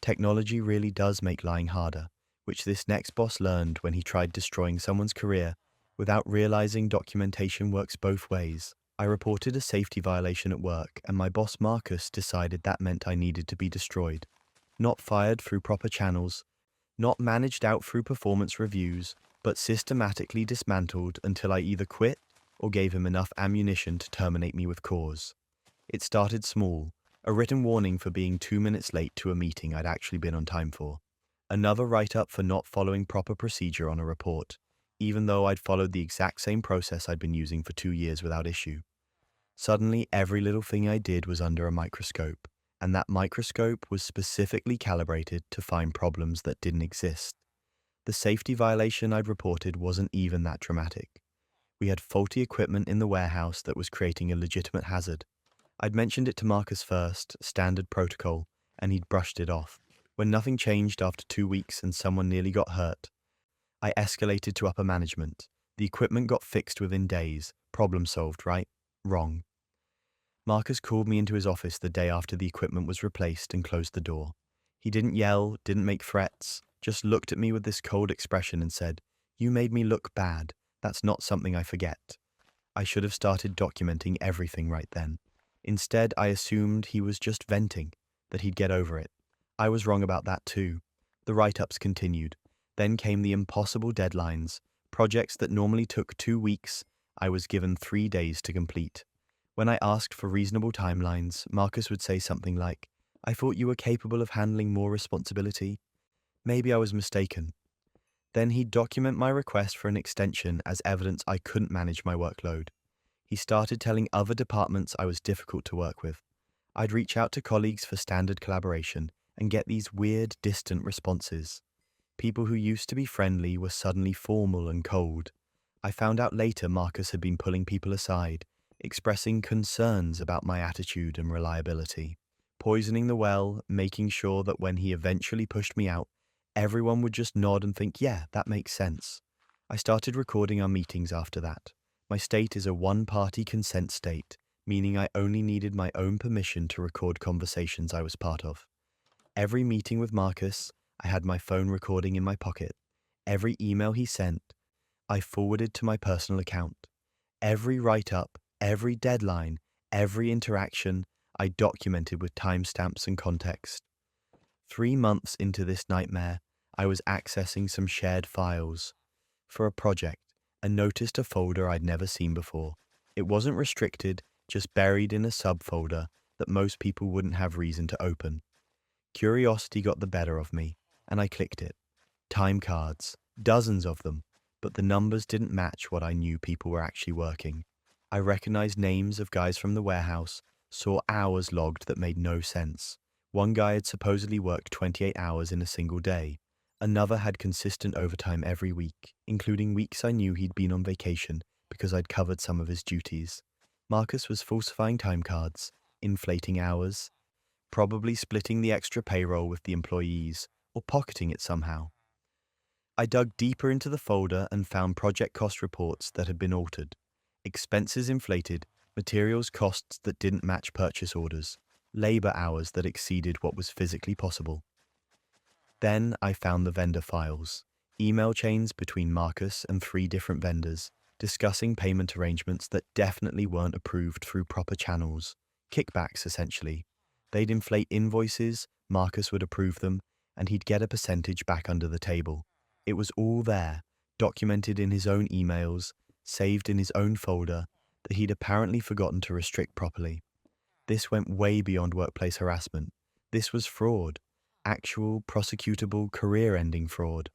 Technology really does make lying harder, which this next boss learned when he tried destroying someone's career without realizing documentation works both ways. I reported a safety violation at work, and my boss Marcus decided that meant I needed to be destroyed. Not fired through proper channels, not managed out through performance reviews, but systematically dismantled until I either quit or gave him enough ammunition to terminate me with cause. It started small, a written warning for being 2 minutes late to a meeting I'd actually been on time for. Another write-up for not following proper procedure on a report, even though I'd followed the exact same process I'd been using for 2 years without issue. Suddenly, every little thing I did was under a microscope, and that microscope was specifically calibrated to find problems that didn't exist. The safety violation I'd reported wasn't even that dramatic. We had faulty equipment in the warehouse that was creating a legitimate hazard. I'd mentioned it to Marcus first, standard protocol, and he'd brushed it off. When nothing changed after 2 weeks and someone nearly got hurt, I escalated to upper management. The equipment got fixed within days. Problem solved, right? Wrong. Marcus called me into his office the day after the equipment was replaced and closed the door. He didn't yell, didn't make threats, just looked at me with this cold expression and said, "You made me look bad. That's not something I forget." I should have started documenting everything right then. Instead, I assumed he was just venting, that he'd get over it. I was wrong about that too. The write-ups continued. Then came the impossible deadlines. Projects that normally took 2 weeks, I was given 3 days to complete. When I asked for reasonable timelines, Marcus would say something like, "I thought you were capable of handling more responsibility." Maybe I was mistaken. Then he'd document my request for an extension as evidence I couldn't manage my workload. He started telling other departments I was difficult to work with. I'd reach out to colleagues for standard collaboration and get these weird, distant responses. People who used to be friendly were suddenly formal and cold. I found out later Marcus had been pulling people aside, expressing concerns about my attitude and reliability, poisoning the well, making sure that when he eventually pushed me out, everyone would just nod and think, "Yeah, that makes sense." I started recording our meetings after that. My state is a one-party consent state, meaning I only needed my own permission to record conversations I was part of. Every meeting with Marcus, I had my phone recording in my pocket. Every email he sent, I forwarded to my personal account. Every write-up, every deadline, every interaction, I documented with timestamps and context. 3 months into this nightmare, I was accessing some shared files for a project and noticed a folder I'd never seen before. It wasn't restricted, just buried in a subfolder that most people wouldn't have reason to open. Curiosity got the better of me, and I clicked it. Time cards, dozens of them, but the numbers didn't match what I knew people were actually working. I recognized names of guys from the warehouse, saw hours logged that made no sense. One guy had supposedly worked 28 hours in a single day. Another had consistent overtime every week, including weeks I knew he'd been on vacation because I'd covered some of his duties. Marcus was falsifying time cards, inflating hours, probably splitting the extra payroll with the employees, or pocketing it somehow. I dug deeper into the folder and found project cost reports that had been altered, expenses inflated, materials costs that didn't match purchase orders, labor hours that exceeded what was physically possible. Then I found the vendor files, email chains between Marcus and 3 different vendors, discussing payment arrangements that definitely weren't approved through proper channels, kickbacks essentially. They'd inflate invoices, Marcus would approve them, and he'd get a percentage back under the table. It was all there, documented in his own emails, saved in his own folder, that he'd apparently forgotten to restrict properly. This went way beyond workplace harassment. This was fraud, actual, prosecutable, career-ending fraud.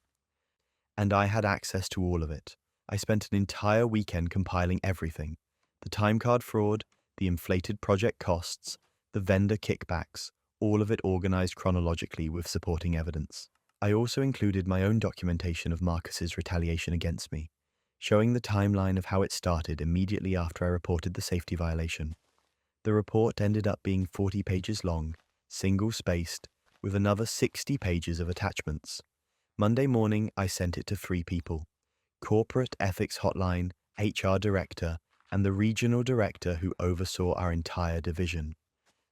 And I had access to all of it. I spent an entire weekend compiling everything. The time card fraud, the inflated project costs, the vendor kickbacks, all of it organized chronologically with supporting evidence. I also included my own documentation of Marcus's retaliation against me, showing the timeline of how it started immediately after I reported the safety violation. The report ended up being 40 pages long, single-spaced, with another 60 pages of attachments. Monday morning, I sent it to 3 people: Corporate Ethics Hotline, HR Director, and the Regional Director who oversaw our entire division.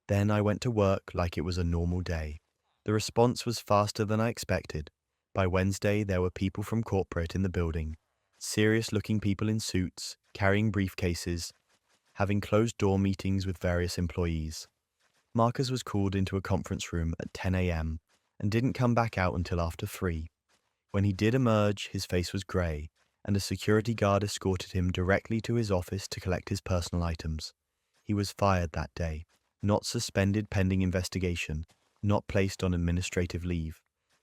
Then I went to work like it was a normal day. The response was faster than I expected. By Wednesday, there were people from corporate in the building, serious-looking people in suits, carrying briefcases, having closed-door meetings with various employees. Marcus was called into a conference room at 10 a.m. and didn't come back out until after 3. When he did emerge, his face was grey, and a security guard escorted him directly to his office to collect his personal items. He was fired that day, not suspended pending investigation, not placed on administrative leave,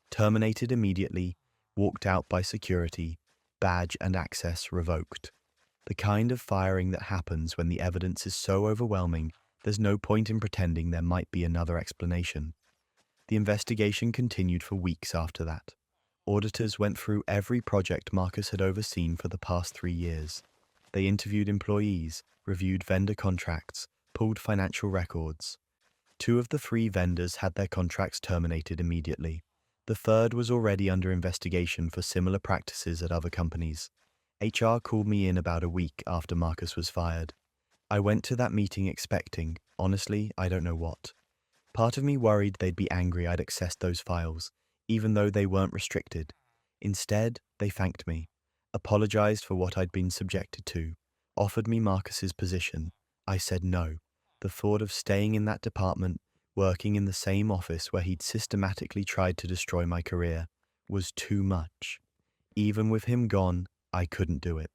terminated immediately, walked out by security, badge and access revoked. The kind of firing that happens when the evidence is so overwhelming, there's no point in pretending there might be another explanation. The investigation continued for weeks after that. Auditors went through every project Marcus had overseen for the past 3 years. They interviewed employees, reviewed vendor contracts, pulled financial records. 2 of the 3 vendors had their contracts terminated immediately. The third was already under investigation for similar practices at other companies. HR called me in about a week after Marcus was fired. I went to that meeting expecting, honestly, I don't know what. Part of me worried they'd be angry I'd accessed those files, even though they weren't restricted. Instead, they thanked me, apologized for what I'd been subjected to, offered me Marcus's position. I said no. The thought of staying in that department, working in the same office where he'd systematically tried to destroy my career, was too much. Even with him gone, I couldn't do it.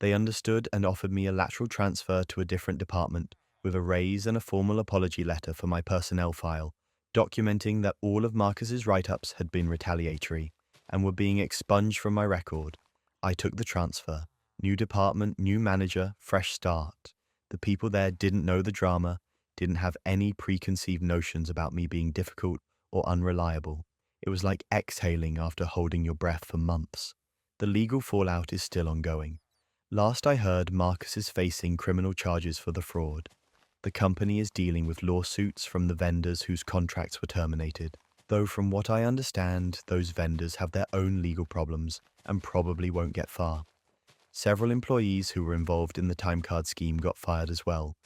They understood and offered me a lateral transfer to a different department, with a raise and a formal apology letter for my personnel file, documenting that all of Marcus's write-ups had been retaliatory and were being expunged from my record. I took the transfer. New department, new manager, fresh start. The people there didn't know the drama, didn't have any preconceived notions about me being difficult or unreliable. It was like exhaling after holding your breath for months. The legal fallout is still ongoing. Last I heard, Marcus is facing criminal charges for the fraud. The company is dealing with lawsuits from the vendors whose contracts were terminated, though from what I understand, those vendors have their own legal problems and probably won't get far. Several employees who were involved in the time card scheme got fired as well.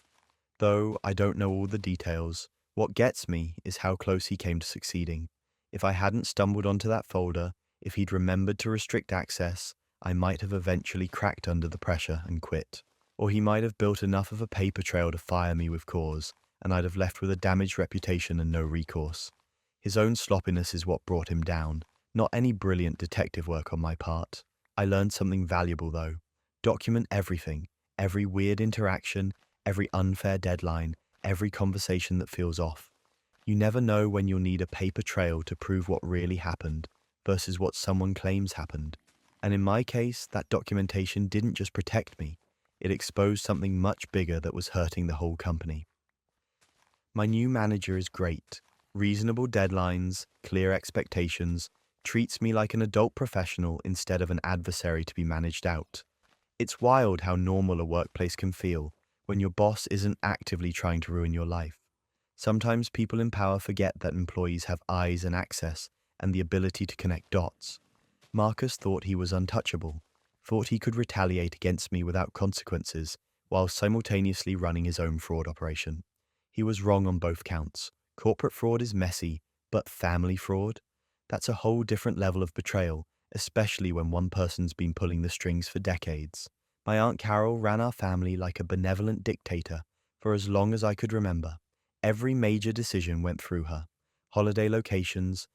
Though I don't know all the details, what gets me is how close he came to succeeding. If I hadn't stumbled onto that folder, if he'd remembered to restrict access, I might have eventually cracked under the pressure and quit. Or he might have built enough of a paper trail to fire me with cause, and I'd have left with a damaged reputation and no recourse. His own sloppiness is what brought him down, not any brilliant detective work on my part. I learned something valuable though. Document everything, every weird interaction, every unfair deadline, every conversation that feels off. You never know when you'll need a paper trail to prove what really happened versus what someone claims happened. And in my case, that documentation didn't just protect me, it exposed something much bigger that was hurting the whole company. My new manager is great. Reasonable deadlines, clear expectations, treats me like an adult professional instead of an adversary to be managed out. It's wild how normal a workplace can feel when your boss isn't actively trying to ruin your life. Sometimes people in power forget that employees have eyes and access and the ability to connect dots. Marcus thought he was untouchable, thought he could retaliate against me without consequences, while simultaneously running his own fraud operation. He was wrong on both counts. Corporate fraud is messy, but family fraud? That's a whole different level of betrayal, especially when one person's been pulling the strings for decades. My Aunt Carol ran our family like a benevolent dictator for as long as I could remember. Every major decision went through her. Holiday locations,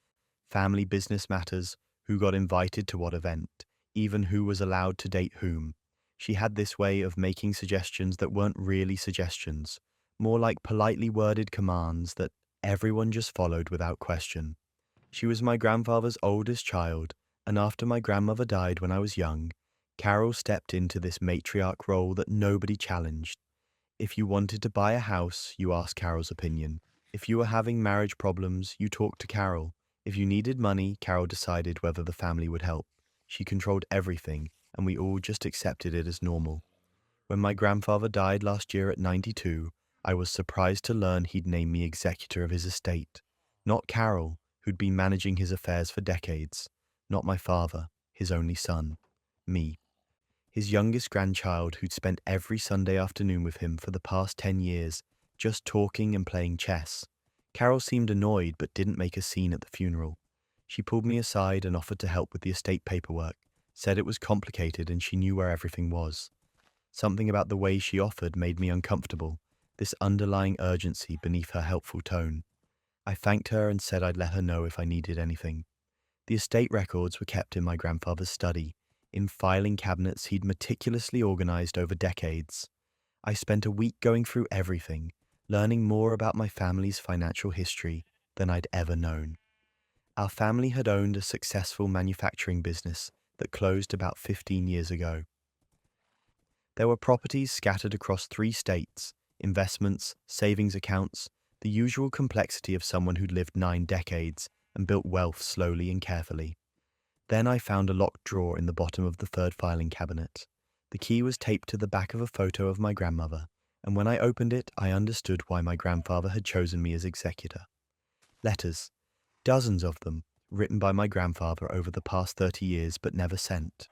family business matters, who got invited to what event, even who was allowed to date whom. She had this way of making suggestions that weren't really suggestions, more like politely worded commands that everyone just followed without question. She was my grandfather's oldest child, and after my grandmother died when I was young, Carol stepped into this matriarch role that nobody challenged. If you wanted to buy a house, you asked Carol's opinion. If you were having marriage problems, you talked to Carol. If you needed money, Carol decided whether the family would help. She controlled everything, and we all just accepted it as normal. When my grandfather died last year at 92, I was surprised to learn he'd named me executor of his estate. Not Carol, who'd been managing his affairs for decades. Not my father, his only son. Me. His youngest grandchild who'd spent every Sunday afternoon with him for the past 10 years, just talking and playing chess. Carol seemed annoyed but didn't make a scene at the funeral. She pulled me aside and offered to help with the estate paperwork, said it was complicated and she knew where everything was. Something about the way she offered made me uncomfortable, this underlying urgency beneath her helpful tone. I thanked her and said I'd let her know if I needed anything. The estate records were kept in my grandfather's study, in filing cabinets he'd meticulously organized over decades. I spent a week going through everything, learning more about my family's financial history than I'd ever known. Our family had owned a successful manufacturing business that closed about 15 years ago. There were properties scattered across 3 states, investments, savings accounts, the usual complexity of someone who'd lived 9 decades and built wealth slowly and carefully. Then I found a locked drawer in the bottom of the 3rd filing cabinet. The key was taped to the back of a photo of my grandmother, and when I opened it, I understood why my grandfather had chosen me as executor. Letters, dozens of them, written by my grandfather over the past 30 years but never sent.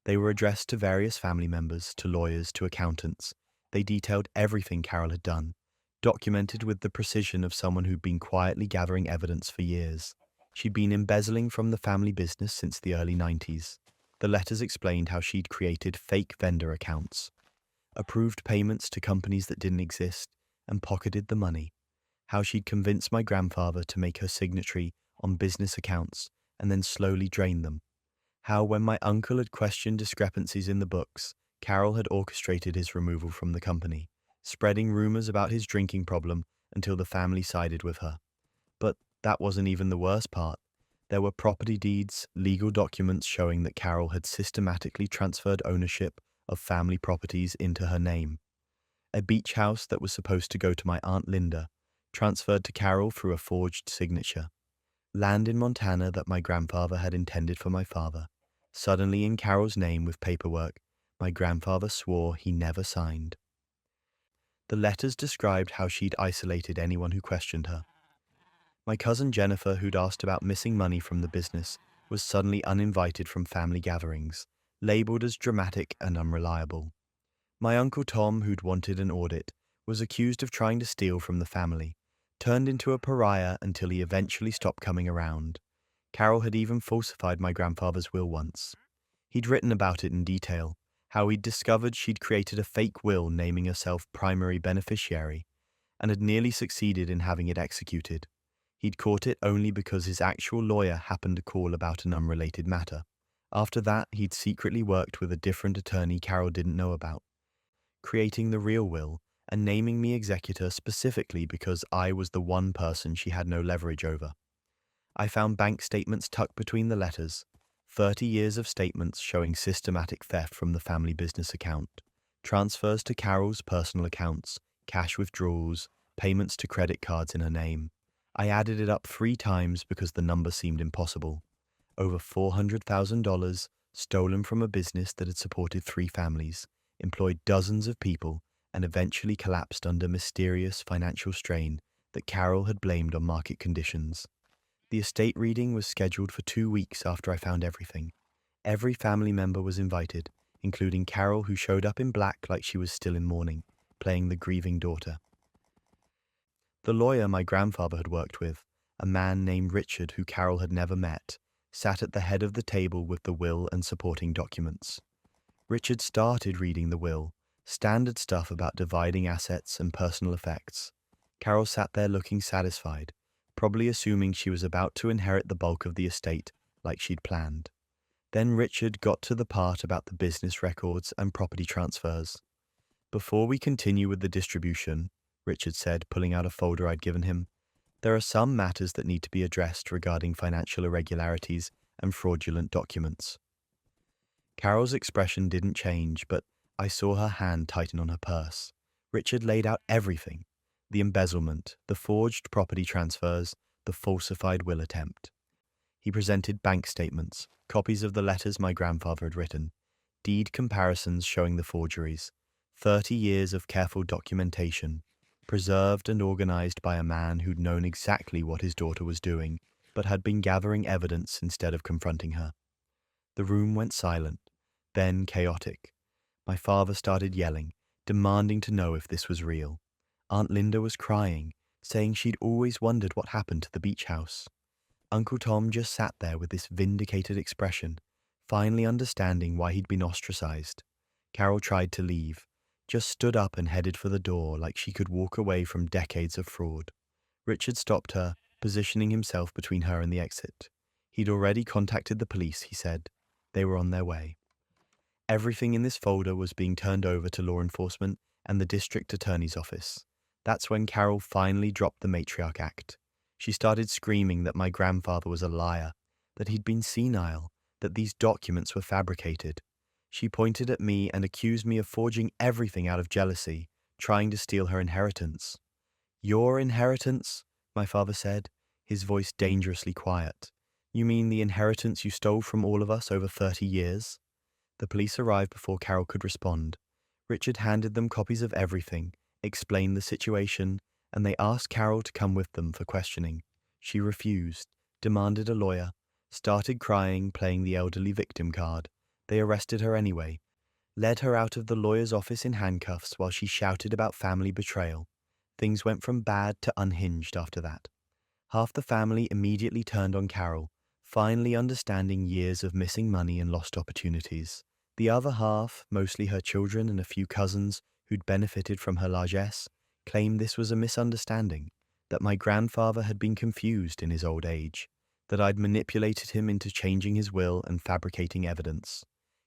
They were addressed to various family members, to lawyers, to accountants. They detailed everything Carol had done, documented with the precision of someone who'd been quietly gathering evidence for years. She'd been embezzling from the family business since the early 90s. The letters explained how she'd created fake vendor accounts, approved payments to companies that didn't exist, and pocketed the money. How she'd convinced my grandfather to make her signatory on business accounts and then slowly drain them. How, when my uncle had questioned discrepancies in the books, Carol had orchestrated his removal from the company, spreading rumors about his drinking problem until the family sided with her. But that wasn't even the worst part. There were property deeds, legal documents showing that Carol had systematically transferred ownership of family properties into her name. A beach house that was supposed to go to my Aunt Linda, transferred to Carol through a forged signature. Land in Montana that my grandfather had intended for my father, suddenly in Carol's name with paperwork my grandfather swore he never signed. The letters described how she'd isolated anyone who questioned her. My cousin Jennifer, who'd asked about missing money from the business, was suddenly uninvited from family gatherings, labeled as dramatic and unreliable. My Uncle Tom, who'd wanted an audit, was accused of trying to steal from the family, turned into a pariah until he eventually stopped coming around. Carol had even falsified my grandfather's will once. He'd written about it in detail, how he'd discovered she'd created a fake will naming herself primary beneficiary, and had nearly succeeded in having it executed. He'd caught it only because his actual lawyer happened to call about an unrelated matter. After that, he'd secretly worked with a different attorney Carol didn't know about, creating the real will and naming me executor specifically because I was the one person she had no leverage over. I found bank statements tucked between the letters, 30 years of statements showing systematic theft from the family business account, transfers to Carol's personal accounts, cash withdrawals, payments to credit cards in her name. I added it up 3 times because the number seemed impossible. Over $400,000 stolen from a business that had supported 3 families, employed dozens of people, and eventually collapsed under mysterious financial strain that Carol had blamed on market conditions. The estate reading was scheduled for 2 weeks after I found everything. Every family member was invited, including Carol, who showed up in black like she was still in mourning, playing the grieving daughter. The lawyer my grandfather had worked with, a man named Richard who Carol had never met, sat at the head of the table with the will and supporting documents. Richard started reading the will, standard stuff about dividing assets and personal effects. Carol sat there looking satisfied, probably assuming she was about to inherit the bulk of the estate like she'd planned. Then Richard got to the part about the business records and property transfers. "Before we continue with the distribution," Richard said, pulling out a folder I'd given him, "there are some matters that need to be addressed regarding financial irregularities and fraudulent documents." Carol's expression didn't change, but I saw her hand tighten on her purse. Richard laid out everything: the embezzlement, the forged property transfers, the falsified will attempt. He presented bank statements, copies of the letters my grandfather had written, deed comparisons showing the forgeries, 30 years of careful documentation, preserved and organized by a man who'd known exactly what his daughter was doing, but had been gathering evidence instead of confronting her. The room went silent, then chaotic. My father started yelling, demanding to know if this was real. Aunt Linda was crying, saying she'd always wondered what happened to the beach house. Uncle Tom just sat there with this vindicated expression, finally understanding why he'd been ostracized. Carol tried to leave, just stood up and headed for the door like she could walk away from decades of fraud. Richard stopped her, positioning himself between her and the exit. He'd already contacted the police, he said. They were on their way. Everything in this folder was being turned over to law enforcement and the district attorney's office. That's when Carol finally dropped the matriarch act. She started screaming that my grandfather was a liar, that he'd been senile, that these documents were fabricated. She pointed at me and accused me of forging everything out of jealousy, trying to steal her inheritance. "Your inheritance?" my father said, his voice dangerously quiet. "You mean the inheritance you stole from all of us over 30 years? The police arrived before Carol could respond. Richard handed them copies of everything, explained the situation, and they asked Carol to come with them for questioning. She refused, demanded a lawyer, started crying, playing the elderly victim card. They arrested her anyway, led her out of the lawyer's office in handcuffs while she shouted about family betrayal. Things went from bad to unhinged after that. Half the family immediately turned on Carol, finally understanding years of missing money and lost opportunities. The other half, mostly her children and a few cousins who'd benefited from her largesse, claimed this was a misunderstanding, that my grandfather had been confused in his old age, that I'd manipulated him into changing his will and fabricating evidence.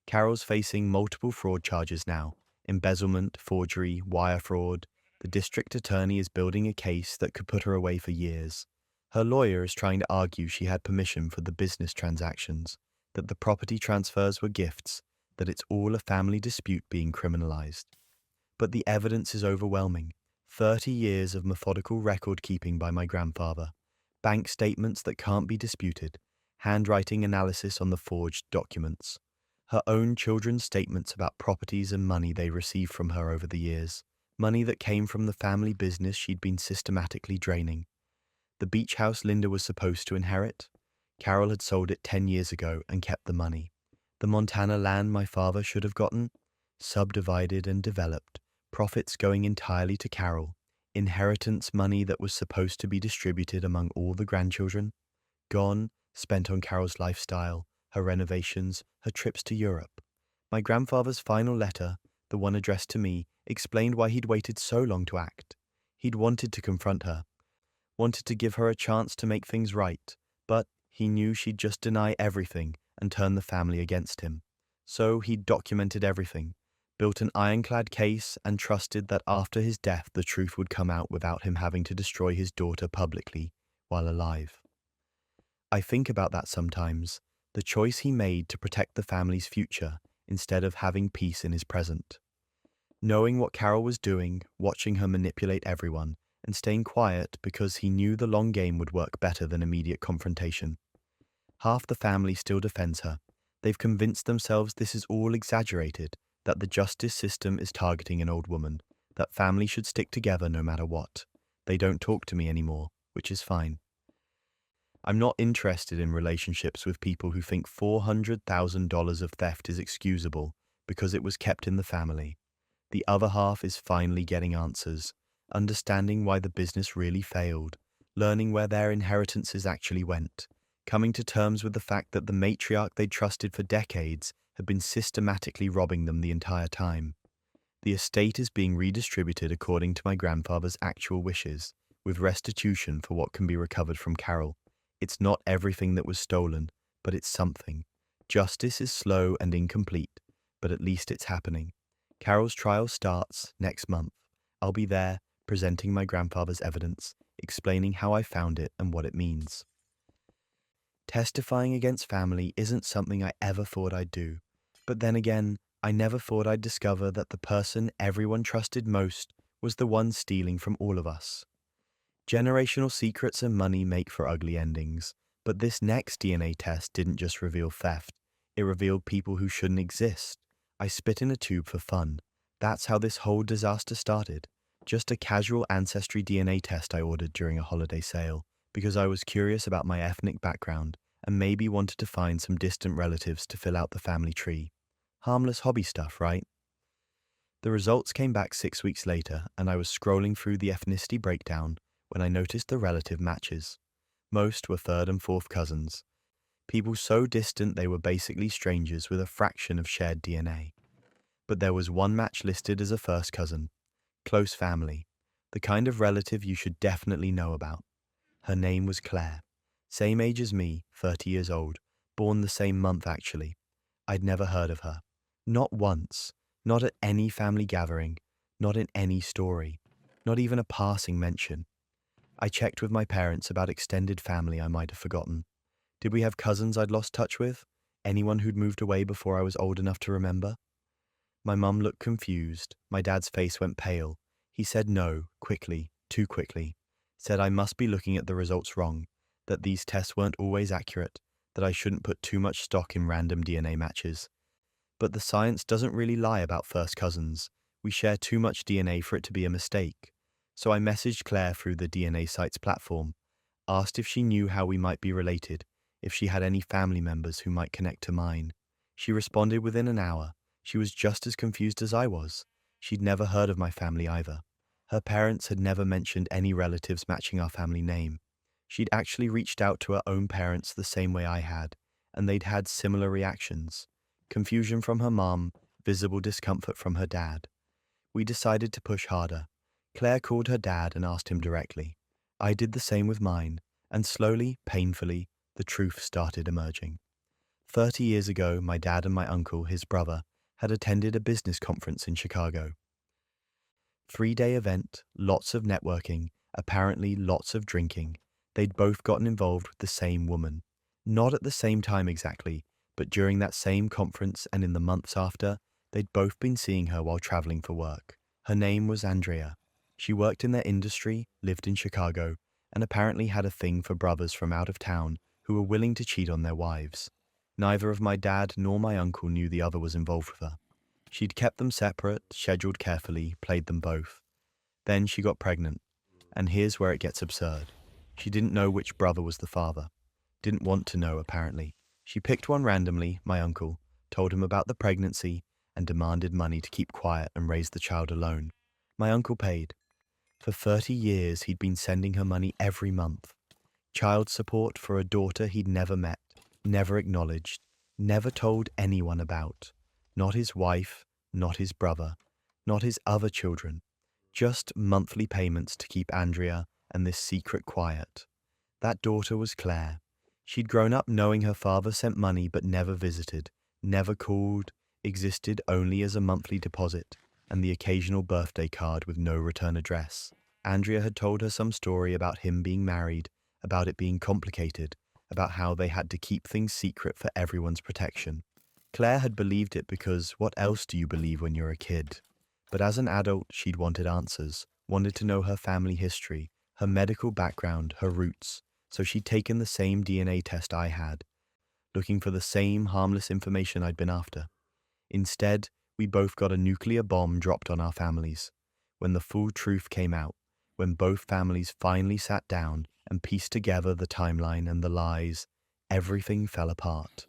Carol's facing multiple fraud charges now: embezzlement, forgery, wire fraud. The district attorney is building a case that could put her away for years. Her lawyer is trying to argue she had permission for the business transactions, that the property transfers were gifts, that it's all a family dispute being criminalized. But the evidence is overwhelming. 30 years of methodical record-keeping by my grandfather, bank statements that can't be disputed, handwriting analysis on the forged documents, her own children's statements about properties and money they received from her over the years, money that came from the family business she'd been systematically draining. The beach house Linda was supposed to inherit? Carol had sold it 10 years ago and kept the money. The Montana land my father should have gotten? Subdivided and developed, profits going entirely to Carol, inheritance money that was supposed to be distributed among all the grandchildren? Gone, spent on Carol's lifestyle, her renovations, her trips to Europe. My grandfather's final letter, the one addressed to me, explained why he'd waited so long to act. He'd wanted to confront her, wanted to give her a chance to make things right, but he knew she'd just deny everything and turn the family against him. So he'd documented everything, built an ironclad case, and trusted that after his death the truth would come out without him having to destroy his daughter publicly while alive. I think about that sometimes, the choice he made to protect the family's future instead of having peace in his present. Knowing what Carol was doing, watching her manipulate everyone, and staying quiet because he knew the long game would work better than immediate confrontation. Half the family still defends her. They've convinced themselves this is all exaggerated, that the justice system is targeting an old woman, that family should stick together no matter what. They don't talk to me anymore, which is fine. I'm not interested in relationships with people who think $400,000 of theft is excusable because it was kept in the family. The other half is finally getting answers, understanding why the business really failed, learning where their inheritances actually went, coming to terms with the fact that the matriarch they trusted for decades had been systematically robbing them the entire time. The estate is being redistributed according to my grandfather's actual wishes, with restitution for what can be recovered from Carol. It's not everything that was stolen, but it's something. Justice is slow and incomplete, but at least it's happening. Carol's trial starts next month. I'll be there, presenting my grandfather's evidence, explaining how I found it and what it means. Testifying against family isn't something I ever thought I'd do. But then again, I never thought I'd discover that the person everyone trusted most was the one stealing from all of us. Generational secrets and money make for ugly endings, but this next DNA test didn't just reveal theft, it revealed people who shouldn't exist. I spit in a tube for fun. That's how this whole disaster started. Just a casual ancestry DNA test I ordered during a holiday sale, because I was curious about my ethnic background and maybe wanted to find some distant relatives to fill out the family tree. Harmless hobby stuff, right? The results came back 6 weeks later, and I was scrolling through the ethnicity breakdown when I noticed the relative matches. Most were third and fourth cousins, people so distant they were basically strangers with a fraction of shared DNA. But there was one match listed as a first cousin, close family, the kind of relative you should definitely know about. Her name was Claire, same age as me, 30 years old, born the same month actually. I'd never heard of her. Not once, not at any family gathering, not in any story, not even a passing mention. I checked with my parents about extended family I might have forgotten. Did we have cousins I'd lost touch with? Anyone who'd moved away before I was old enough to remember? My mum looked confused. My dad's face went pale. He said no, quickly, too quickly. Said I must be looking at the results wrong, that these tests weren't always accurate, that I shouldn't put too much stock in random DNA matches. But the science doesn't really lie about first cousins. We share too much DNA for it to be a mistake. So I messaged Claire through the DNA Sites platform, asked if she knew how we might be related, if she had any family members who might connect to mine. She responded within an hour. She was just as confused as I was. She'd never heard of my family either. Her parents had never mentioned any relatives matching our family name. She'd actually reached out to her own parents the same way I had, and they'd had similar reactions. Confusion from her mom, visible discomfort from her dad. We decided to push harder. Claire called her dad and asked him directly. I did the same with mine, and slowly, painfully, the truth started emerging. 30 years ago, my dad and my uncle, his brother, had attended a business conference in Chicago. 3-day event, lots of networking, apparently lots of drinking. They'd both gotten involved with the same woman. Not at the same time exactly, but during that same conference and in the months after, they'd both been seeing her while traveling for work. Her name was Andrea. She worked in their industry, lived in Chicago, and apparently had a thing for brothers from out of town who were willing to cheat on their wives. Neither of my dad nor my uncle knew the other was involved with her. She'd kept them separate, scheduled carefully, played them both. Then she got pregnant. And here's where it gets absurd. She didn't know which brother was the father. Didn't want to know, apparently. She picked one randomly, my uncle, told him about the pregnancy, and demanded money to keep quiet and raise the child alone. My uncle paid. For 30 years, he'd been sending her money every month. Child support for a daughter he'd never met, never acknowledged, never told anyone about. Not his wife, not his brother, not his other children. Just monthly payments to keep Andrea and this secret quiet. That daughter was Claire. She'd grown up knowing her father sent money but never visited, never called, existed only as a monthly deposit and the occasional birthday card with no return address. Andrea had told her some story about him being married, about it being complicated, about how they had to keep things secret for everyone's protection. Claire had believed it because what else do you believe when you're a kid? But as an adult, she'd wanted answers, wanted to know her family history, her medical background, her roots, so she'd taken the same DNA test I had. looking for the same harmless information I'd been after. Instead, we both got a nuclear bomb dropped on our families. When the full truth came out, when both families finally sat down and pieced together the timeline and the lies, everything fell apart.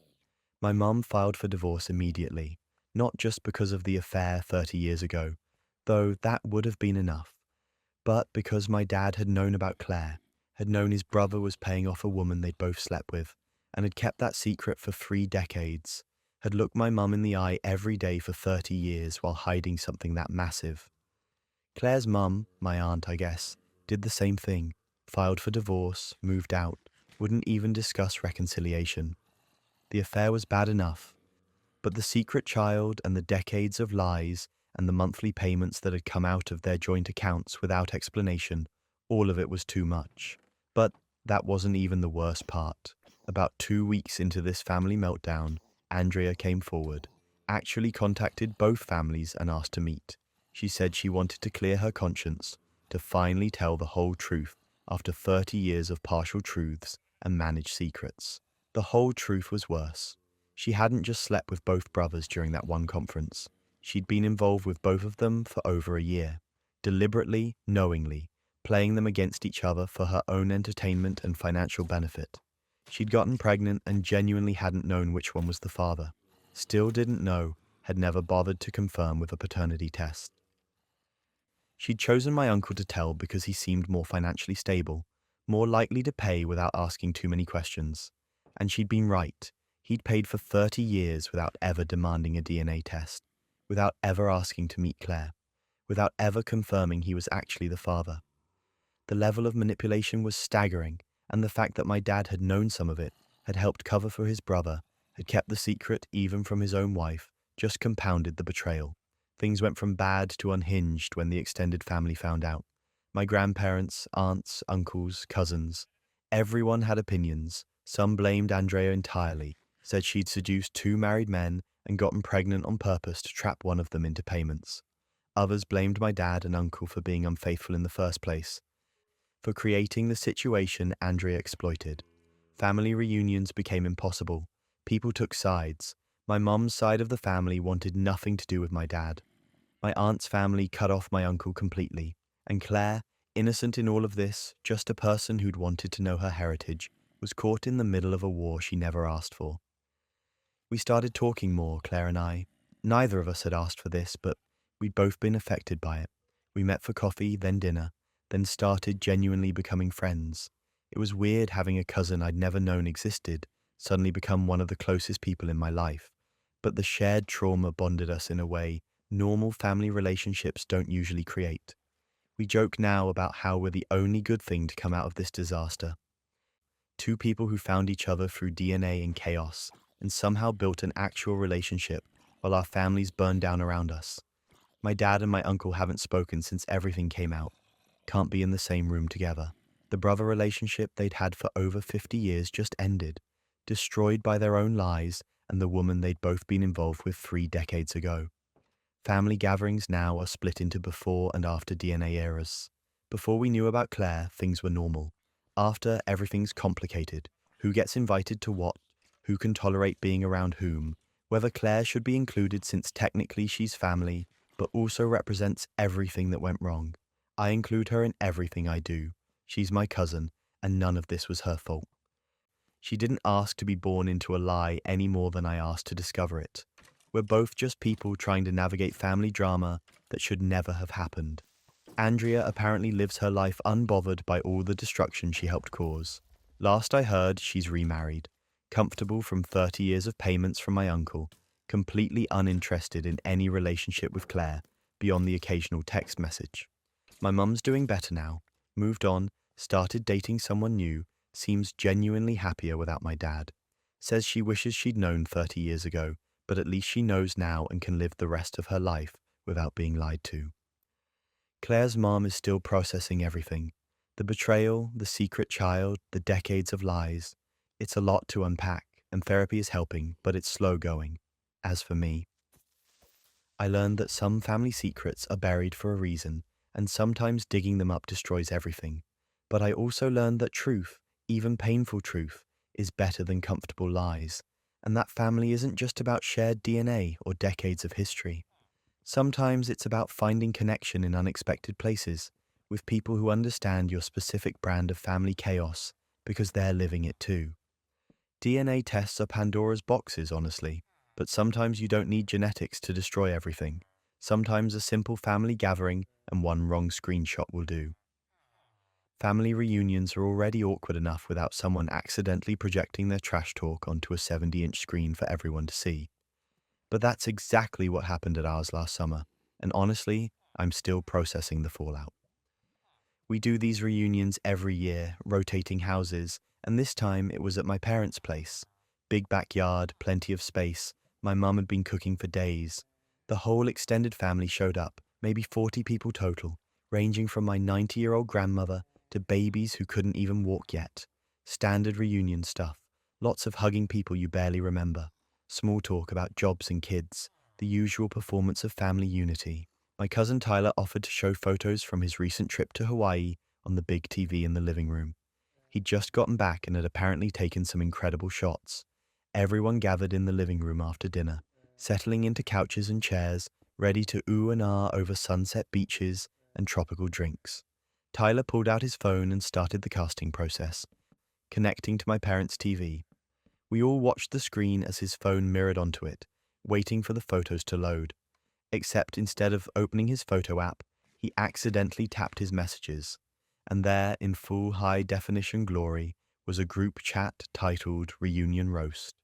My mum filed for divorce immediately, not just because of the affair 30 years ago, though that would have been enough, but because my dad had known about Claire, had known his brother was paying off a woman they'd both slept with, and had kept that secret for 3 decades, had looked my mum in the eye every day for 30 years while hiding something that massive. Claire's mum, my aunt I guess, did the same thing, filed for divorce, moved out, wouldn't even discuss reconciliation. The affair was bad enough, but the secret child and the decades of lies and the monthly payments that had come out of their joint accounts without explanation, all of it was too much. But that wasn't even the worst part. About 2 weeks into this family meltdown, Andrea came forward, actually contacted both families and asked to meet. She said she wanted to clear her conscience, to finally tell the whole truth after 30 years of partial truths and managed secrets. The whole truth was worse. She hadn't just slept with both brothers during that one conference. She'd been involved with both of them for over a year, deliberately, knowingly, playing them against each other for her own entertainment and financial benefit. She'd gotten pregnant and genuinely hadn't known which one was the father. Still didn't know, had never bothered to confirm with a paternity test. She'd chosen my uncle to tell because he seemed more financially stable, more likely to pay without asking too many questions. And she'd been right. He'd paid for 30 years without ever demanding a DNA test, without ever asking to meet Claire, without ever confirming he was actually the father. The level of manipulation was staggering, and the fact that my dad had known some of it, had helped cover for his brother, had kept the secret even from his own wife, just compounded the betrayal. Things went from bad to unhinged when the extended family found out. My grandparents, aunts, uncles, cousins, everyone had opinions. Some blamed Andrea entirely, said she'd seduced 2 married men and gotten pregnant on purpose to trap one of them into payments. Others blamed my dad and uncle for being unfaithful in the first place, for creating the situation Andrea exploited. Family reunions became impossible. People took sides. My mum's side of the family wanted nothing to do with my dad. My aunt's family cut off my uncle completely. And Claire, innocent in all of this, just a person who'd wanted to know her heritage, was caught in the middle of a war she never asked for. We started talking more, Claire and I. Neither of us had asked for this, but we'd both been affected by it. We met for coffee, then dinner, then started genuinely becoming friends. It was weird having a cousin I'd never known existed suddenly become one of the closest people in my life. But the shared trauma bonded us in a way normal family relationships don't usually create. We joke now about how we're the only good thing to come out of this disaster. 2 people who found each other through DNA and chaos, and somehow built an actual relationship while our families burned down around us. My dad and my uncle haven't spoken since everything came out. Can't be in the same room together. The brother relationship they'd had for over 50 years just ended, destroyed by their own lies and the woman they'd both been involved with 3 decades ago. Family gatherings now are split into before and after DNA eras. Before we knew about Claire, things were normal. After, everything's complicated. Who gets invited to what? Who can tolerate being around whom? Whether Claire should be included since technically she's family, but also represents everything that went wrong. I include her in everything I do. She's my cousin, and none of this was her fault. She didn't ask to be born into a lie any more than I asked to discover it. We're both just people trying to navigate family drama that should never have happened. Andrea apparently lives her life unbothered by all the destruction she helped cause. Last I heard, she's remarried, comfortable from 30 years of payments from my uncle, completely uninterested in any relationship with Claire, beyond the occasional text message. My mum's doing better now, moved on, started dating someone new, seems genuinely happier without my dad. Says she wishes she'd known 30 years ago, but at least she knows now and can live the rest of her life without being lied to. Claire's mom is still processing everything. The betrayal, the secret child, the decades of lies. It's a lot to unpack, and therapy is helping, but it's slow going. As for me, I learned that some family secrets are buried for a reason, and sometimes digging them up destroys everything. But I also learned that truth, even painful truth, is better than comfortable lies, And that family isn't just about shared DNA or decades of history. Sometimes it's about finding connection in unexpected places with people who understand your specific brand of family chaos because they're living it too. DNA tests are Pandora's boxes, honestly, but sometimes you don't need genetics to destroy everything. Sometimes a simple family gathering and one wrong screenshot will do. Family reunions are already awkward enough without someone accidentally projecting their trash talk onto a 70-inch screen for everyone to see. But that's exactly what happened at ours last summer, and honestly, I'm still processing the fallout. We do these reunions every year, rotating houses, and this time it was at my parents' place. Big backyard, plenty of space. My mum had been cooking for days. The whole extended family showed up, maybe 40 people total, ranging from my 90-year-old grandmother to babies who couldn't even walk yet. Standard reunion stuff. Lots of hugging people you barely remember. Small talk about jobs and kids. The usual performance of family unity. My cousin Tyler offered to show photos from his recent trip to Hawaii on the big TV in the living room. He'd just gotten back and had apparently taken some incredible shots. Everyone gathered in the living room after dinner, settling into couches and chairs, ready to ooh and ah over sunset beaches and tropical drinks. Tyler pulled out his phone and started the casting process, connecting to my parents' TV. We all watched the screen as his phone mirrored onto it, waiting for the photos to load. Except instead of opening his photo app, he accidentally tapped his messages, and there, in full high-definition glory, was a group chat titled Reunion Roast.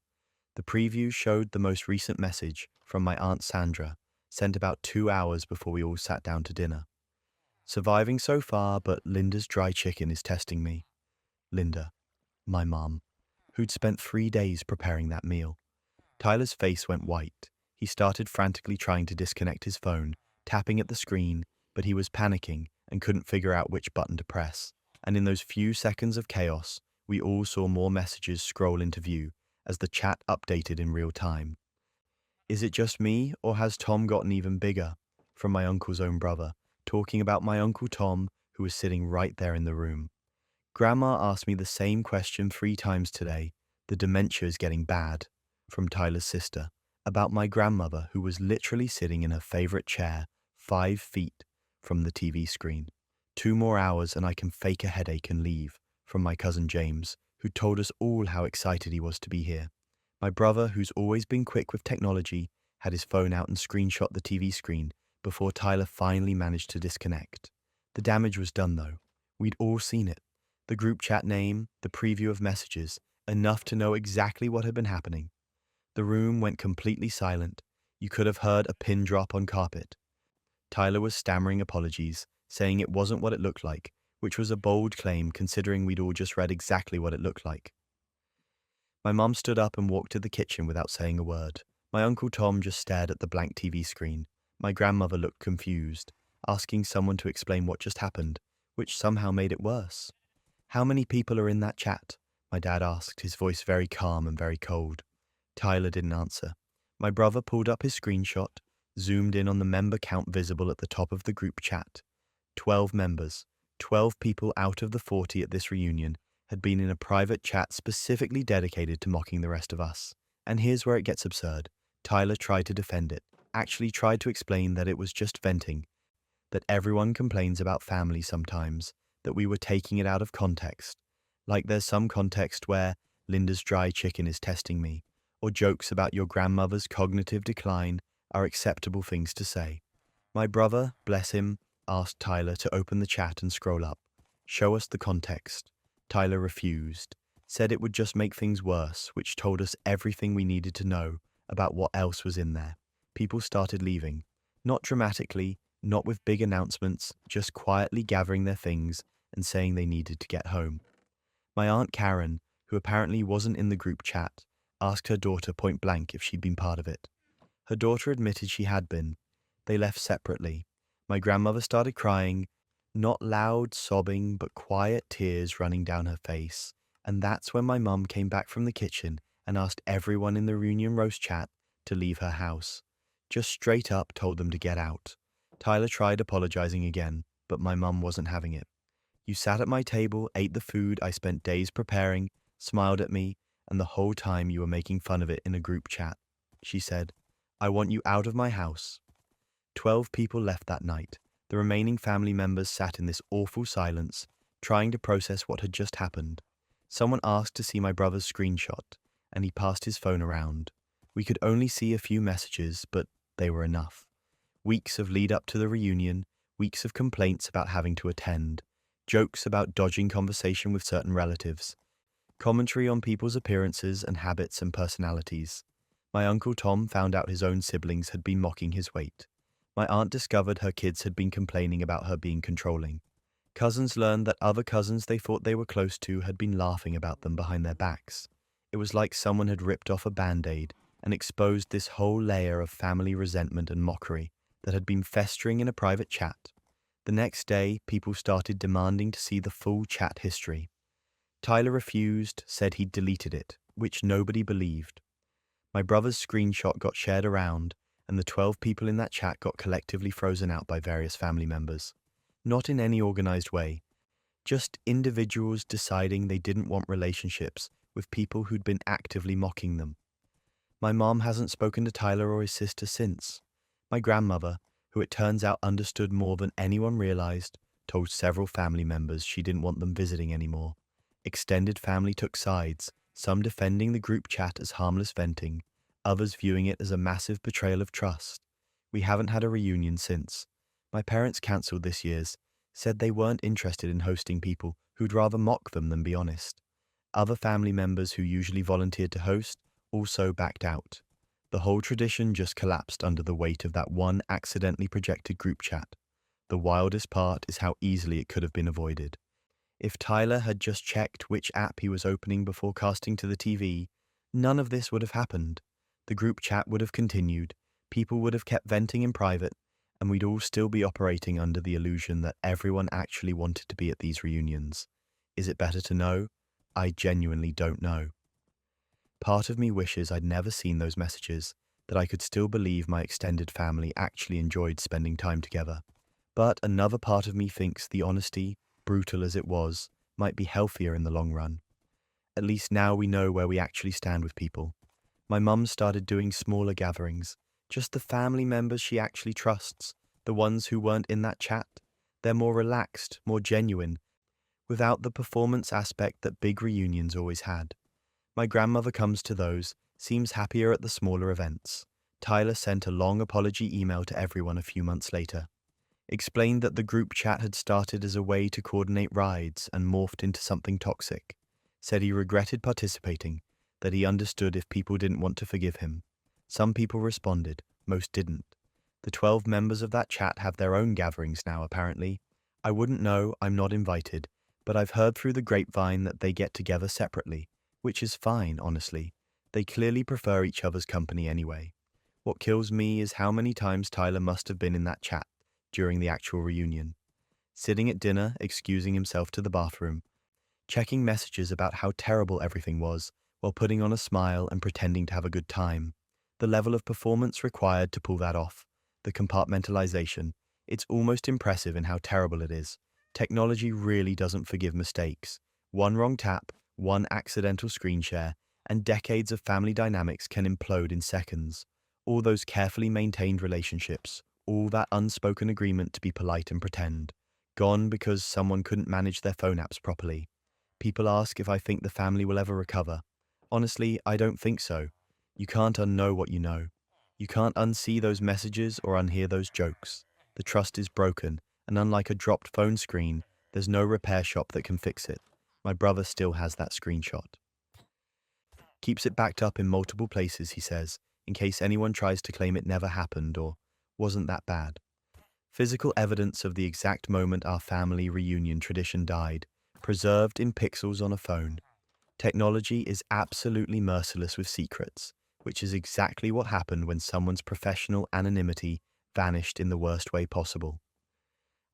The preview showed the most recent message from my Aunt Sandra, sent about 2 hours before we all sat down to dinner. Surviving so far, but Linda's dry chicken is testing me. Linda, my mom, who'd spent 3 days preparing that meal. Tyler's face went white. He started frantically trying to disconnect his phone, tapping at the screen, but he was panicking and couldn't figure out which button to press. And in those few seconds of chaos, we all saw more messages scroll into view as the chat updated in real time. Is it just me, or has Tom gotten even bigger? From my uncle's own brother, talking about my Uncle Tom, who was sitting right there in the room. Grandma asked me the same question 3 times today. The dementia is getting bad. From Tyler's sister, about my grandmother who was literally sitting in her favorite chair 5 feet from the TV screen. 2 more hours and I can fake a headache and leave. From my cousin James, who told us all how excited he was to be here. My brother, who's always been quick with technology, had his phone out and screenshot the TV screen before Tyler finally managed to disconnect. The damage was done though. We'd all seen it. The group chat name, the preview of messages, enough to know exactly what had been happening. The room went completely silent. You could have heard a pin drop on carpet. Tyler was stammering apologies, saying it wasn't what it looked like, which was a bold claim considering we'd all just read exactly what it looked like. My mum stood up and walked to the kitchen without saying a word. My Uncle Tom just stared at the blank TV screen. My grandmother looked confused, asking someone to explain what just happened, which somehow made it worse. How many people are in that chat? My dad asked, his voice very calm and very cold. Tyler didn't answer. My brother pulled up his screenshot, zoomed in on the member count visible at the top of the group chat. 12 members, 12 people out of the 40 at this reunion, had been in a private chat specifically dedicated to mocking the rest of us. And here's where it gets absurd. Tyler tried to defend it, actually tried to explain that it was just venting, that everyone complains about family sometimes, that we were taking it out of context. Like there's some context where Linda's dry chicken is testing me, or jokes about your grandmother's cognitive decline are acceptable things to say. My brother, bless him, asked Tyler to open the chat and scroll up. Show us the context. Tyler refused, said it would just make things worse, which told us everything we needed to know about what else was in there. People started leaving. Not dramatically, not with big announcements, just quietly gathering their things and saying they needed to get home. My Aunt Karen, who apparently wasn't in the group chat, asked her daughter point blank if she'd been part of it. Her daughter admitted she had been. They left separately. My grandmother started crying, not loud sobbing, but quiet tears running down her face. And that's when my mum came back from the kitchen and asked everyone in the reunion roast chat to leave her house. Just straight up told them to get out. Tyler tried apologizing again, but my mum wasn't having it. You sat at my table, ate the food I spent days preparing, smiled at me, and the whole time you were making fun of it in a group chat. She said, I want you out of my house. 12 people left that night. The remaining family members sat in this awful silence, trying to process what had just happened. Someone asked to see my brother's screenshot, and he passed his phone around. We could only see a few messages, but they were enough. Weeks of lead up to the reunion, weeks of complaints about having to attend, jokes about dodging conversation with certain relatives, commentary on people's appearances and habits and personalities. My Uncle Tom found out his own siblings had been mocking his weight. My aunt discovered her kids had been complaining about her being controlling. Cousins learned that other cousins they thought they were close to had been laughing about them behind their backs. It was like someone had ripped off a band-aid and exposed this whole layer of family resentment and mockery that had been festering in a private chat. The next day, people started demanding to see the full chat history. Tyler refused, said he'd deleted it, which nobody believed. My brother's screenshot got shared around, and the 12 people in that chat got collectively frozen out by various family members. Not in any organized way, just individuals deciding they didn't want relationships with people who'd been actively mocking them. My mom hasn't spoken to Tyler or his sister since. My grandmother, who it turns out understood more than anyone realized, told several family members she didn't want them visiting anymore. Extended family took sides, some defending the group chat as harmless venting, others viewing it as a massive betrayal of trust. We haven't had a reunion since. My parents cancelled this year's, said they weren't interested in hosting people who'd rather mock them than be honest. Other family members who usually volunteered to host also backed out. The whole tradition just collapsed under the weight of that one accidentally projected group chat. The wildest part is how easily it could have been avoided. If Tyler had just checked which app he was opening before casting to the TV, none of this would have happened. The group chat would have continued, people would have kept venting in private, and we'd all still be operating under the illusion that everyone actually wanted to be at these reunions. Is it better to know? I genuinely don't know. Part of me wishes I'd never seen those messages, that I could still believe my extended family actually enjoyed spending time together. But another part of me thinks the honesty, brutal as it was, might be healthier in the long run. At least now we know where we actually stand with people. My mum started doing smaller gatherings, just the family members she actually trusts, the ones who weren't in that chat. They're more relaxed, more genuine, without the performance aspect that big reunions always had. My grandmother comes to those, seems happier at the smaller events. Tyler sent a long apology email to everyone a few months later. Explained that the group chat had started as a way to coordinate rides and morphed into something toxic. Said he regretted participating, that he understood if people didn't want to forgive him. Some people responded, most didn't. The 12 members of that chat have their own gatherings now, apparently. I wouldn't know, I'm not invited, but I've heard through the grapevine that they get together separately, which is fine, honestly. They clearly prefer each other's company anyway. What kills me is how many times Tyler must have been in that chat during the actual reunion. Sitting at dinner, excusing himself to the bathroom, checking messages about how terrible everything was, while putting on a smile and pretending to have a good time. The level of performance required to pull that off, the compartmentalization, it's almost impressive in how terrible it is. Technology really doesn't forgive mistakes. One wrong tap, one accidental screen share, and decades of family dynamics can implode in seconds. All those carefully maintained relationships, all that unspoken agreement to be polite and pretend, gone because someone couldn't manage their phone apps properly. People ask if I think the family will ever recover. Honestly, I don't think so. You can't unknow what you know. You can't unsee those messages or unhear those jokes. The trust is broken, and unlike a dropped phone screen, there's no repair shop that can fix it. My brother still has that screenshot. Keeps it backed up in multiple places, he says, in case anyone tries to claim it never happened or wasn't that bad. Physical evidence of the exact moment our family reunion tradition died, preserved in pixels on a phone. Technology is absolutely merciless with secrets, which is exactly what happened when someone's professional anonymity vanished in the worst way possible.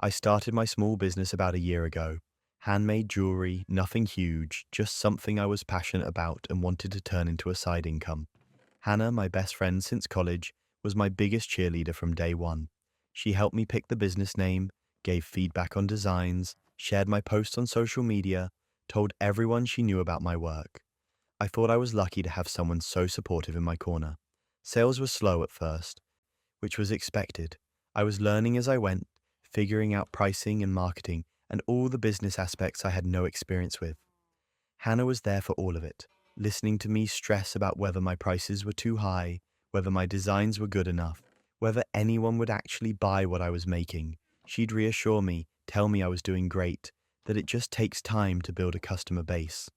I started my small business about a year ago. Handmade jewelry, nothing huge, just something I was passionate about and wanted to turn into a side income. Hannah, my best friend since college, was my biggest cheerleader from day one. She helped me pick the business name, gave feedback on designs, shared my posts on social media, told everyone she knew about my work. I thought I was lucky to have someone so supportive in my corner. Sales were slow at first, which was expected. I was learning as I went, figuring out pricing and marketing and all the business aspects I had no experience with. Hannah was there for all of it, listening to me stress about whether my prices were too high, whether my designs were good enough, whether anyone would actually buy what I was making. She'd reassure me, tell me I was doing great, that it just takes time to build a customer base.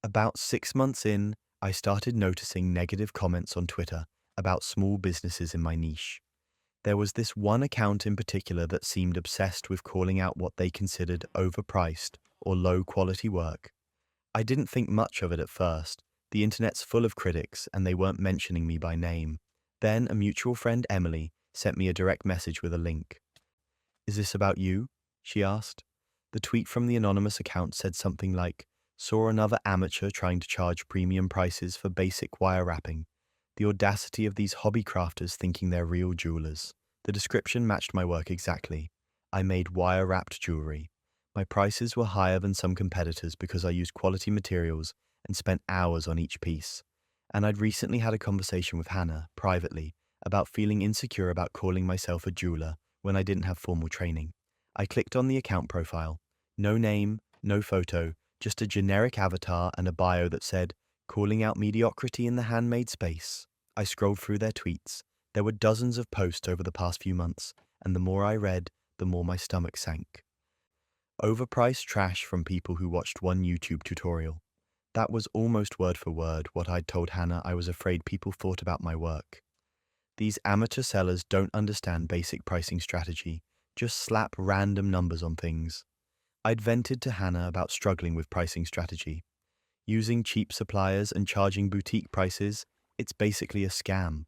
About 6 months in, I started noticing negative comments on Twitter about small businesses in my niche. There was this one account in particular that seemed obsessed with calling out what they considered overpriced or low quality work. I didn't think much of it at first. The internet's full of critics and they weren't mentioning me by name. Then a mutual friend, Emily, sent me a direct message with a link. "Is this about you?" she asked. The tweet from the anonymous account said something like, "Saw another amateur trying to charge premium prices for basic wire wrapping. The audacity of these hobby crafters thinking they're real jewelers." The description matched my work exactly. I made wire-wrapped jewelry. My prices were higher than some competitors because I used quality materials and spent hours on each piece. And I'd recently had a conversation with Hannah, privately, about feeling insecure about calling myself a jeweler when I didn't have formal training. I clicked on the account profile. No name, no photo, just a generic avatar and a bio that said, "Calling out mediocrity in the handmade space." I scrolled through their tweets. There were dozens of posts over the past few months, and the more I read, the more my stomach sank. Overpriced trash from people who watched one YouTube tutorial. That was almost word for word what I'd told Hannah I was afraid people thought about my work. These amateur sellers don't understand basic pricing strategy, just slap random numbers on things. I'd vented to Hannah about struggling with pricing strategy. Using cheap suppliers and charging boutique prices, it's basically a scam.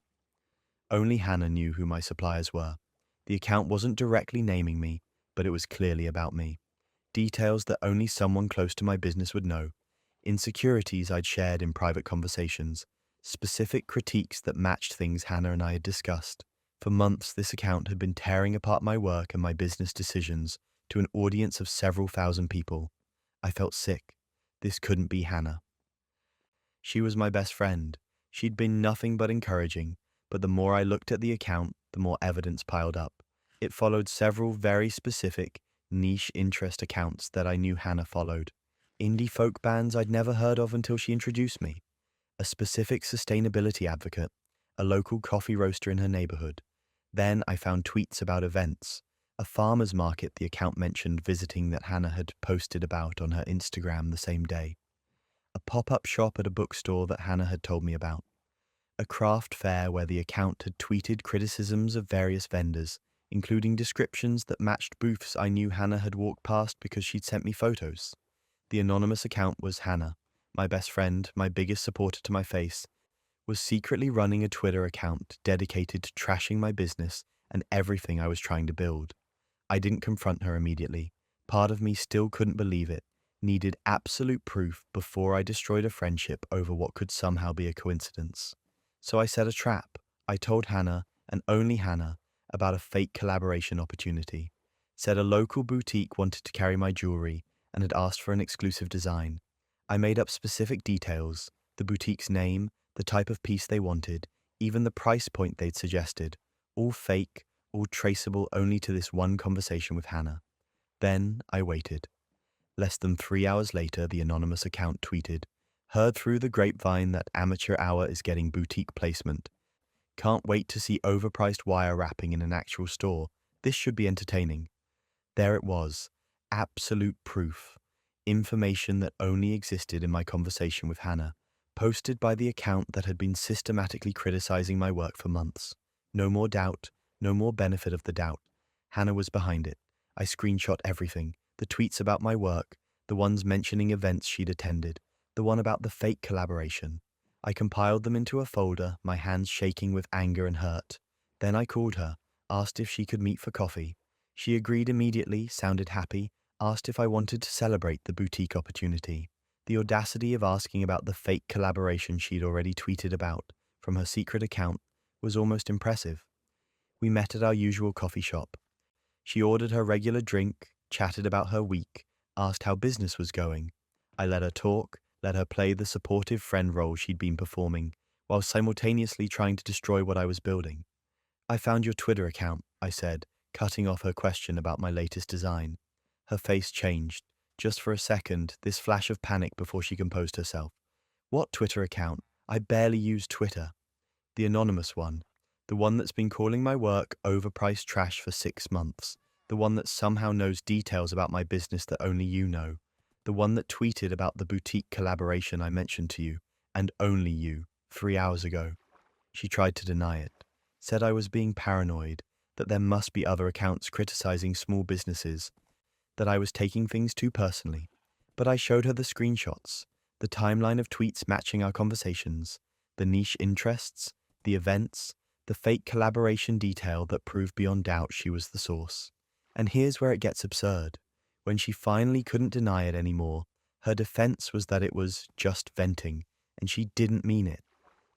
Only Hannah knew who my suppliers were. The account wasn't directly naming me, but it was clearly about me. Details that only someone close to my business would know. Insecurities I'd shared in private conversations. Specific critiques that matched things Hannah and I had discussed. For months, this account had been tearing apart my work and my business decisions to an audience of several thousand people. I felt sick. This couldn't be Hannah. She was my best friend. She'd been nothing but encouraging, but the more I looked at the account, the more evidence piled up. It followed several very specific, niche interest accounts that I knew Hannah followed. Indie folk bands I'd never heard of until she introduced me. A specific sustainability advocate, a local coffee roaster in her neighborhood. Then I found tweets about events. A farmer's market the account mentioned visiting that Hannah had posted about on her Instagram the same day. A pop-up shop at a bookstore that Hannah had told me about. A craft fair where the account had tweeted criticisms of various vendors, including descriptions that matched booths I knew Hannah had walked past because she'd sent me photos. The anonymous account was Hannah, my best friend, my biggest supporter to my face, was secretly running a Twitter account dedicated to trashing my business and everything I was trying to build. I didn't confront her immediately. Part of me still couldn't believe it, needed absolute proof before I destroyed a friendship over what could somehow be a coincidence. So I set a trap. I told Hannah, and only Hannah, about a fake collaboration opportunity. Said a local boutique wanted to carry my jewelry and had asked for an exclusive design. I made up specific details, the boutique's name, the type of piece they wanted, even the price point they'd suggested, all fake, all traceable only to this one conversation with Hannah. Then I waited. Less than 3 hours later, the anonymous account tweeted, "Heard through the grapevine that Amateur Hour is getting boutique placement. Can't wait to see overpriced wire wrapping in an actual store. This should be entertaining." There it was, absolute proof. Information that only existed in my conversation with Hannah, posted by the account that had been systematically criticizing my work for months. No more doubt, no more benefit of the doubt. Hannah was behind it. I screenshot everything, the tweets about my work, the ones mentioning events she'd attended, the one about the fake collaboration. I compiled them into a folder, my hands shaking with anger and hurt. Then I called her, asked if she could meet for coffee. She agreed immediately, sounded happy, asked if I wanted to celebrate the boutique opportunity. The audacity of asking about the fake collaboration she'd already tweeted about from her secret account was almost impressive. We met at our usual coffee shop. She ordered her regular drink, chatted about her week, asked how business was going. I let her talk, let her play the supportive friend role she'd been performing, while simultaneously trying to destroy what I was building. "I found your Twitter account," I said, cutting off her question about my latest design. Her face changed. Just for a second, this flash of panic before she composed herself. "What Twitter account? I barely use Twitter." "The anonymous one. The one that's been calling my work overpriced trash for 6 months. The one that somehow knows details about my business that only you know. The one that tweeted about the boutique collaboration I mentioned to you, and only you, 3 hours ago." She tried to deny it. Said I was being paranoid, that there must be other accounts criticizing small businesses, that I was taking things too personally. But I showed her the screenshots, the timeline of tweets matching our conversations, the niche interests, the events, the fake collaboration detail that proved beyond doubt she was the source. And here's where it gets absurd. When she finally couldn't deny it anymore, her defense was that it was just venting, and she didn't mean it.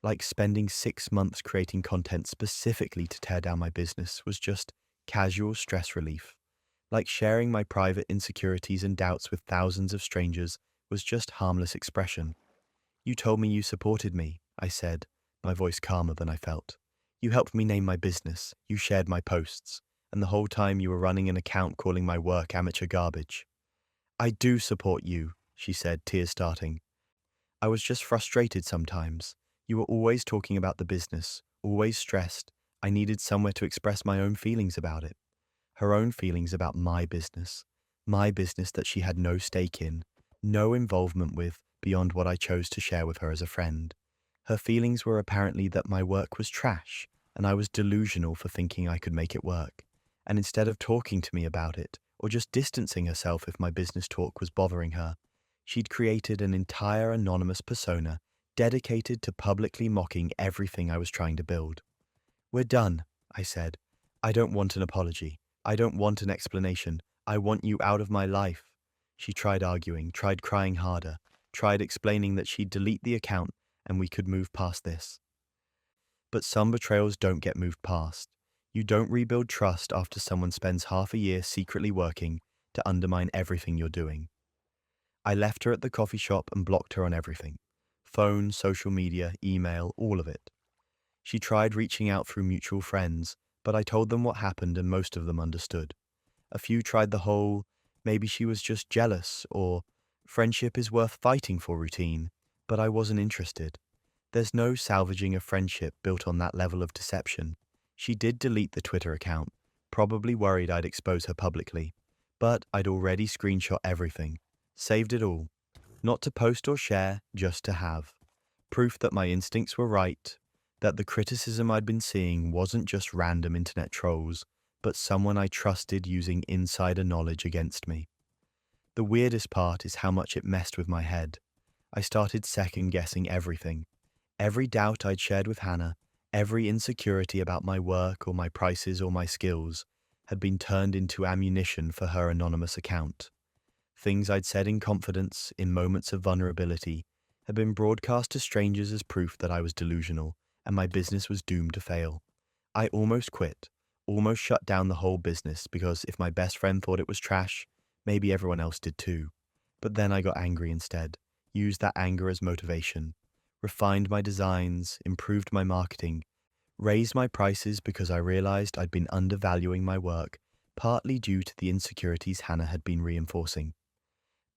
Like spending 6 months creating content specifically to tear down my business was just casual stress relief. Like sharing my private insecurities and doubts with thousands of strangers was just harmless expression. "You told me you supported me," I said, my voice calmer than I felt. "You helped me name my business, you shared my posts, and the whole time you were running an account calling my work amateur garbage." "I do support you," she said, tears starting. "I was just frustrated sometimes. You were always talking about the business, always stressed. I needed somewhere to express my own feelings about it." Her own feelings about my business that she had no stake in, no involvement with beyond what I chose to share with her as a friend. Her feelings were apparently that my work was trash, and I was delusional for thinking I could make it work. And instead of talking to me about it, or just distancing herself if my business talk was bothering her, she'd created an entire anonymous persona dedicated to publicly mocking everything I was trying to build. "We're done," I said. "I don't want an apology. I don't want an explanation. I want you out of my life." She tried arguing, tried crying harder, tried explaining that she'd delete the account and we could move past this. But some betrayals don't get moved past. You don't rebuild trust after someone spends half a year secretly working to undermine everything you're doing. I left her at the coffee shop and blocked her on everything. Phone, social media, email, all of it. She tried reaching out through mutual friends, but I told them what happened and most of them understood. A few tried the whole, maybe she was just jealous, or friendship is worth fighting for routine, but I wasn't interested. There's no salvaging a friendship built on that level of deception. She did delete the Twitter account, probably worried I'd expose her publicly, but I'd already screenshot everything, saved it all. Not to post or share, just to have. Proof that my instincts were right, that the criticism I'd been seeing wasn't just random internet trolls, but someone I trusted using insider knowledge against me. The weirdest part is how much it messed with my head. I started second-guessing everything. Every doubt I'd shared with Hannah, every insecurity about my work or my prices or my skills, had been turned into ammunition for her anonymous account. Things I'd said in confidence, in moments of vulnerability, had been broadcast to strangers as proof that I was delusional and my business was doomed to fail. I almost quit, almost shut down the whole business because if my best friend thought it was trash, maybe everyone else did too. But then I got angry instead, used that anger as motivation, refined my designs, improved my marketing, raised my prices because I realized I'd been undervaluing my work, partly due to the insecurities Hannah had been reinforcing.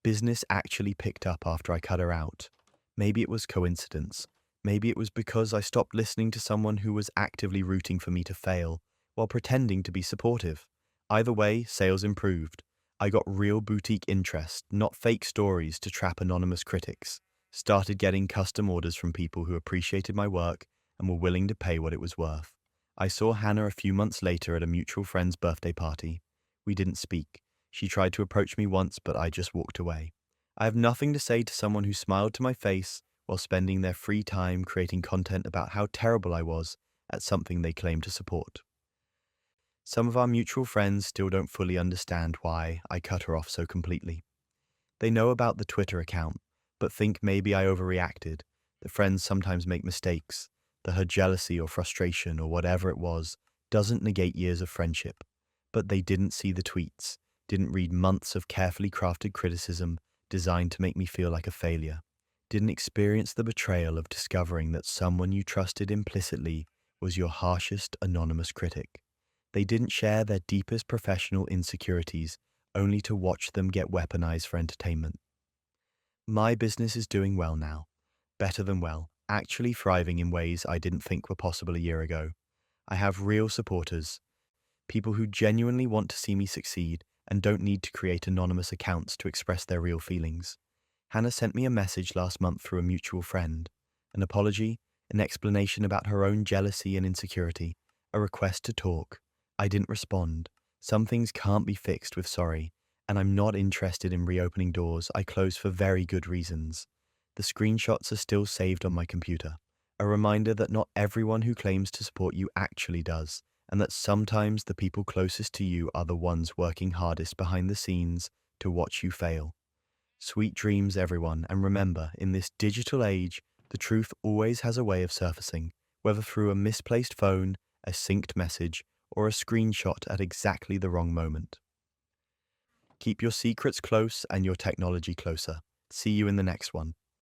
Business actually picked up after I cut her out. Maybe it was coincidence. Maybe it was because I stopped listening to someone who was actively rooting for me to fail, while pretending to be supportive. Either way, sales improved. I got real boutique interest, not fake stories to trap anonymous critics. Started getting custom orders from people who appreciated my work and were willing to pay what it was worth. I saw Hannah a few months later at a mutual friend's birthday party. We didn't speak. She tried to approach me once, but I just walked away. I have nothing to say to someone who smiled to my face while spending their free time creating content about how terrible I was at something they claim to support. Some of our mutual friends still don't fully understand why I cut her off so completely. They know about the Twitter account, but think maybe I overreacted, that friends sometimes make mistakes, that her jealousy or frustration or whatever it was doesn't negate years of friendship. But they didn't see the tweets, didn't read months of carefully crafted criticism designed to make me feel like a failure, didn't experience the betrayal of discovering that someone you trusted implicitly was your harshest anonymous critic. They didn't share their deepest professional insecurities only to watch them get weaponized for entertainment. My business is doing well now, better than well, actually thriving in ways I didn't think were possible a year ago. I have real supporters, people who genuinely want to see me succeed and don't need to create anonymous accounts to express their real feelings. Hannah sent me a message last month through a mutual friend, an apology, an explanation about her own jealousy and insecurity, a request to talk. I didn't respond. Some things can't be fixed with sorry, and I'm not interested in reopening doors I closed for very good reasons. The screenshots are still saved on my computer, a reminder that not everyone who claims to support you actually does, and that sometimes the people closest to you are the ones working hardest behind the scenes to watch you fail. Sweet dreams, everyone, and remember, in this digital age, the truth always has a way of surfacing, whether through a misplaced phone, a synced message, or a screenshot at exactly the wrong moment. Keep your secrets close and your technology closer. See you in the next one.